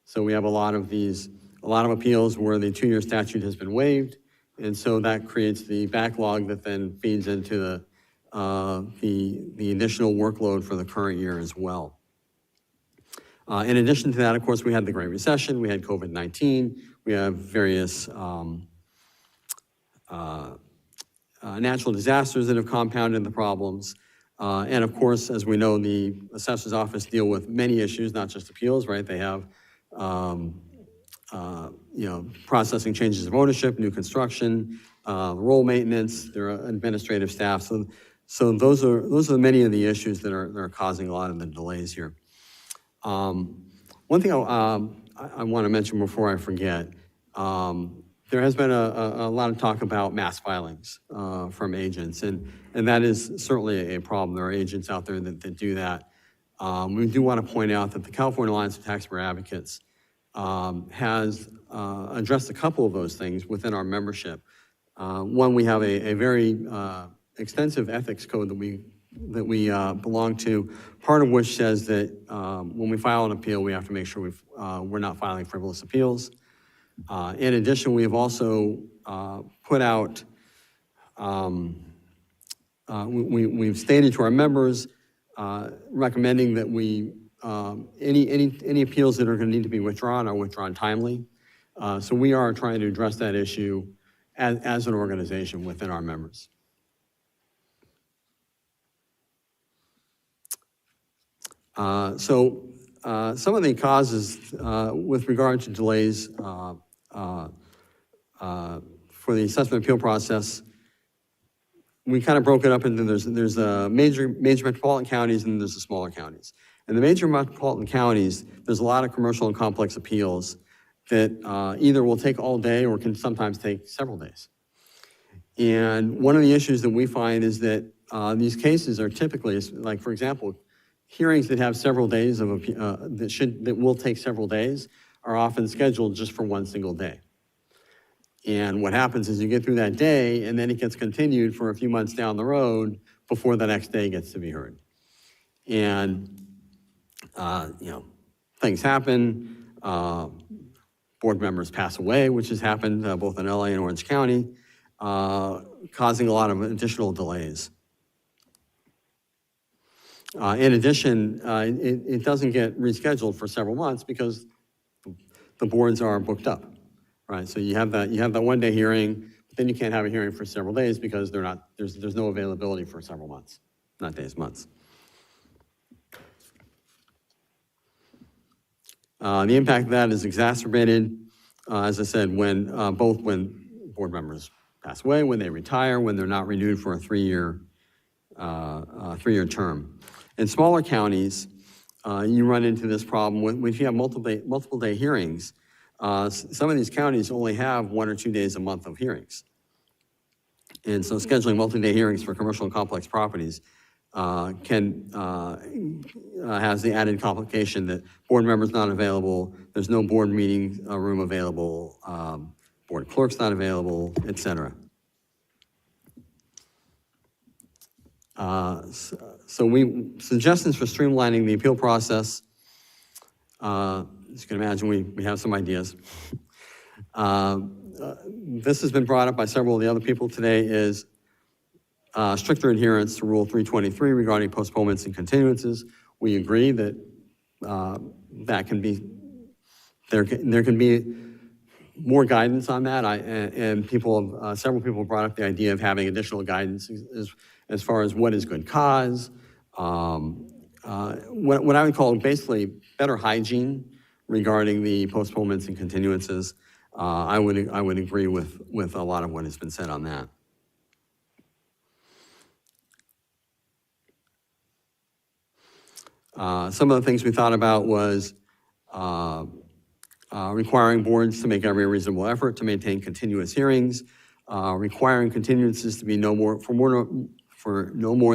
So we have a lot of appeals where the 2-year statute has been waived. And so that creates the backlog that then feeds into the additional workload for the current year as well. In addition to that, of course, we had the Great Recession, we had COVID-19, we have various natural disasters that have compounded the problems. And of course, as we know, the assessor's office deal with many issues, not just appeals, right? They have processing changes of ownership, new construction, role maintenance, their administrative staff. So those are many of the issues that are causing a lot of the delays here. One thing I want to mention before I forget, there has been a lot of talk about mass filings from agents, and that is certainly a problem. There are agents out there that do that. We do want to point out that the California Alliance of Taxpayer Advocates has addressed a couple of those things within our membership. One, we have a very extensive ethics code that we belong to, part of which says that when we file an appeal, we have to make sure we're not filing frivolous appeals. In addition, we have also put out, we've stated to our members, recommending that any appeals that are going to need to be withdrawn are withdrawn timely. So we are trying to address that issue as an organization within our members. Some of the causes with regard to delays for the assessment appeal process, we kind of broke it up into there's major metropolitan counties and there's the smaller counties. In the major metropolitan counties, there's a lot of commercial and complex appeals that either will take all day or can sometimes take several days. And one of the issues that we find is that these cases are typically, like for example, hearings that have several days of that will take several days are often scheduled just for one single day. And what happens is you get through that day and then it gets continued for a few months down the road before the next day gets to be heard. And, things happen. Board members pass away, which has happened both in LA and Orange County, causing a lot of additional delays. In addition, it doesn't get rescheduled for several months because the boards are booked up. Right, so you have that 1 day hearing, but then you can't have a hearing for several days because there's no availability for several months, not days, months. The impact of that is exacerbated, as I said, when board members pass away, when they retire, when they're not renewed for a three-year term. In smaller counties, you run into this problem when you have multiple day hearings. Some of these counties only have 1 or 2 days a month of hearings. And so scheduling multi-day hearings for commercial and complex properties has the added complication that board members not available, there's no board meeting room available, board clerk's not available, et cetera. Suggestions for streamlining the appeal process. As you can imagine, we have some ideas. This has been brought up by several of the other people today, is stricter adherence to Rule 323 regarding postponements and continuances. We agree that there can be more guidance on that. Several people brought up the idea of having additional guidance as far as what is good cause, what I would call basically better hygiene regarding the postponements and continuances. I would agree with a lot of what has been said on that. Some of the things we thought about was requiring boards to make every reasonable effort to maintain continuous hearings, requiring continuances to be no more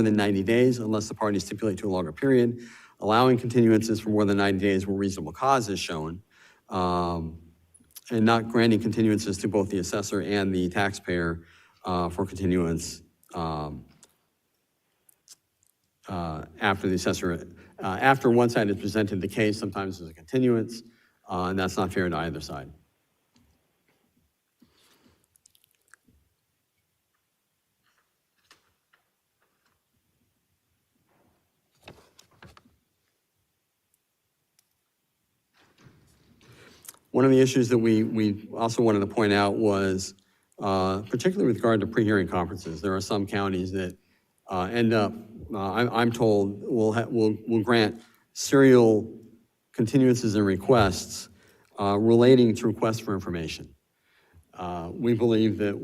than 90 days unless the parties stipulate to a longer period, allowing continuances for more than 90 days where reasonable cause is shown, and not granting continuances to both the assessor and the taxpayer for continuance after the assessor, after one side has presented the case, sometimes there's a continuance, and that's not fair to either side. One of the issues that we also wanted to point out was, particularly with regard to pre-hearing conferences, there are some counties that end up, I'm told, will grant serial continuances and requests relating to requests for information. We believe that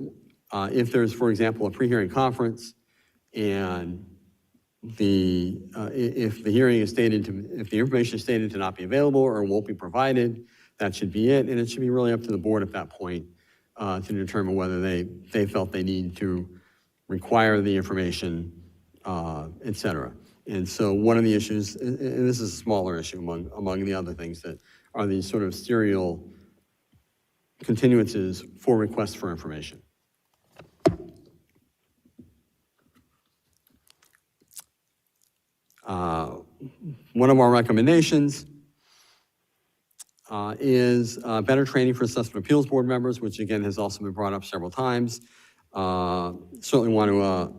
if there's, for example, a pre-hearing conference and if the hearing is stated to, if the information is stated to not be available or won't be provided, that should be it, and it should be really up to the board at that point to determine whether they felt they need to require the information, et cetera. And so one of the issues, and this is a smaller issue among the other things, that are these sort of serial continuances for requests for information. One of our recommendations is better training for Assessment Appeals Board members, which again has also been brought up several times. Certainly want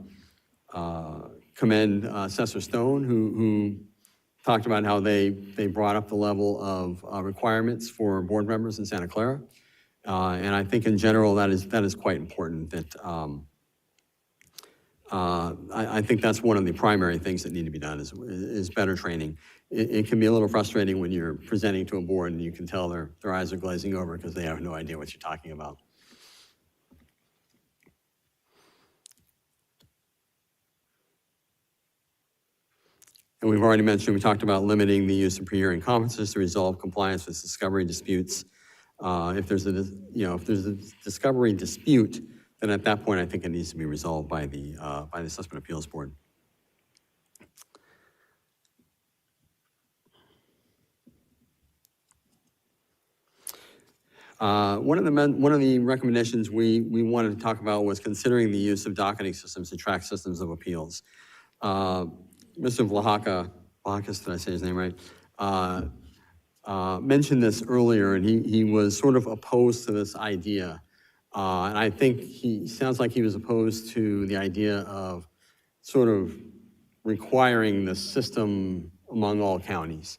to commend Assessor Stone, who talked about how they brought up the level of requirements for board members in Santa Clara. And I think in general that is quite important. That I think that's one of the primary things that need to be done is better training. It can be a little frustrating when you're presenting to a board and you can tell their eyes are glazing over because they have no idea what you're talking about. And we've already mentioned, we talked about limiting the use of pre-hearing conferences to resolve compliance with discovery disputes. If there's a discovery dispute, then at that point I think it needs to be resolved by the Assessment Appeals Board. One of the recommendations we wanted to talk about was considering the use of docketing systems to track systems of appeals. Mr. Vlahakis, did I say his name right? Mentioned this earlier, and he was sort of opposed to this idea. And I think he sounds like he was opposed to the idea of sort of requiring the system among all counties.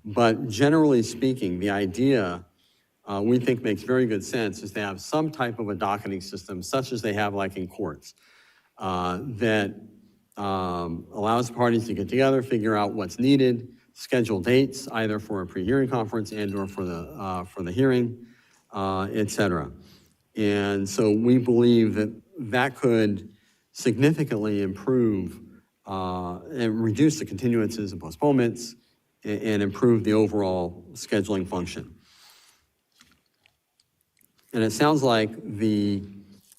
But generally speaking, the idea we think makes very good sense is to have some type of a docketing system, such as they have like in courts, that allows parties to get together, figure out what's needed, schedule dates either for a pre-hearing conference and or for the hearing, et cetera. And so we believe that that could significantly improve and reduce the continuances and postponements and improve the overall scheduling function. And it sounds like the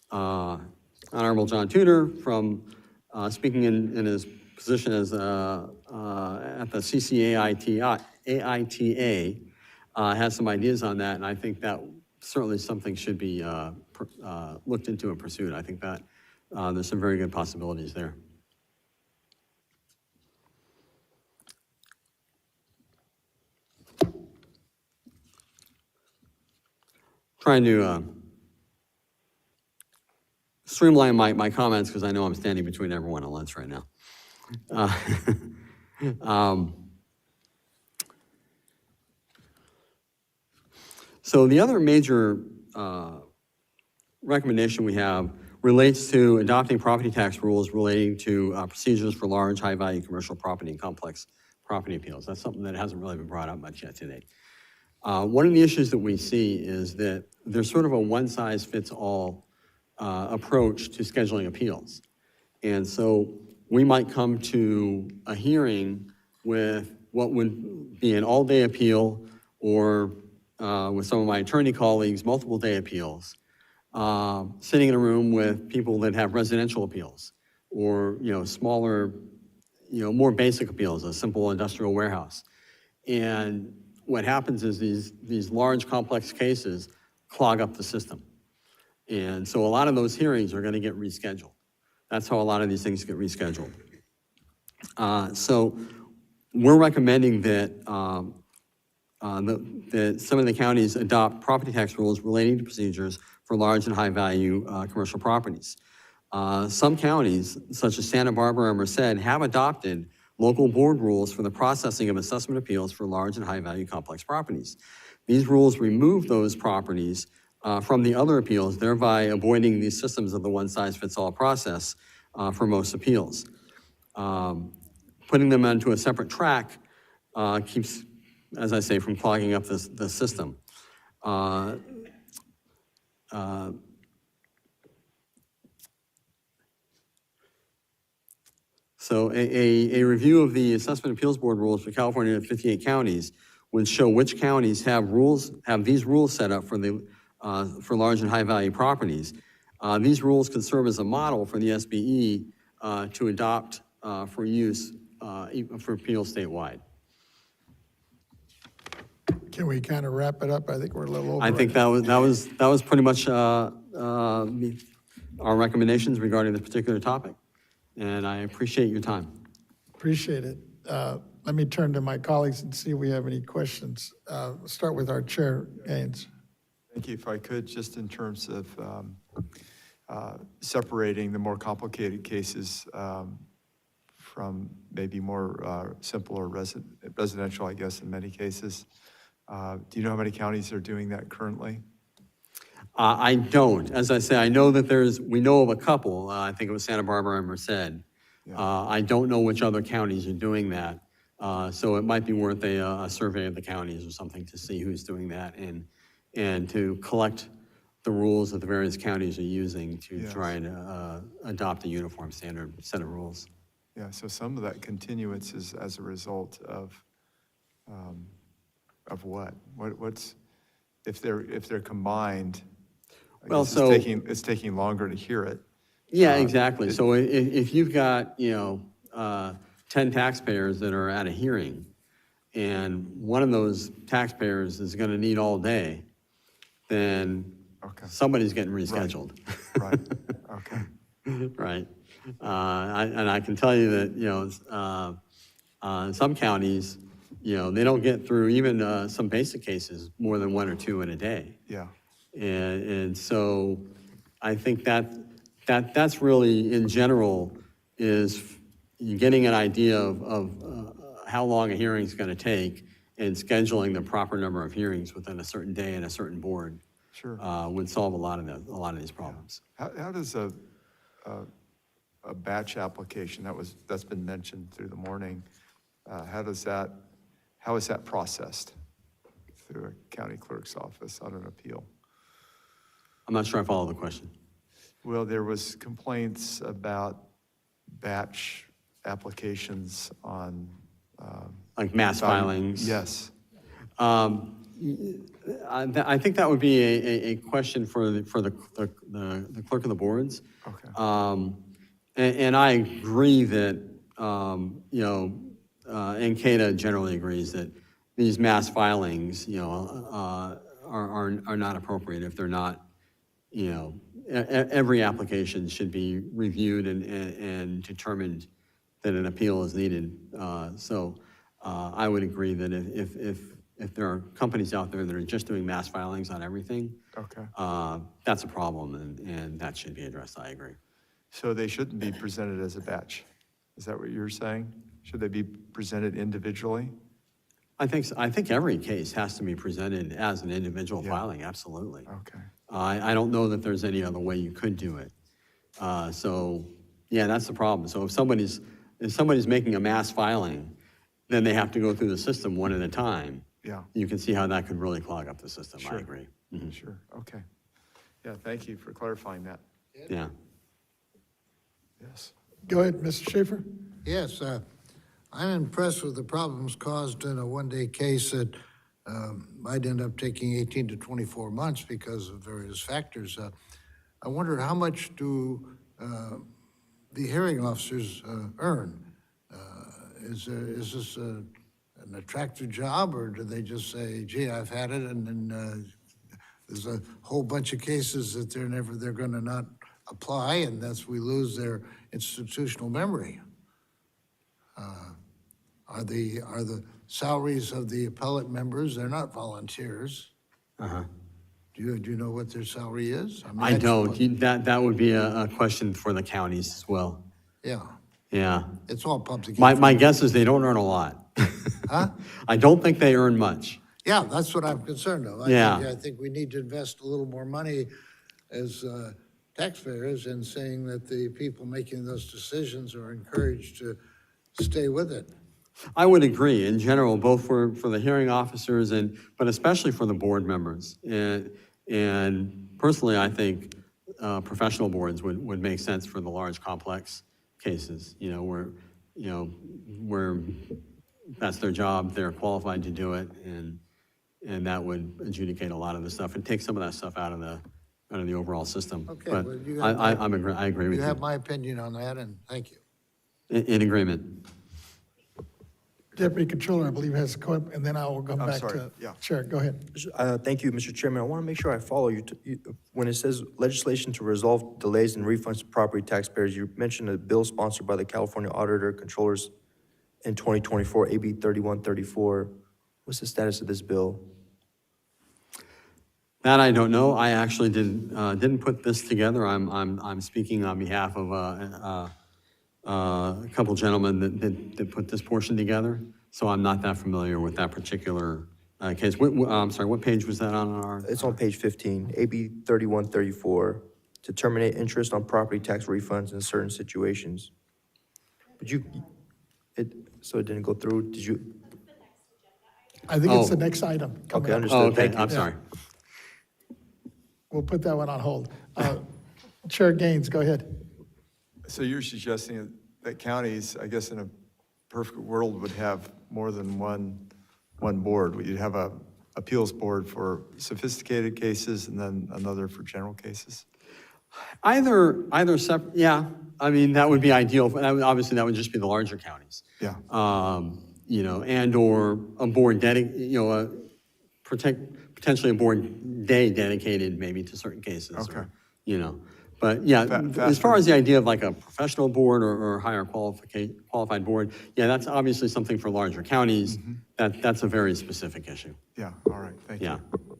Honorable John Tudor, from speaking in his position as at the CCAITA, has some ideas on that, and I think that certainly something should be looked into and pursued. I think that there's some very good possibilities there. Trying to streamline my comments because I know I'm standing between everyone and lunch right now. So the other major recommendation we have relates to adopting property tax rules relating to procedures for large, high-value commercial property and complex property appeals. That's something that hasn't really been brought up much yet today. One of the issues that we see is that there's sort of a one-size-fits-all approach to scheduling appeals. And so we might come to a hearing with what would be an all-day appeal or with some of my attorney colleagues, multiple-day appeals, sitting in a room with people that have residential appeals or, smaller, more basic appeals, a simple industrial warehouse. And what happens is these large, complex cases clog up the system. And so a lot of those hearings are going to get rescheduled. That's how a lot of these things get rescheduled. So we're recommending that, that some of the counties adopt property tax rules relating to procedures for large and high-value commercial properties. Some counties, such as Santa Barbara and Merced, have adopted local board rules for the processing of assessment appeals for large and high-value complex properties. These rules remove those properties from the other appeals, thereby avoiding these systems of the one-size-fits-all process for most appeals. Putting them onto a separate track keeps, as I say, from clogging up the system. So a review of the Assessment Appeals Board rules for California 58 counties would show which counties have these rules set up for the for large and high-value properties. These rules can serve as a model for the SBE to adopt for use for appeals statewide. Can we kind of wrap it up? I think we're a little over. I think that was pretty much our recommendations regarding the particular topic, and I appreciate your time. Appreciate it. Let me turn to my colleagues and see if we have any questions. Start with our chair, Gaines. Thank you. If I could, just in terms of separating the more complicated cases from maybe more simple or residential, I guess, in many cases. Do you know how many counties are doing that currently? I don't. As I say, I know that we know of a couple. I think it was Santa Barbara and Merced. I don't know which other counties are doing that. So it might be worth a survey of the counties or something to see who's doing that and to collect the rules that the various counties are using to try and adopt a uniform standard set of rules. Yeah, so some of that continuance is as a result of what? What's if they're combined? I Well, guess so it's taking longer to hear it. Yeah, exactly. So if you've got 10 taxpayers that are at a hearing, and one of those taxpayers is going to need all day, then somebody's getting rescheduled. Right. Okay. Right. And I can tell you that in some counties, they don't get through even some basic cases more than one or two in a day. Yeah. And so I think that's really, in general, is getting an idea of how long a hearing is going to take and scheduling the proper number of hearings within a certain day and a certain board. Sure. Would solve a lot of these problems. How does a batch application that's been mentioned through the morning? How is that processed through a county clerk's office on an appeal? I'm not sure I follow the question. Well, there was complaints about batch applications on like mass filings. Yes. I think that would be a question for the clerk of the boards. Okay. And I agree that and CADA generally agrees that these mass filings are not appropriate if they're not every application should be reviewed and determined that an appeal is needed. So I would agree that if there are companies out there that are just doing mass filings on everything, that's a problem and that should be addressed. I agree. So they shouldn't be presented as a batch. Is that what you're saying? Should they be presented individually? I think every case has to be presented as an individual filing. Absolutely. Okay. I don't know that there's any other way you could do it. So yeah, that's the problem. So if somebody's making a mass filing, then they have to go through the system one at a time. Yeah. You can see how that could really clog up the system. Sure. I agree. Mm-hmm. Sure. Okay. Yeah. Thank you for clarifying that. Yeah. Yes. Go ahead, Mr. Schaefer. Yes, I'm impressed with the problems caused in a one-day case that might end up taking 18 to 24 months because of various factors. I wonder how much do the hearing officers earn? Is this an attractive job, or do they just say, gee, I've had it, and then there's a whole bunch of cases that they're going to not apply, and we lose their institutional memory? Are the salaries of the appellate members, they're not volunteers. Uh-huh. Do you know what their salary is? I mean, I don't. That would be a question for the counties as well. Yeah, Yeah. it's all public. My guess is they don't earn a lot. Huh? I don't think they earn much. Yeah, that's what I'm concerned of. I think we need to invest a little more money as taxpayers in saying that the people making those decisions are encouraged to stay with it. I would agree in general, both for the hearing officers but especially for the board members. And personally, I think professional boards would make sense for the large complex cases, where that's their job, they're qualified to do it, and that would adjudicate a lot of the stuff and take some of that stuff out of the overall system. Okay, But well, you I have I agree with You you. have my opinion on that, and thank you. In agreement. Deputy Controller, I believe, has a comment, and then I will come I'm back sorry, to. yeah. Chair, go ahead. Thank you, Mr. Chairman. I want to make sure I follow you. When it says legislation to resolve delays and refunds to property taxpayers, you mentioned a bill sponsored by the California Auditor Controllers in 2024, AB 3134. What's the status of this bill? That I don't know. I actually didn't put this together. I'm speaking on behalf of a couple gentlemen that put this portion together. So I'm not that familiar with that particular case. I'm sorry, what page was that on our? It's on page 15, AB 3134, to terminate interest on property tax refunds in certain situations. But so it didn't go through? Did you? I think it's the next item. coming Okay, up. understood. Oh, okay, Thank you. I'm sorry. We'll put that one on hold. Chair Gaines, go ahead. So you're suggesting that counties, I guess in a perfect world, would have more than one board? You'd have a appeals board for sophisticated cases and then another for general cases? Either separate, yeah. I mean, that would be ideal. Obviously, that would just be the larger counties. Yeah. You know, and/or a board potentially a board day dedicated maybe to certain cases. Okay. You know, but yeah, as far as the idea of like a professional board or higher qualified board, yeah, that's obviously something for larger counties. That's a very specific issue. Yeah, all right, thank Yeah. you.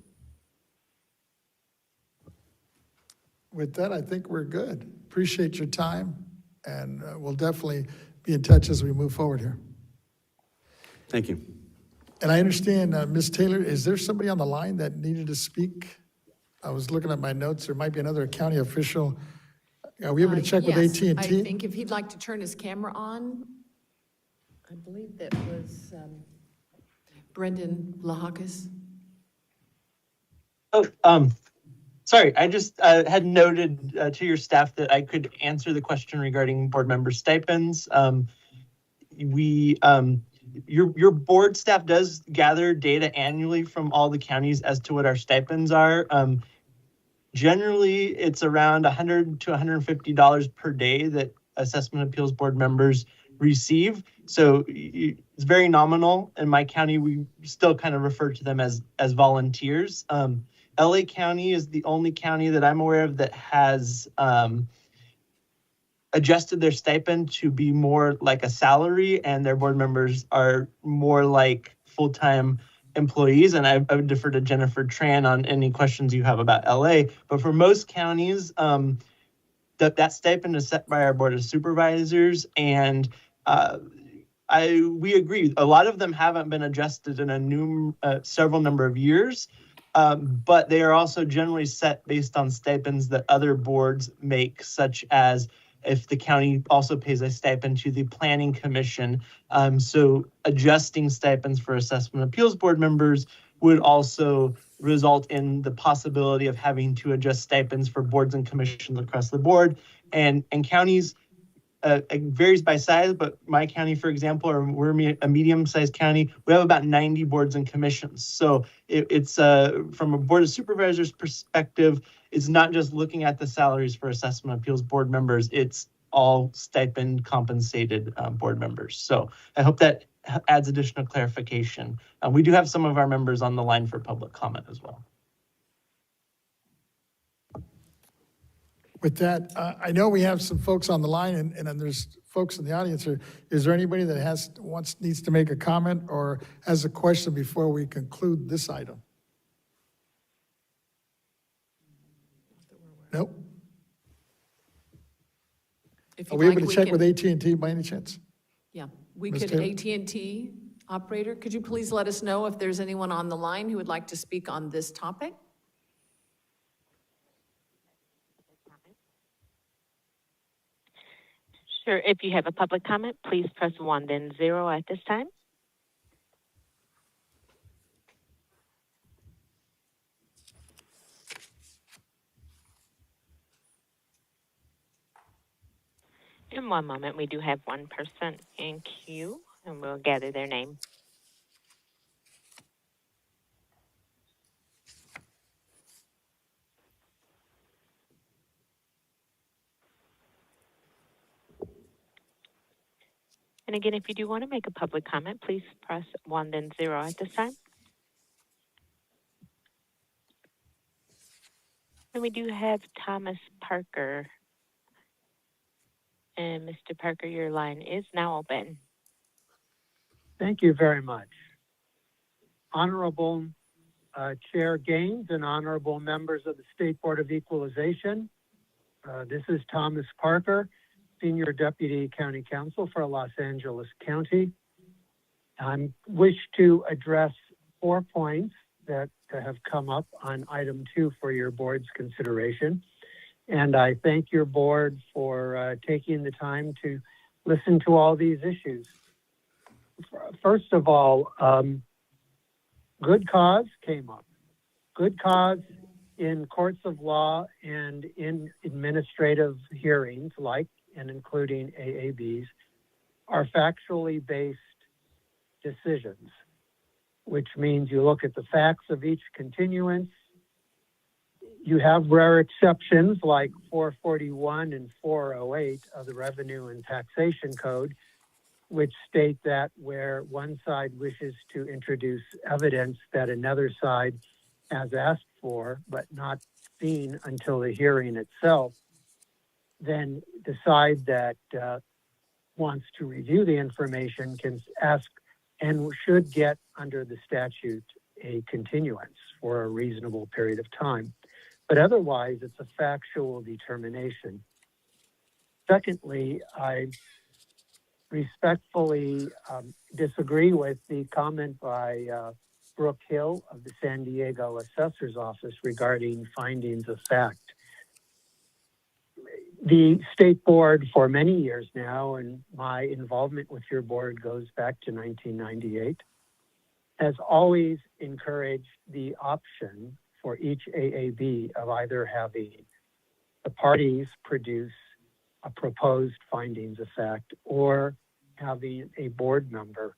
With that, I think we're good. Appreciate your time, and we'll definitely be in touch as we move forward here. Thank you. And I understand, Ms. Taylor, is there somebody on the line that needed to speak? I was looking at my notes. There might be another county official. Are we able to check with Yes, AT&T? I think if he'd like to turn his camera on, I believe that was Brendan Lahakis. Oh, sorry, I just had noted to your staff that I could answer the question regarding board member stipends. Your board staff does gather data annually from all the counties as to what our stipends are. Generally, it's around $100 to $150 per day that assessment appeals board members receive. So it's very nominal. In my county, we still kind of refer to them as volunteers. LA County is the only county that I'm aware of that has adjusted their stipend to be more like a salary, and their board members are more like full-time employees. And I would defer to Jennifer Tran on any questions you have about LA. But for most counties, that stipend is set by our board of supervisors, and we agree. A lot of them haven't been adjusted in several number of years, but they are also generally set based on stipends that other boards make, such as if the county also pays a stipend to the planning commission. So adjusting stipends for assessment appeals board members would also result in the possibility of having to adjust stipends for boards and commissions across the board. And counties, it varies by size, but my county, for example, we're a medium-sized county, we have about 90 boards and commissions. So it's from a board of supervisors perspective, it's not just looking at the salaries for assessment appeals board members, it's all stipend compensated board members. So I hope that adds additional clarification. We do have some of our members on the line for public comment as well. With that, I know we have some folks on the line, and then there's folks in the audience here. Is there anybody that needs to make a comment or has a question before we conclude this item? Nope. If Are you'd we like, able to check can- with AT&T by any chance? Yeah, we Ms. could, Taylor? AT&T operator, could you please let us know if there's anyone on the line who would like to speak on this topic? Sure. If you have a public comment, please press 1, then 0 at this time. In one moment, we do have one person in queue, and we'll gather their name. And again, if you do want to make a public comment, please press 1, then 0 at this time. And we do have Thomas Parker. And Mr. Parker, your line is now open. Thank you very much. Honorable Chair Gaines and honorable members of the State Board of Equalization. This is Thomas Parker, Senior Deputy County Counsel for Los Angeles County. I wish to address 4 points that have come up on item 2 for your board's consideration. And I thank your board for taking the time to listen to all these issues. First of all, good cause came up. Good cause in courts of law and in administrative hearings, like and including AABs, are factually based decisions, which means you look at the facts of each continuance. You have rare exceptions like 441 and 408 of the Revenue and Taxation Code, which state that where one side wishes to introduce evidence that another side has asked for, but not seen until the hearing itself, then the side that wants to review the information can ask and should get under the statute a continuance for a reasonable period of time. But otherwise, it's a factual determination. Secondly, I respectfully disagree with the comment by Brooke Hill of the San Diego Assessor's Office regarding findings of fact. The State Board for many years now, and my involvement with your board goes back to 1998, has always encouraged the option for each AAB of either having the parties produce a proposed findings of fact or having a board member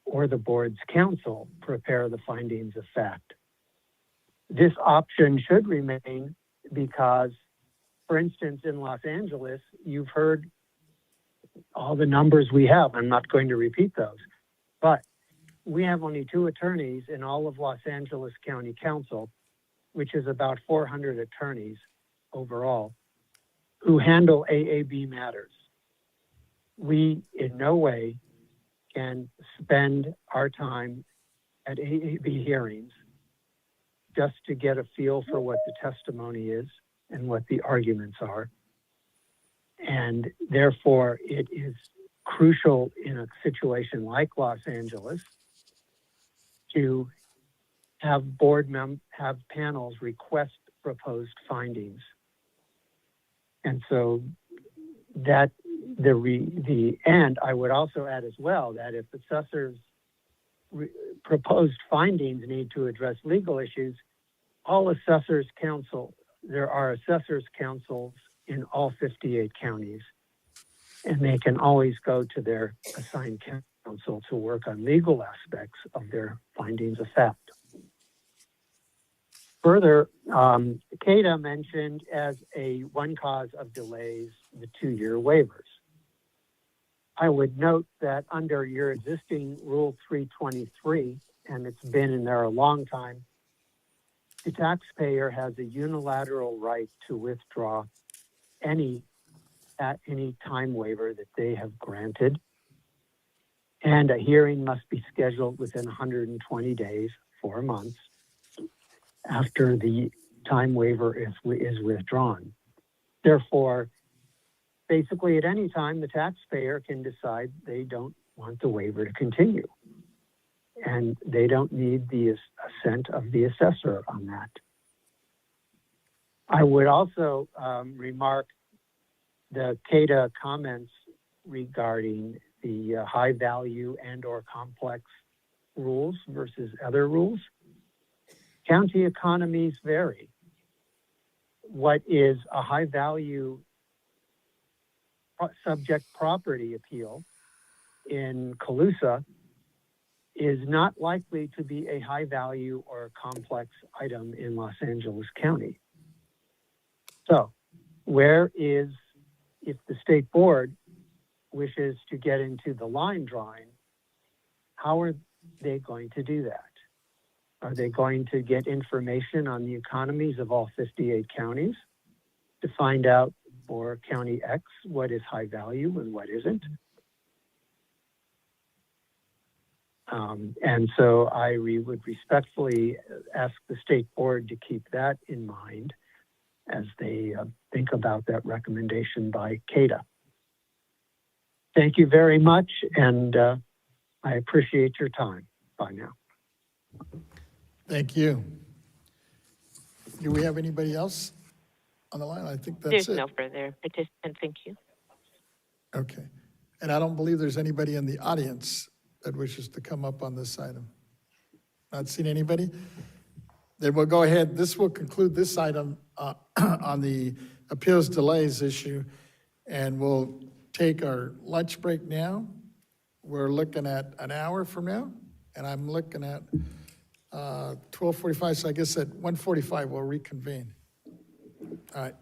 or the board's counsel prepare the findings of fact. This option should remain because, for instance, in Los Angeles, you've heard all the numbers we have. I'm not going to repeat those, but we have only 2 attorneys in all of Los Angeles County Council, which is about 400 attorneys overall, who handle AAB matters. We in no way can spend our time at AAB hearings just to get a feel for what the testimony is and what the arguments are. And therefore, it is crucial in a situation like Los Angeles to have have panels request proposed findings. And so that and I would also add as well that if assessors proposed findings need to address legal issues, all assessors council, there are assessors councils in all 58 counties, and they can always go to their assigned counsel to work on legal aspects of their findings of fact. Further, CADA mentioned as one cause of delays the 2-year waivers. I would note that under your existing Rule 323, and it's been in there a long time, the taxpayer has a unilateral right to withdraw any time waiver that they have granted, and a hearing must be scheduled within 120 days, 4 months, after the time waiver is withdrawn. Therefore, basically at any time, the taxpayer can decide they don't want the waiver to continue, and they don't need the assent of the assessor on that. I would also remark the CADA comments regarding the high value and or complex rules versus other rules. County economies vary. What is a high value subject property appeal in Colusa is not likely to be a high value or complex item in Los Angeles County. So if the state board wishes to get into the line drawing, how are they going to do that? Are they going to get information on the economies of all 58 counties to find out for County X what is high value and what isn't? And so we would respectfully ask the state board to keep that in mind as they think about that recommendation by CADA. Thank you very much, and I appreciate your time. Bye now. Thank you. Do we have anybody else on the line? I think that's There's it. no further participant. Thank you. Okay. And I don't believe there's anybody in the audience that wishes to come up on this item. Not seen anybody? Then we'll go ahead. This will conclude this item on the appeals delays issue, and we'll take our lunch break now. We're looking at an hour from now, and I'm looking at 12:45, so I guess at 1:45 we'll reconvene. All right.